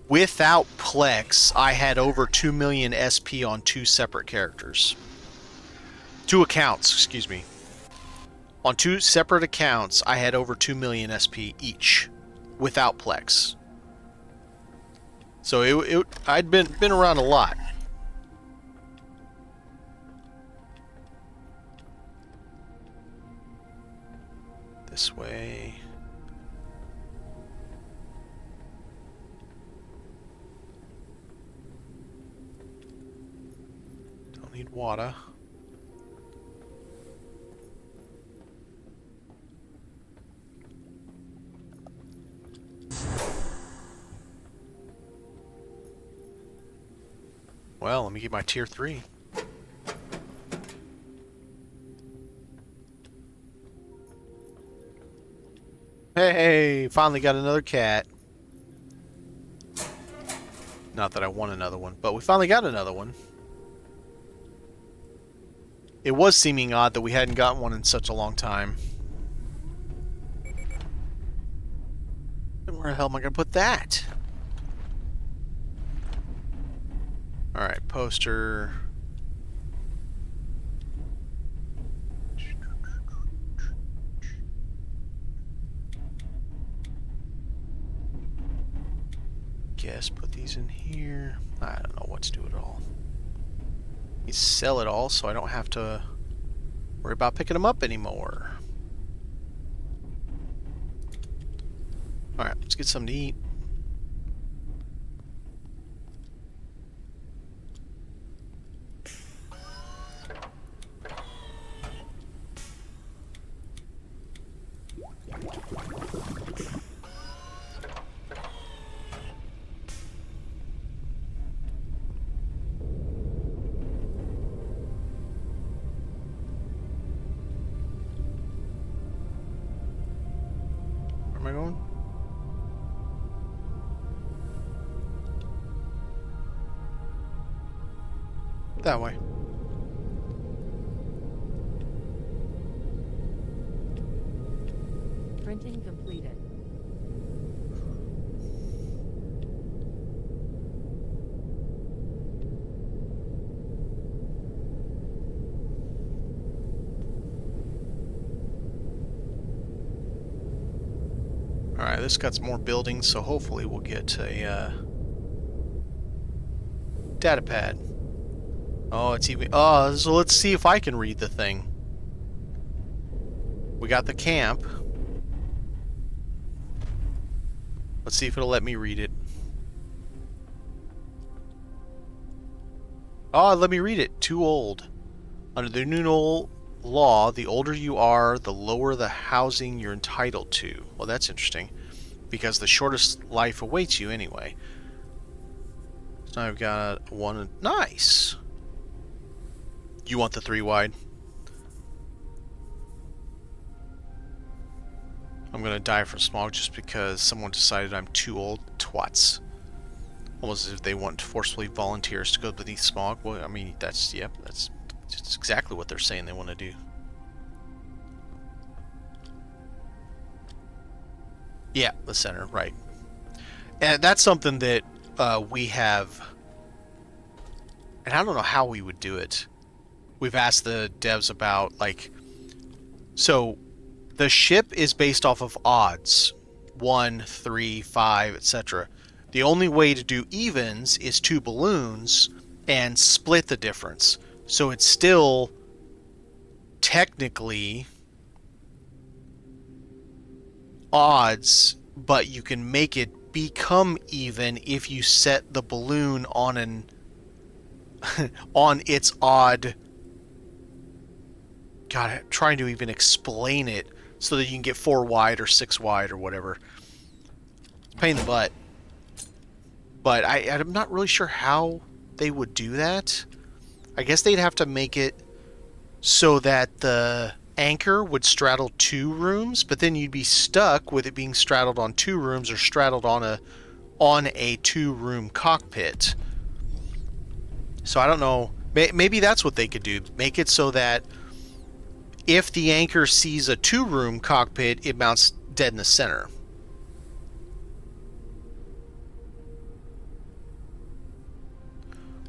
without Plex, I had over 2 million SP on 2 separate characters. 2 accounts, excuse me. On 2 separate accounts, I had over 2 million SP each, without Plex. So I'd been around a lot. This way. Don't need water. Well, let me get my tier 3. Hey, finally got another cat. Not that I want another one, but we finally got another one. It was seeming odd that we hadn't gotten one in such a long time. And where the hell am I going to put that? Alright, poster. Guess put these in here. I don't know what to do at all. You sell it all so I don't have to worry about picking them up anymore. Alright, let's get something to eat. Where am I going? That way. Printing completed. Alright, this got some more buildings, so hopefully we'll get a data pad. Oh, it's even... Oh, so let's see if I can read the thing. We got the camp. Let's see if it'll let me read it. Oh, let me read it. Too old. Under the new law, the older you are, the lower the housing you're entitled to. Well, that's interesting. Because the shortest life awaits you anyway. So I've got one... Nice! You want the 3 wide? I'm gonna die from smog just because someone decided I'm too old. Twats. Almost as if they want forcefully volunteers to go beneath smog. Well, I mean, that's, yep, that's exactly what they're saying they want to do. Yeah, the center, right. And that's something that we have, and I don't know how we would do it. We've asked the devs about, like, so the ship is based off of odds. 1, 3, 5, etc. The only way to do evens is 2 balloons and split the difference. So it's still technically odds, but you can make it become even if you set the balloon on an on its odd. God, I'm trying to even explain it so that you can get 4 wide or 6 wide or whatever. It's a pain in the butt. But I'm not really sure how they would do that. I guess they'd have to make it so that the anchor would straddle 2 rooms, but then you'd be stuck with it being straddled on 2 rooms or straddled on a 2-room cockpit. So I don't know. Maybe that's what they could do. Make it so that if the anchor sees a 2-room cockpit, it mounts dead in the center.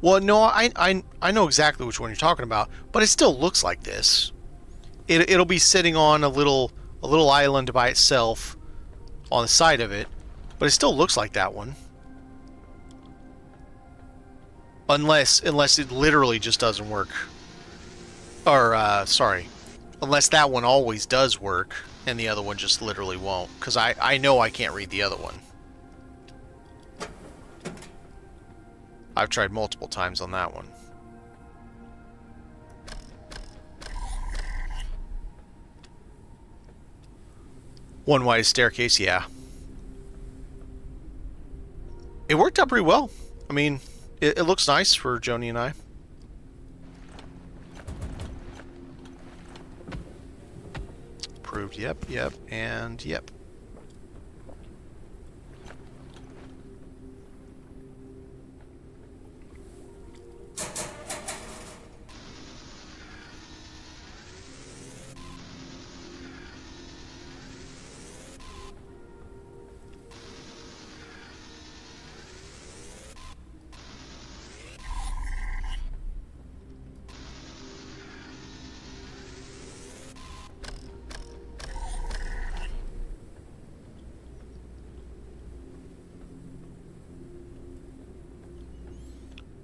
Well, no, I know exactly which one you're talking about, but it still looks like this. It'll be sitting on a little island by itself on the side of it, but it still looks like that one. Unless it literally just doesn't work. Or, sorry. Unless that one always does work, and the other one just literally won't. Because I know I can't read the other one. I've tried multiple times on that one. One wide staircase, yeah. It worked out pretty well. I mean, it looks nice for Joni and I. Approved, yep, and yep.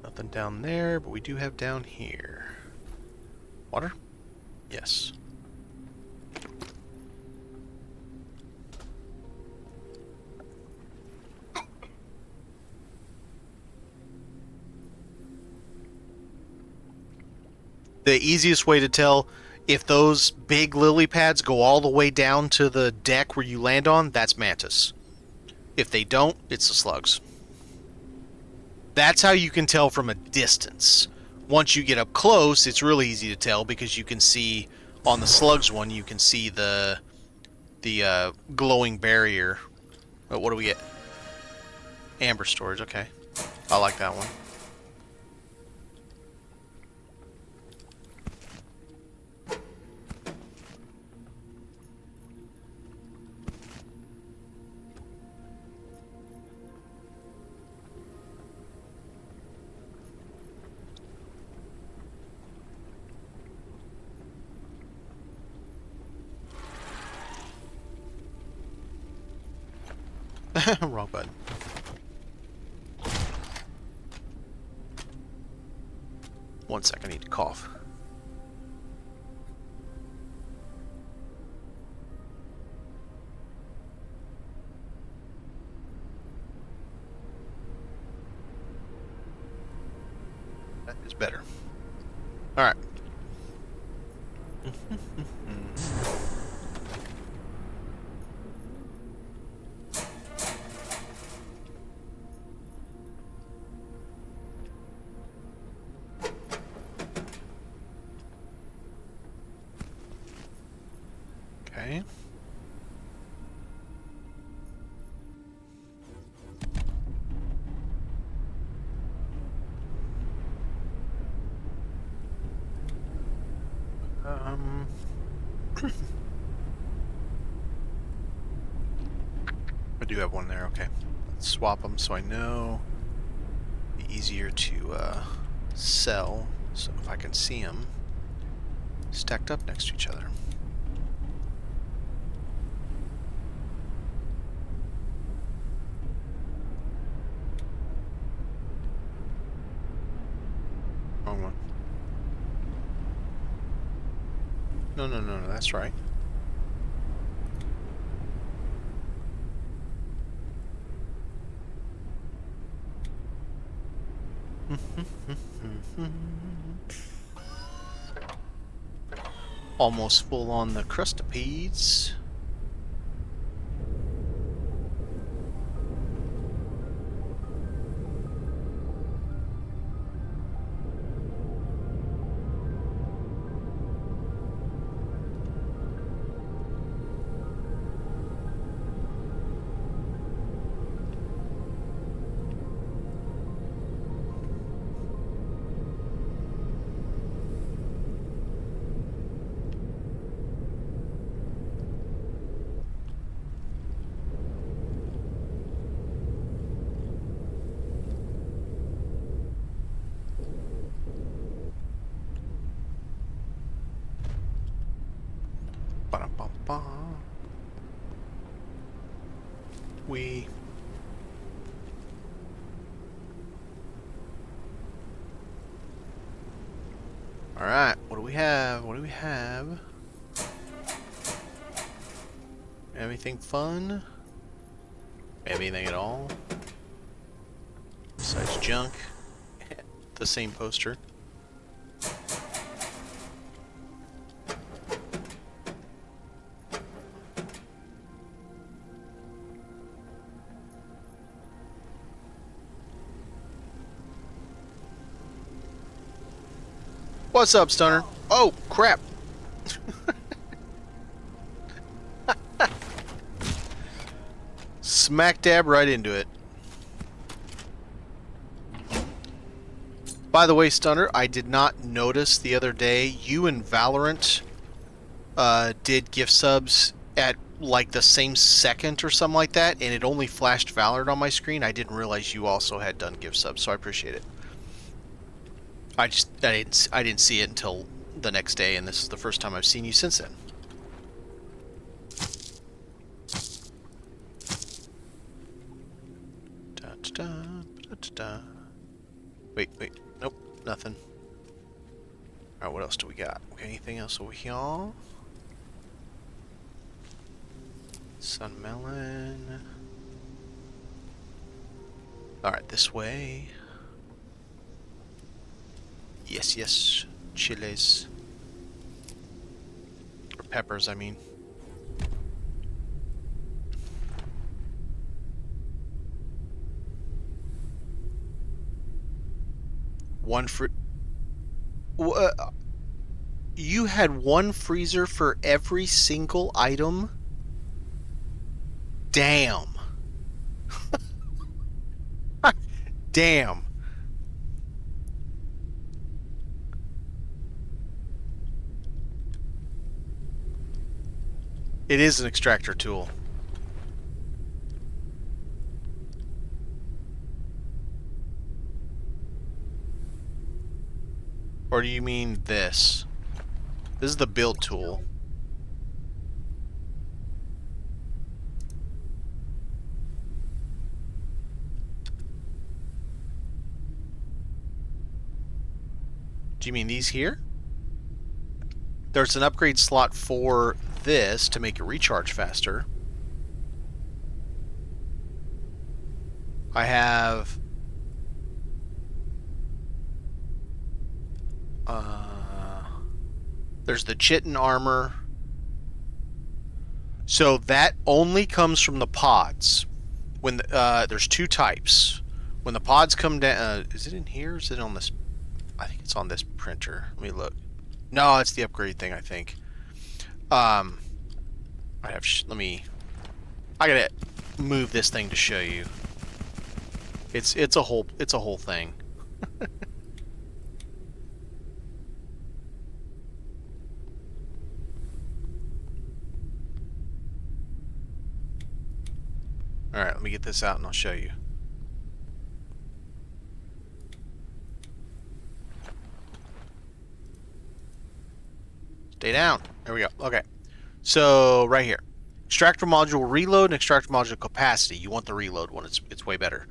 Nothing down there, but we do have down here. Water? Yes. The easiest way to tell if those big lily pads go all the way down to the deck where you land on, that's mantis. If they don't, it's the slugs. That's how you can tell from a distance. Once you get up close, it's really easy to tell because you can see on the slugs one, you can see the glowing barrier. Oh, what do we get? Amber storage, okay. I like that one. Wrong button. One sec, I need to cough. That is better. Alright. Okay. I do have one there, okay. Let's swap them so I know. Be easier to sell, so if I can see them stacked up next to each other. Wrong one. No, that's right. Almost full on the crustapedes. Ba-dum-bum-ba. We Alright, what do we have? What do we have? Anything fun? Anything at all? Besides junk. The same poster. What's up, Stunner? Oh, crap! Smack dab right into it. By the way, Stunner, I did not notice the other day you and Valorant did gift subs at like the same second or something like that, and it only flashed Valorant on my screen. I didn't realize you also had done gift subs, so I appreciate it. I didn't see it until the next day, and this is the first time I've seen you since then. Da, da, da, da, da. Wait, nope, nothing. Alright, what else do we got? Anything else over here? Sun melon. Alright, this way. Yes, chilies. Or peppers, I mean. One fruit. You had one freezer for every single item? Damn. Damn. It is an extractor tool. Or do you mean this? This is the build tool. Do you mean these here? There's an upgrade slot for this to make it recharge faster. I have... there's the chitin armor. So that only comes from the pods. When there's two types. When the pods come down... is it in here or is it on this... I think it's on this printer. Let me look. No, it's the upgrade thing, I think. I have... I gotta move this thing to show you. It's a whole thing. Alright, let me get this out and I'll show you. Stay down. There we go. Okay. So, right here. Extractor module reload and extractor module capacity. You want the reload one. It's way better.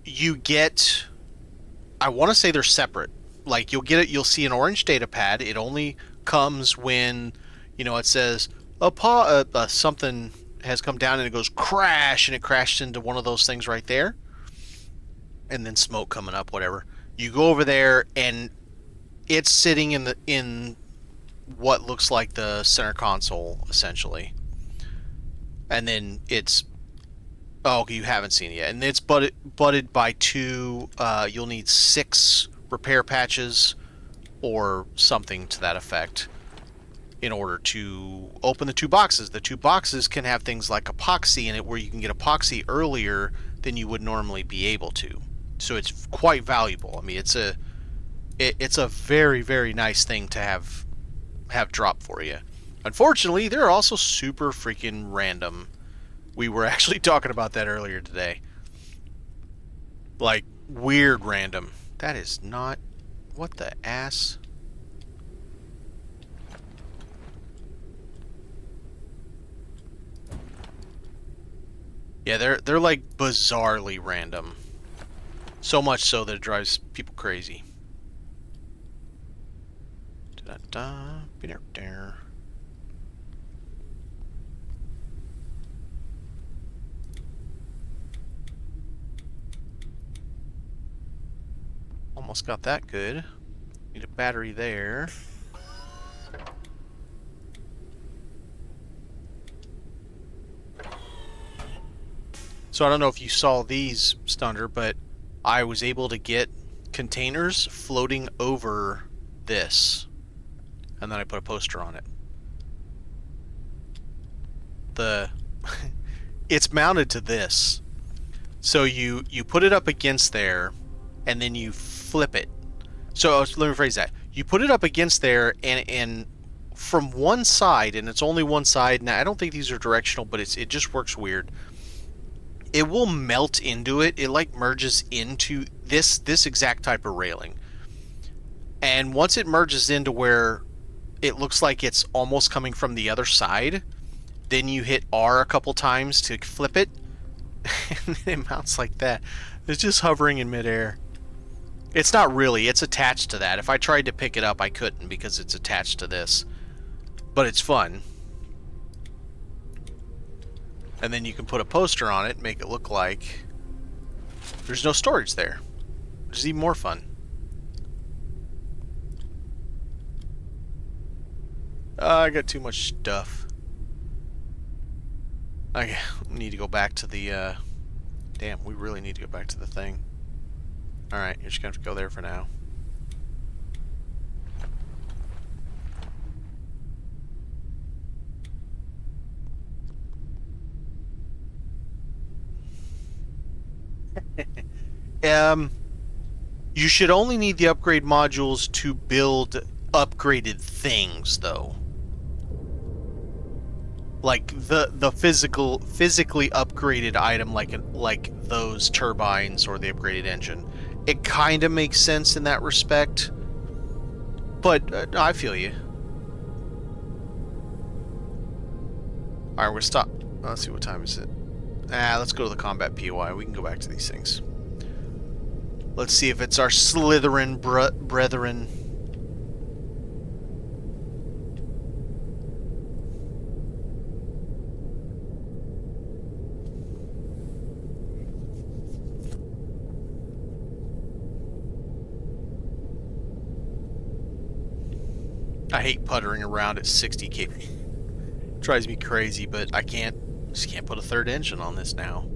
You get... I want to say they're separate. Like, you'll get it. You'll see an orange data pad. It only comes when, you know, it says, something has come down and it goes crash, and it crashes into one of those things right there. And then smoke coming up, whatever. You go over there and it's sitting in what looks like the center console, essentially. And then it's... oh, you haven't seen it yet. And it's butted by two... you'll need 6 repair patches or something to that effect in order to open the 2 boxes. The 2 boxes can have things like epoxy in it, where you can get epoxy earlier than you would normally be able to. So it's quite valuable. I mean, it's a very, very nice thing to have drop for you. Unfortunately, they're also super freaking random. We were actually talking about that earlier today. Like, weird random. That is not... what the ass? Yeah, they're like bizarrely random. So much so that it drives people crazy. Da-da-da. Be there. Almost got that good. Need a battery there. So I don't know if you saw these, Stunner, but I was able to get containers floating over this. And then I put a poster on it. It's mounted to this. So you put it up against there, and then you flip it. So let me rephrase that. You put it up against there, and from one side, and it's only one side. Now I don't think these are directional, but it just works weird. It will melt into it. It like merges into this exact type of railing. And once it merges into where it looks like it's almost coming from the other side, then you hit R a couple times to flip it, and it mounts like that. It's just hovering in midair. It's not really. It's attached to that. If I tried to pick it up, I couldn't because it's attached to this. But it's fun. And then you can put a poster on it and make it look like there's no storage there, which is even more fun. I got too much stuff. I need to go back to the, damn, we really need to go back to the thing. Alright, you're just gonna have to go there for now. You should only need the upgrade modules to build upgraded things, though. Like the physically upgraded item, like those turbines or the upgraded engine. It kind of makes sense in that respect, but I feel you. All right, we're stop. Let's see, what time is it? Let's go to the combat POI. We can go back to these things. Let's see if it's our Slytherin brethren. I hate puttering around at 60k. Drives me crazy, but I just can't put a third engine on this now.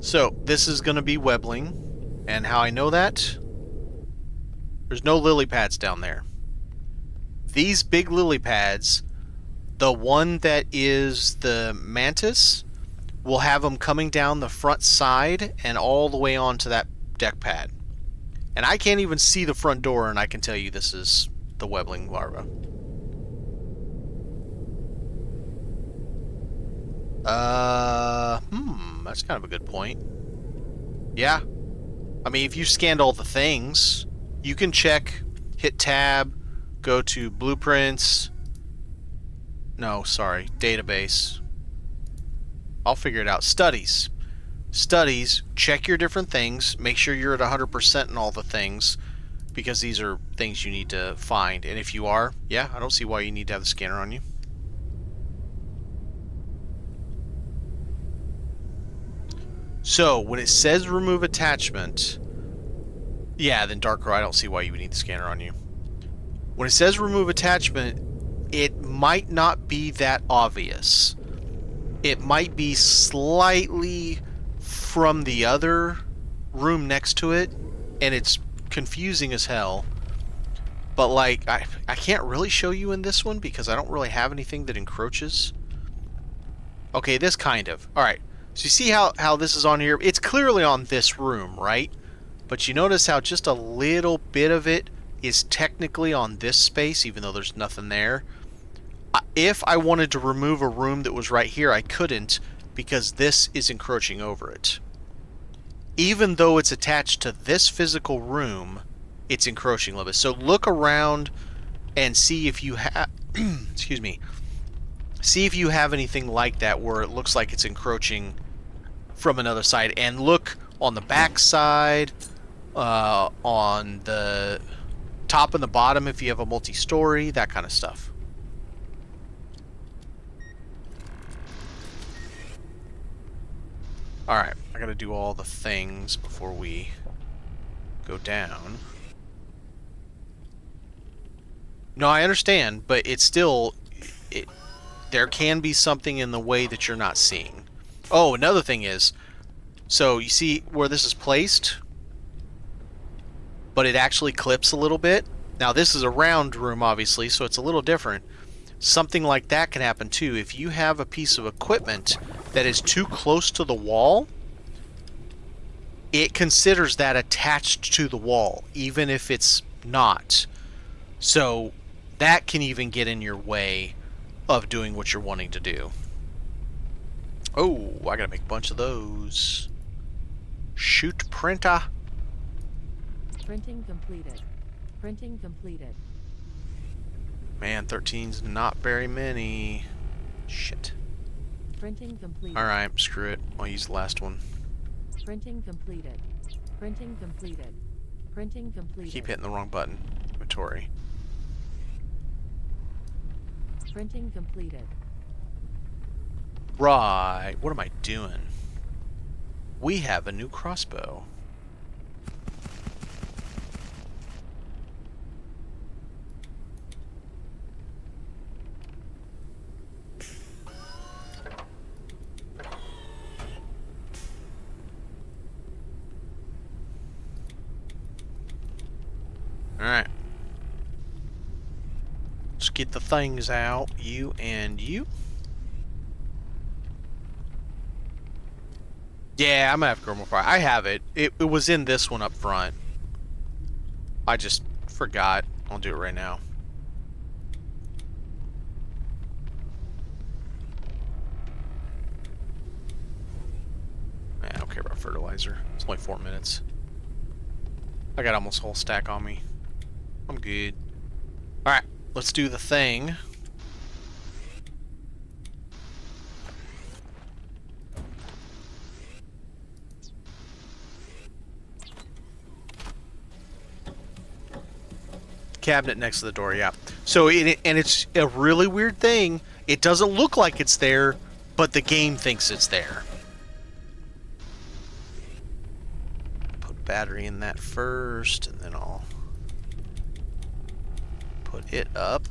So, this is going to be Webbling, and how I know that? There's no lily pads down there. These big lily pads, the one that is the Mantis, will have them coming down the front side and all the way onto that deck pad. And I can't even see the front door, and I can tell you this is the Webbling larva. That's kind of a good point. Yeah. I mean, if you scanned all the things, you can check, hit tab, go to blueprints. No, sorry, database. I'll figure it out. Studies. Studies, check your different things, make sure you're at 100% in all the things, because these are things you need to find. And if you are, yeah, I don't see why you need to have the scanner on you. So, when it says remove attachment, yeah, then Darkrow, I don't see why you would need the scanner on you. When it says remove attachment, it might not be that obvious. It might be slightly from the other room next to it, and it's confusing as hell. But, like, I can't really show you in this one because I don't really have anything that encroaches. Okay, this kind of. Alright. So you see how this is on here? It's clearly on this room, right? But you notice how just a little bit of it is technically on this space, even though there's nothing there. If I wanted to remove a room that was right here, I couldn't, because this is encroaching over it. Even though it's attached to this physical room, it's encroaching a little bit. So look around and see if you have, excuse me, see if you have anything like that where it looks like it's encroaching from another side, and look on the back side, on the top and the bottom if you have a multi-story, that kind of stuff. Alright, I gotta do all the things before we go down. No, I understand, but it's still... there can be something in the way that you're not seeing. Oh, another thing is... So, you see where this is placed? But it actually clips a little bit. Now, this is a round room, obviously, so it's a little different. Something like that can happen, too. If you have a piece of equipment that is too close to the wall, it considers that attached to the wall, even if it's not. So, that can even get in your way of doing what you're wanting to do. Oh, I gotta make a bunch of those. Shoot, printer. Printing completed. Printing completed. Man, 13's not very many. Shit. Printing completed. Alright, screw it. I'll use the last one. Printing completed. Printing completed. Printing completed. Keep hitting the wrong button. Inventory. Printing completed. Right. What am I doing? We have a new crossbow. Alright. Let's get the things out. You and you. Yeah, I'm gonna have to grow more fire. I have it. It was in this one up front. I just forgot. I'll do it right now. I don't care about fertilizer. It's only 4 minutes. I got almost a whole stack on me. I'm good. Alright, let's do the thing. Cabinet next to the door, yeah. So, and it's a really weird thing. It doesn't look like it's there, but the game thinks it's there. Put battery in that first, and then I'll put it up.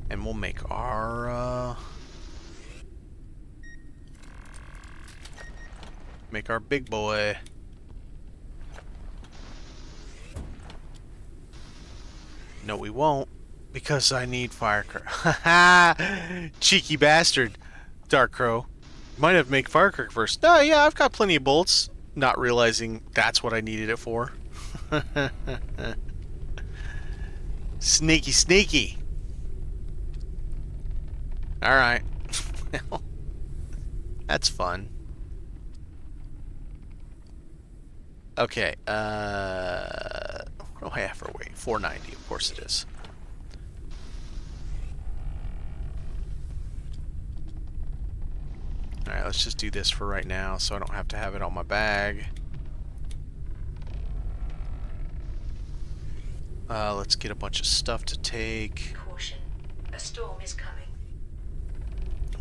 And we'll make our, big boy. No, we won't, because I need firecracker. Ha cheeky bastard, Dark Crow. Might have to make firecracker first. No, yeah, I've got plenty of bullets. Not realizing that's what I needed it for. Sneaky, sneaky. Alright. Well, that's fun. Okay, what do I have for weight? 490, of course it is. Alright, let's just do this for right now so I don't have to have it on my bag. Let's get a bunch of stuff to take. Caution. A storm is coming.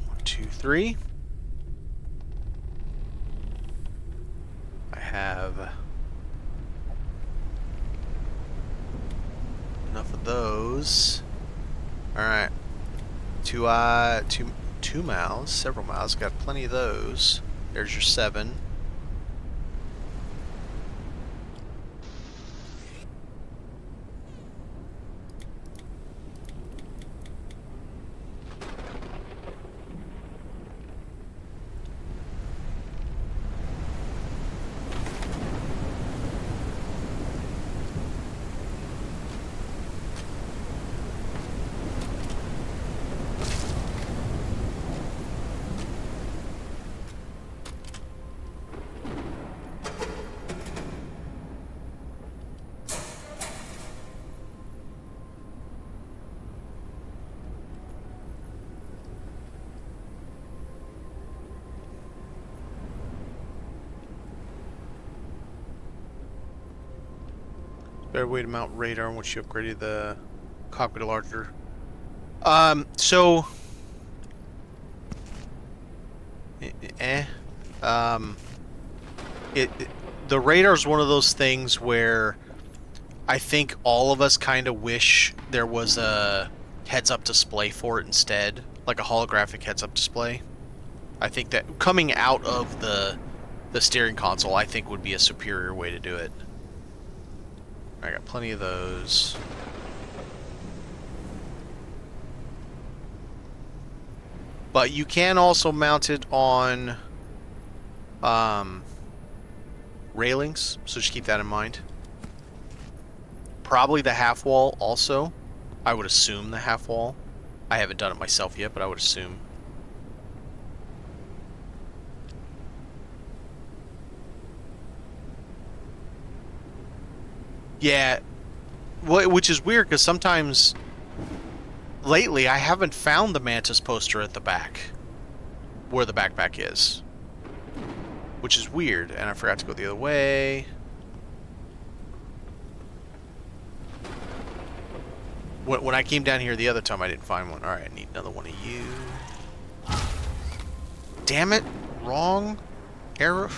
1, 2, 3. I have enough of those. Alright. Two mouths, several mouths. Got plenty of those. There's your 7. Better way to mount radar once you upgraded the cockpit larger. So... The radar is one of those things where I think all of us kind of wish there was a heads-up display for it instead, like a holographic heads-up display. I think that coming out of the steering console, I think would be a superior way to do it. I got plenty of those. But you can also mount it on railings, so just keep that in mind. Probably the half wall also. I would assume the half wall. I haven't done it myself yet, but I would assume. Yeah, which is weird because sometimes lately I haven't found the Mantis poster at the back where the backpack is, which is weird, and I forgot to go the other way. When I came down here the other time, I didn't find one. Alright, I need another one of you. Damn it! Wrong arrow.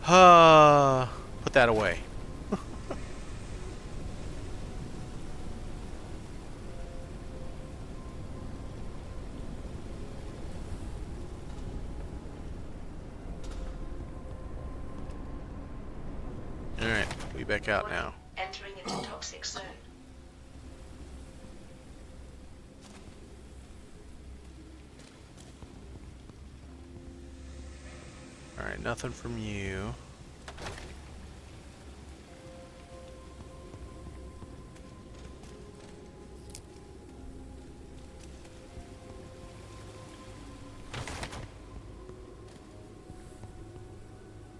Put that away. Alright, we back out now. Entering into toxic zone. Alright, nothing from you.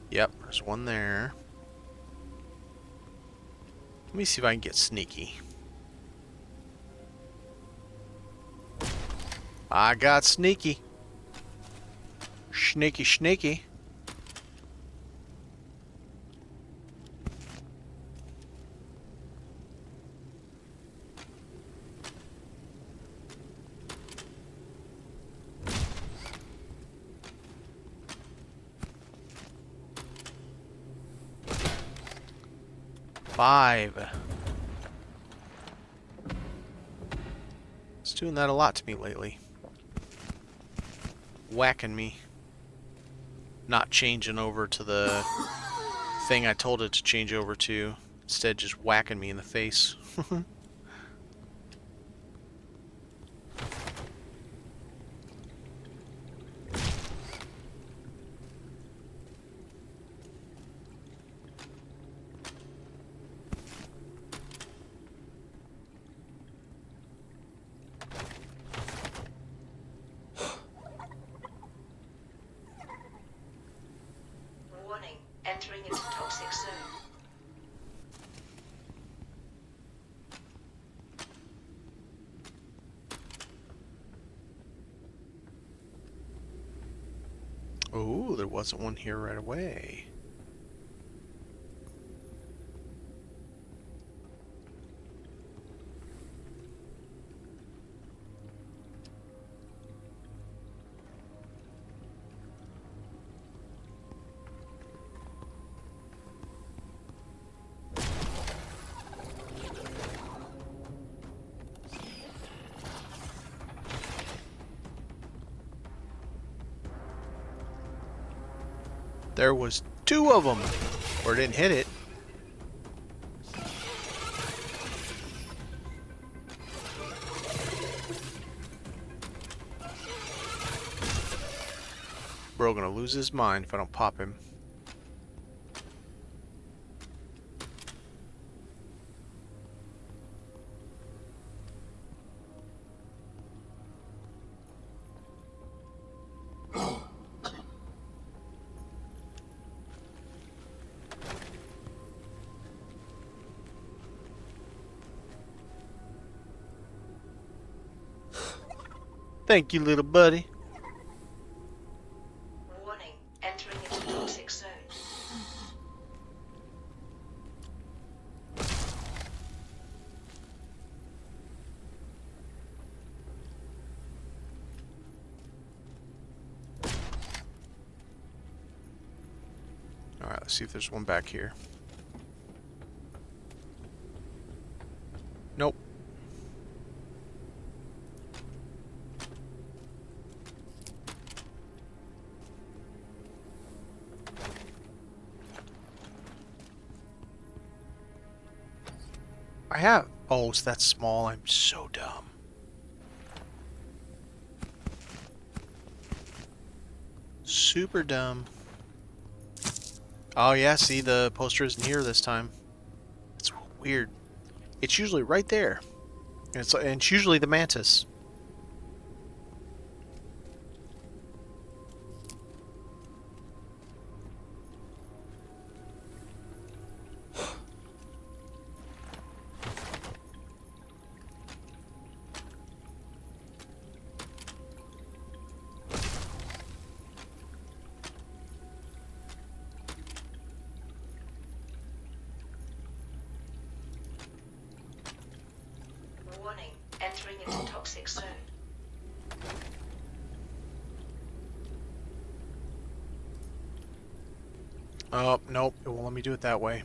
Yep, there's one there. Let me see if I can get sneaky. I got sneaky. Sneaky, sneaky. Five. It's doing that a lot to me lately. Whacking me. Not changing over to the thing I told it to change over to. Instead, just whacking me in the face. Warning. Entering into toxic zone. Oh, there wasn't one here right away. There was two of them, or didn't hit it. Bro gonna lose his mind if I don't pop him. Thank you, little buddy. Warning. Entering into toxic zone. Let's see if there's one back here. Nope. I have... Oh, so that's small. I'm so dumb. Super dumb. Oh yeah, see, the poster isn't here this time. It's weird. It's usually right there. And it's usually the mantis. Warning, entering into toxic zone. Oh, nope. It won't let me do it that way.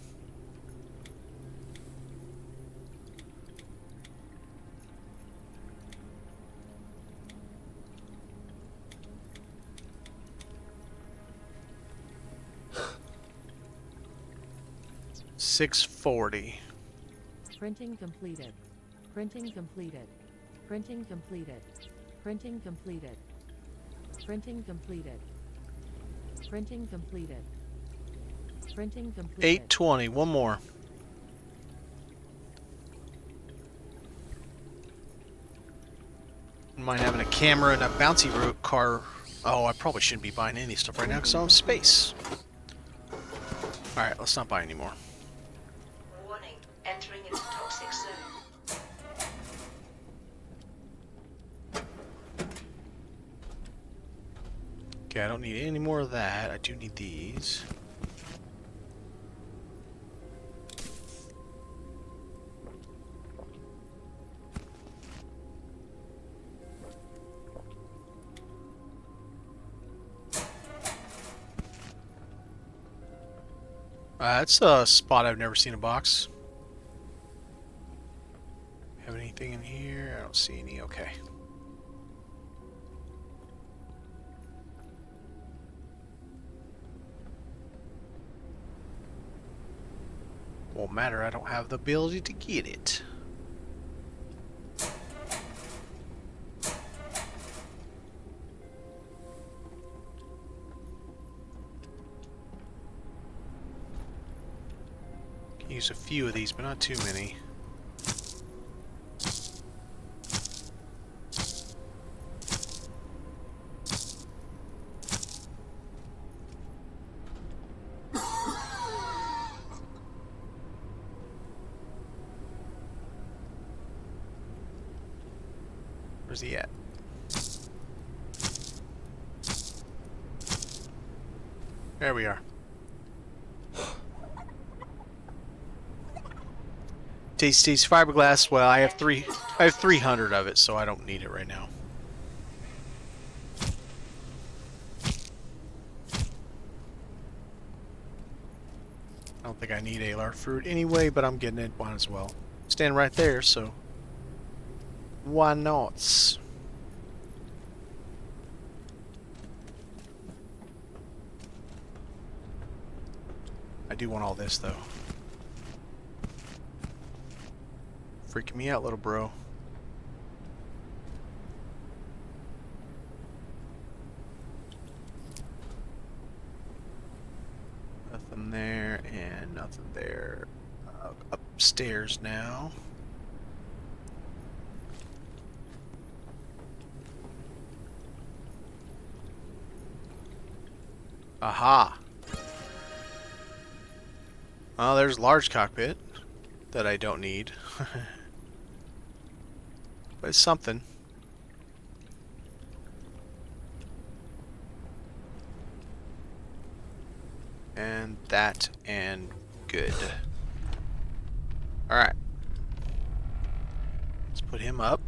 $6.40. Printing completed. Printing completed. Printing completed. Printing completed. Printing completed. Printing completed. Printing completed. $8.20. One more. Wouldn't mind having a camera and a bouncy car. Oh, I probably shouldn't be buying any stuff right now because I don't have space. Alright, let's not buy anymore. Warning, entering into toxic zone. Okay, I don't need any more of that. I do need these. That's a spot I've never seen a box. Have anything in here? I don't see any. Okay. Won't matter. I don't have the ability to get it. Can use a few of these, but not too many. Where's he at? There we are. Taste fiberglass. Well, I have 300 of it, so I don't need it right now. I don't think I need alar fruit anyway, but I'm getting it. Might as well. Stand right there, so why not? I do want all this though. Freaking me out, little bro. Nothing there and nothing there. Upstairs now. Aha! Well, there's large cockpit that I don't need. But it's something. And that, and good. Alright. Let's put him up.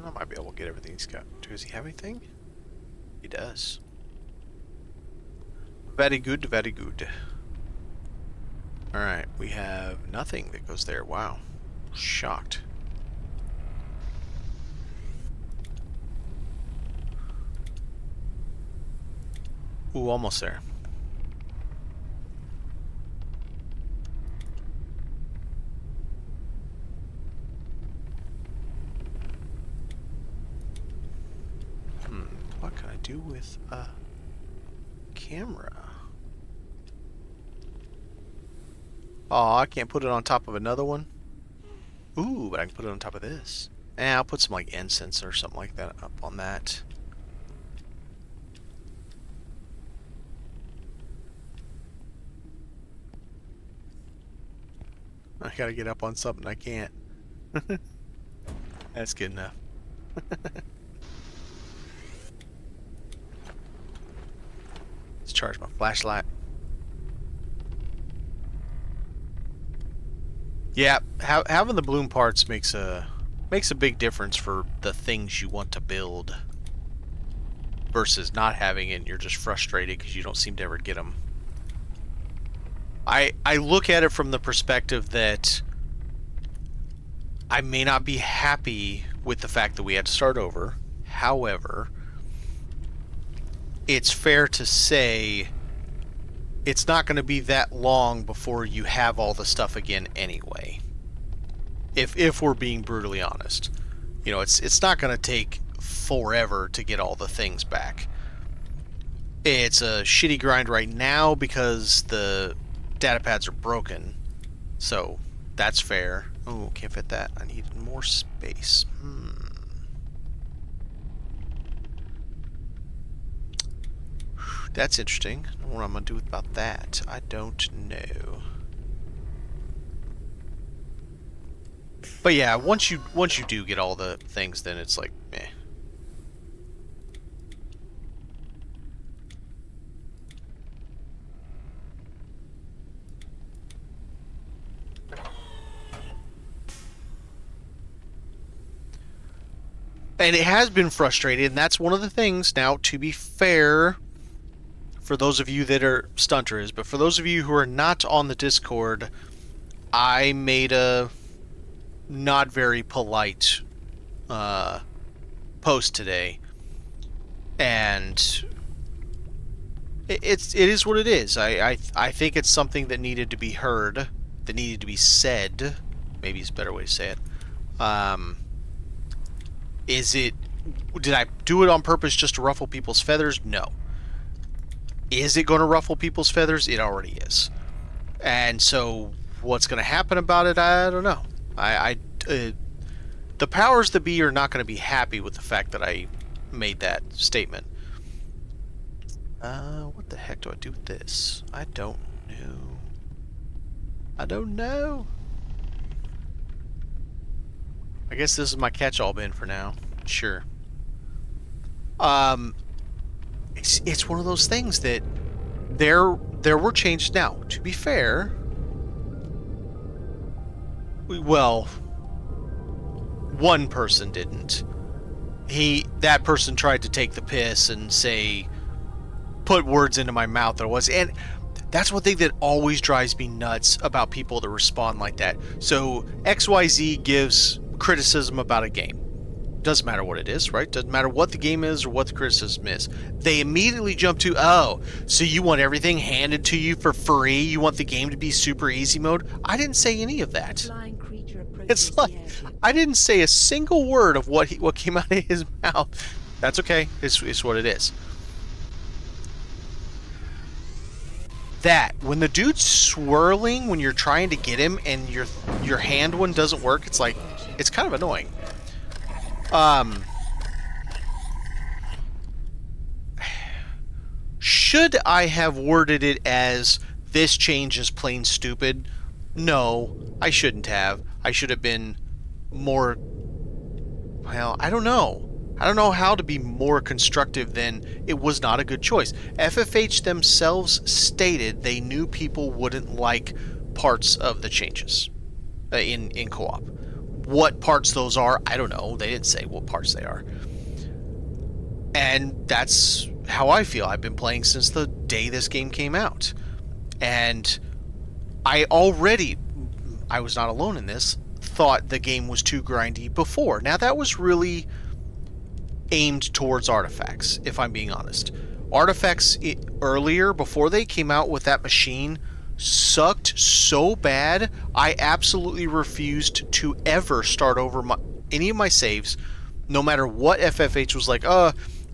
I might be get everything he's got. Does he have anything? He does. Very good, very good. Alright, we have nothing that goes there. Wow. Shocked. Ooh, almost there. What can I do with a camera? Oh, I can't put it on top of another one? Ooh, but I can put it on top of this. I'll put some like incense or something like that up on that. I gotta get up on something I can't. That's good enough. Let's charge my flashlight. Yeah, having the bloom parts makes a big difference for the things you want to build versus not having it and you're just frustrated because you don't seem to ever get them. I look at it from the perspective that I may not be happy with the fact that we had to start over. However, it's fair to say it's not going to be that long before you have all the stuff again anyway. If we're being brutally honest. You know, it's not going to take forever to get all the things back. It's a shitty grind right now because the data pads are broken. So, that's fair. Oh, can't fit that. I need more space. That's interesting. I don't know what I'm going to do about that. I don't know. But yeah, once you do get all the things, then it's like, meh. And it has been frustrating, and that's one of the things. Now, to be fair, for those of you that are stunters, but for those of you who are not on the Discord, I made a not very polite post today, and it is what it is. I think it's something that needed to be heard, that needed to be said. Maybe it's a better way to say it. Did I do it on purpose just to ruffle people's feathers? No. Is it going to ruffle people's feathers? It already is. And so, what's going to happen about it? I don't know. The powers that be are not going to be happy with the fact that I made that statement. What the heck do I do with this? I don't know. I don't know. I guess this is my catch-all bin for now. Sure. It's one of those things that there were changes. Now, to be fair, one person didn't. That person tried to take the piss and put words into my mouth that was, and that's one thing that always drives me nuts about people that respond like that. So XYZ gives criticism about a game. Doesn't matter what it is, right? Doesn't matter what the game is or what the criticism is. They immediately jump to, oh, so you want everything handed to you for free? You want the game to be super easy mode? I didn't say any of that. It's like, I didn't say a single word of what came out of his mouth. That's okay. It's what it is. That, when the dude's swirling when you're trying to get him and your hand one doesn't work, it's like, it's kind of annoying. Should I have worded it as this change is plain stupid? No, I shouldn't have. I should have been more, well, I don't know. I don't know how to be more constructive than it was not a good choice. FFH themselves stated they knew people wouldn't like parts of the changes in co-op. What parts those are, I don't know. They didn't say what parts they are. And that's how I feel. I've been playing since the day this game came out. And I was not alone in this, thought the game was too grindy before. Now that was really aimed towards artifacts, if I'm being honest. Artifacts earlier, before they came out with that machine, sucked so bad, I absolutely refused to ever start over any of my saves, no matter what FFH was like,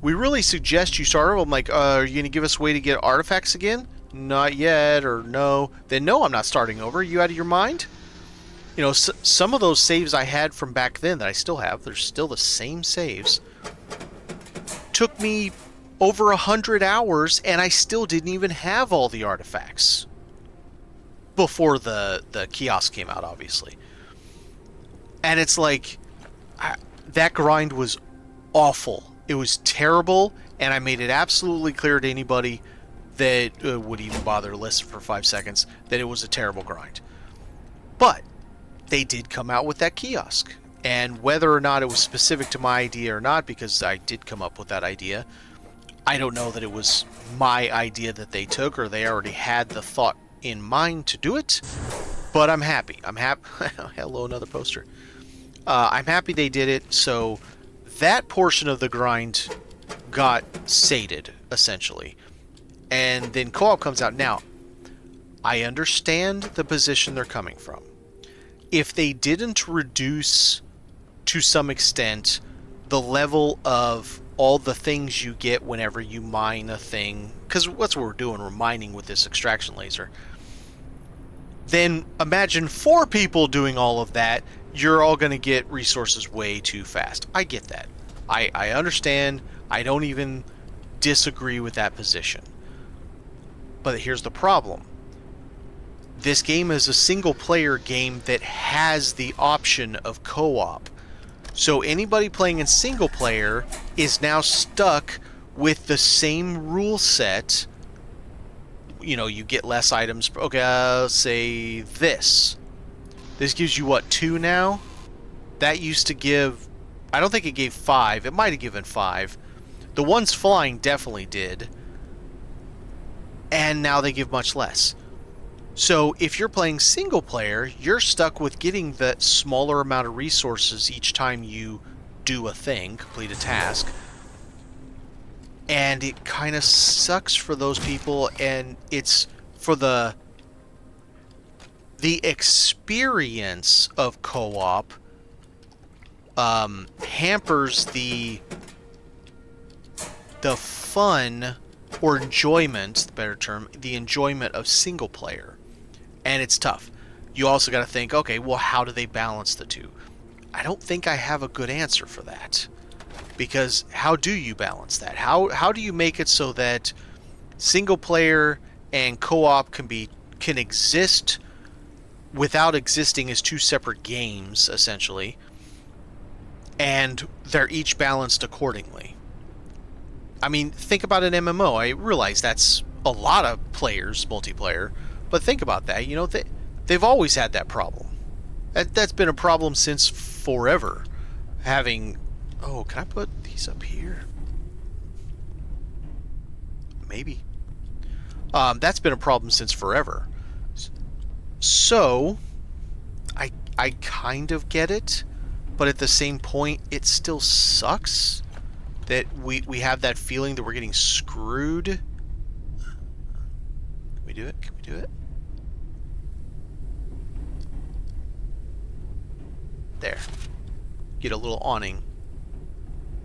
we really suggest you start over. I'm like, are you going to give us a way to get artifacts again? Not yet, or no. Then no, I'm not starting over. Are you out of your mind? You know, some of those saves I had from back then that I still have, they're still the same saves, took me over 100 hours, and I still didn't even have all the artifacts. Before the kiosk came out, obviously. And it's like, that grind was awful. It was terrible, and I made it absolutely clear to anybody that would even bother to listen for 5 seconds that it was a terrible grind. But they did come out with that kiosk. And whether or not it was specific to my idea or not, because I did come up with that idea, I don't know that it was my idea that they took, or they already had the thought in mind to do it. But I'm happy. Hello, another poster. I'm happy they did it, so that portion of the grind got sated, essentially. And then co-op comes out. Now, I understand the position they're coming from. If they didn't reduce, to some extent, the level of all the things you get whenever you mine a thing, because that's what we're doing, we're mining with this extraction laser, then imagine 4 people doing all of that. You're all going to get resources way too fast. I get that. I understand. I don't even disagree with that position. But here's the problem. This game is a single-player game that has the option of co-op. So anybody playing in single-player is now stuck with the same rule set. You know, you get less items. Okay, I'll say this. This gives you, what, 2 now? That used to give... I don't think it gave 5. It might have given 5. The ones flying definitely did. And now they give much less. So if you're playing single player, you're stuck with getting that smaller amount of resources each time you do a thing, complete a task. And it kind of sucks for those people, and it's for the experience of co-op hampers the fun or enjoyment, the better term, the enjoyment of single player. And it's tough. You also got to think, okay, well, how do they balance the two? I don't think I have a good answer for that. Because how do you balance that? How do you make it so that single player and co-op can exist without existing as 2 separate games, essentially, and they're each balanced accordingly? I mean, think about an MMO. I realize that's a lot of players, multiplayer, but think about that. You know, they've always had that problem. That's been a problem since forever. Having... Oh, can I put these up here? Maybe. That's been a problem since forever. So, I kind of get it, but at the same point, it still sucks that we have that feeling that we're getting screwed. Can we do it? Can we do it? There. Get a little awning.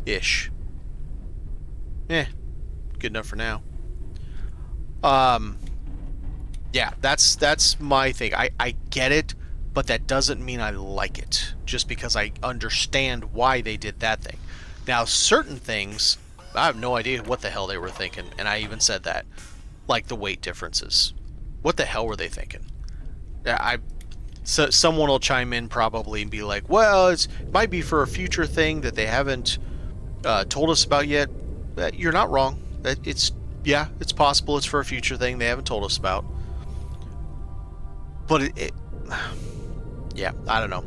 Ish. Good enough for now. Yeah, that's my thing. I get it, but that doesn't mean I like it. Just because I understand why they did that thing. Now, certain things, I have no idea what the hell they were thinking, and I even said that. Like the weight differences. What the hell were they thinking? So someone will chime in probably and be like, well, it might be for a future thing that they haven't told us about yet. You're not wrong. It's possible it's for a future thing they haven't told us about. But yeah, I don't know.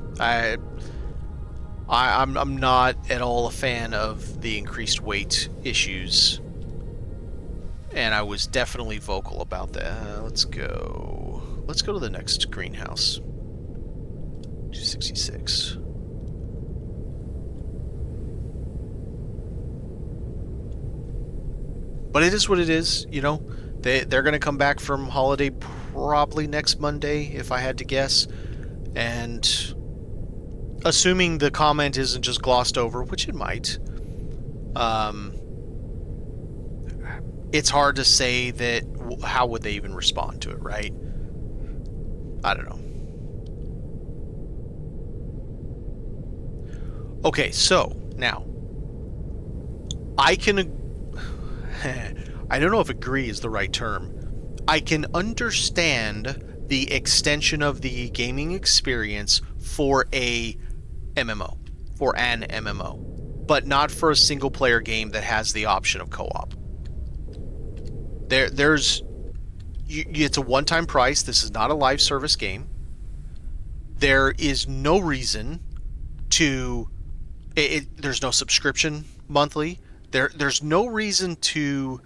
I'm not at all a fan of the increased weight issues. And I was definitely vocal about that. Let's go to the next greenhouse. 266. But it is what it is, you know. They're going to come back from holiday probably next Monday, if I had to guess. And assuming the comment isn't just glossed over, which it might, it's hard to say that how would they even respond to it, right? I don't know. Okay, so now I can I don't know if agree is the right term. I can understand the extension of the gaming experience for a MMO, for an MMO, but not for a single player game that has the option of co-op. It's a one-time price. This is not a live service game. There is no reason to there's no subscription monthly. There's no reason to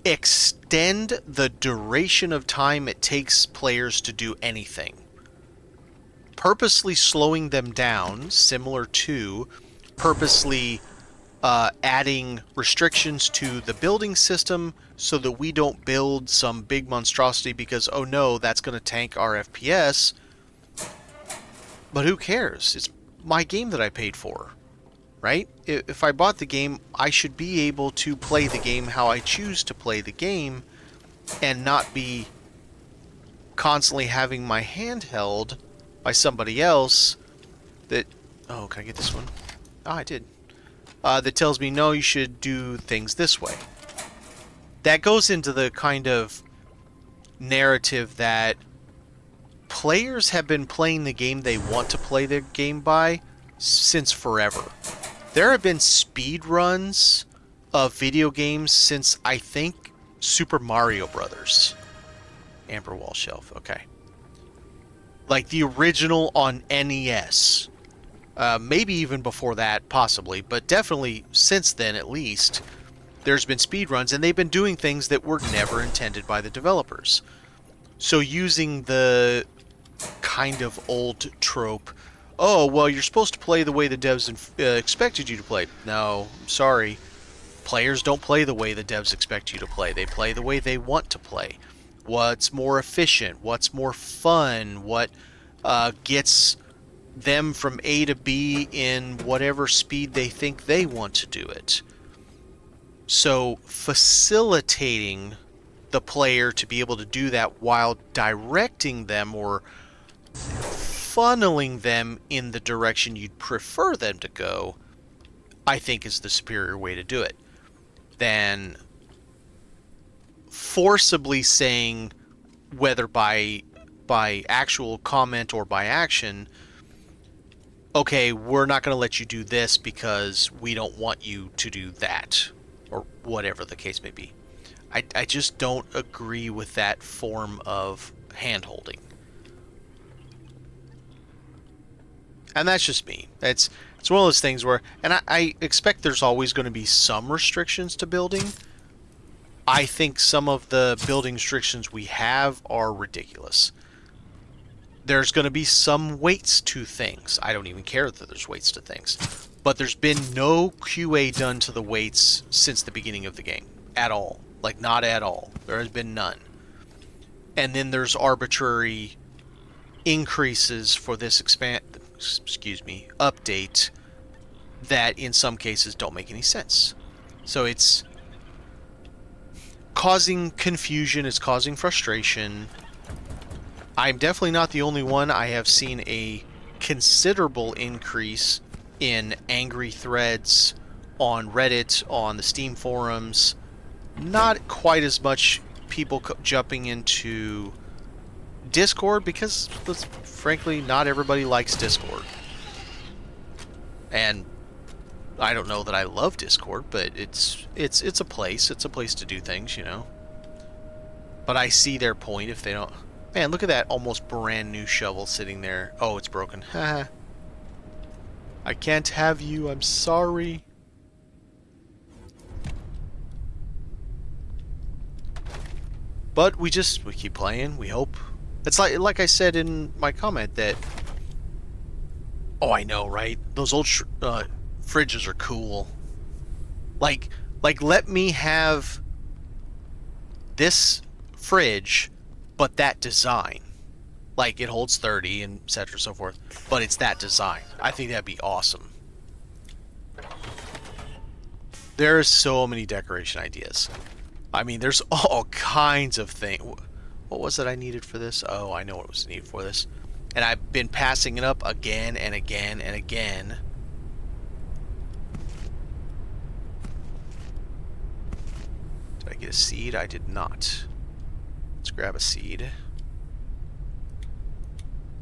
extend the duration of time it takes players to do anything. Purposely slowing them down, similar to purposely adding restrictions to the building system so that we don't build some big monstrosity because, oh no, that's going to tank our FPS. But who cares? It's my game that I paid for. Right? If I bought the game, I should be able to play the game how I choose to play the game and not be constantly having my hand held by somebody else that... Oh, can I get this one? Oh, I did. That tells me, no, you should do things this way. That goes into the kind of narrative that players have been playing the game they want to play the game by since forever. There have been speed runs of video games since, I think, Super Mario Brothers. Amber Wall Shelf, okay. Like the original on NES. Maybe even before that, possibly, but definitely since then, at least, there's been speed runs, and they've been doing things that were never intended by the developers. So using the kind of old trope, oh, well, you're supposed to play the way the devs expected you to play. No, I'm sorry. Players don't play the way the devs expect you to play. They play the way they want to play. What's more efficient? What's more fun? What gets them from A to B in whatever speed they think they want to do it. So facilitating the player to be able to do that while directing them or funneling them in the direction you'd prefer them to go, I think is the superior way to do it than forcibly saying, whether by actual comment or by action, okay, we're not going to let you do this because we don't want you to do that, or whatever the case may be. I just don't agree with that form of hand-holding. And that's just me. It's one of those things where, and I expect there's always going to be some restrictions to building. I think some of the building restrictions we have are ridiculous. There's going to be some weights to things. I don't even care that there's weights to things. But there's been no QA done to the weights since the beginning of the game. At all. Like, not at all. There has been none. And then there's arbitrary increases for this update that in some cases don't make any sense. So it's causing confusion, it's causing frustration. I'm definitely not the only one. I have seen a considerable increase in angry threads on Reddit, on the Steam forums. Not quite as much people jumping into Discord because, frankly, not everybody likes Discord. And I don't know that I love Discord, but it's a place. It's a place to do things, you know. But I see their point if they don't... Man, look at that almost brand new shovel sitting there. Oh, it's broken. Haha. I can't have you. I'm sorry. But we keep playing. We hope. It's like I said in my comment that. Oh, I know, right? Those old fridges are cool. Like let me have this fridge, but that design. Like, it holds 30 and etc. so forth, but it's that design. I think that'd be awesome. There's so many decoration ideas. I mean, there's all kinds of things. What was it I needed for this? Oh, I know what was needed for this. And I've been passing it up again and again and again. Did I get a seed? I did not. Let's grab a seed.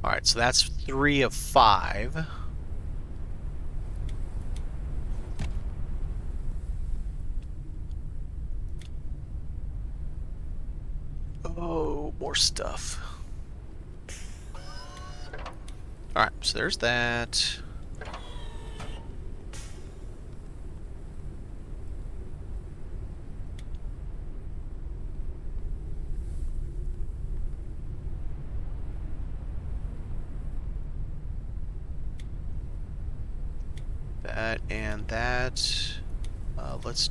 Alright, so that's 3 of 5. Oh, more stuff. Alright, so there's that. That and that. Let's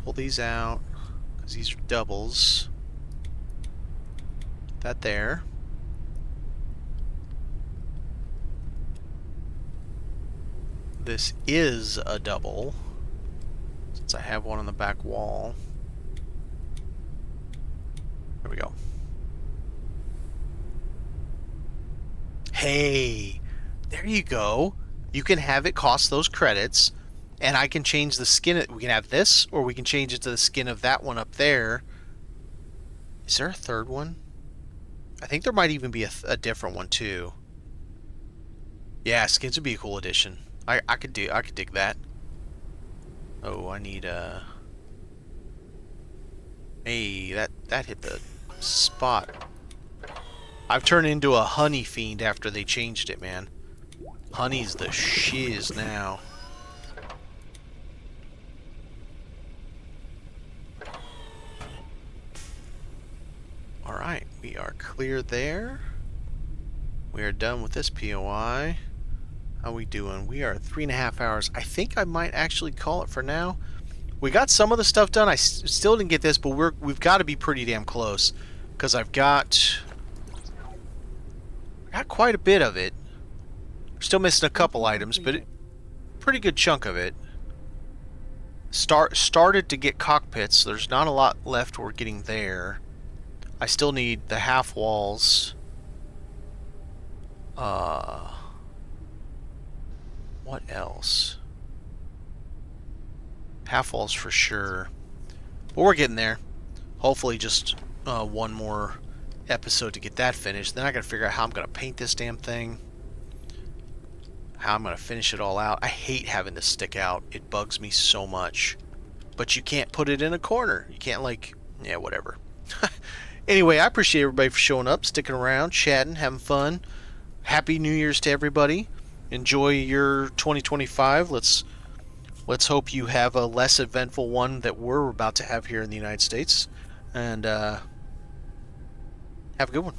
pull these out, because these are doubles. That there. This is a double, since I have one on the back wall. There we go. Hey, there you go. You can have it cost those credits, and I can change the skin. We can have this, or we can change it to the skin of that one up there. Is there a third one? I think there might even be a different one too. Yeah, skins would be a cool addition. I could dig that. Oh, I need Hey, that hit the spot. I've turned into a honey fiend after they changed it, man. Honey's the shiz now. Alright, we are clear there. We are done with this POI. How we doing? We are 3.5 hours. I think I might actually call it for now. We got some of the stuff done. I still didn't get this, but we've got to be pretty damn close, because I've got quite a bit of it. Still missing a couple items, but pretty good chunk of it. Started to get cockpits. So there's not a lot left. We're getting there. I still need the half walls. What else? Half walls for sure. But we're getting there. Hopefully just one more episode to get that finished. Then I gotta figure out how I'm gonna paint this damn thing. How I'm gonna finish it all out. I hate having this stick out. It bugs me so much. But you can't put it in a corner. You can't, like, yeah, whatever. Anyway, I appreciate everybody for showing up, sticking around, chatting, having fun. Happy New Year's to everybody. Enjoy your 2025. Let's hope you have a less eventful one that we're about to have here in the United States. And have a good one.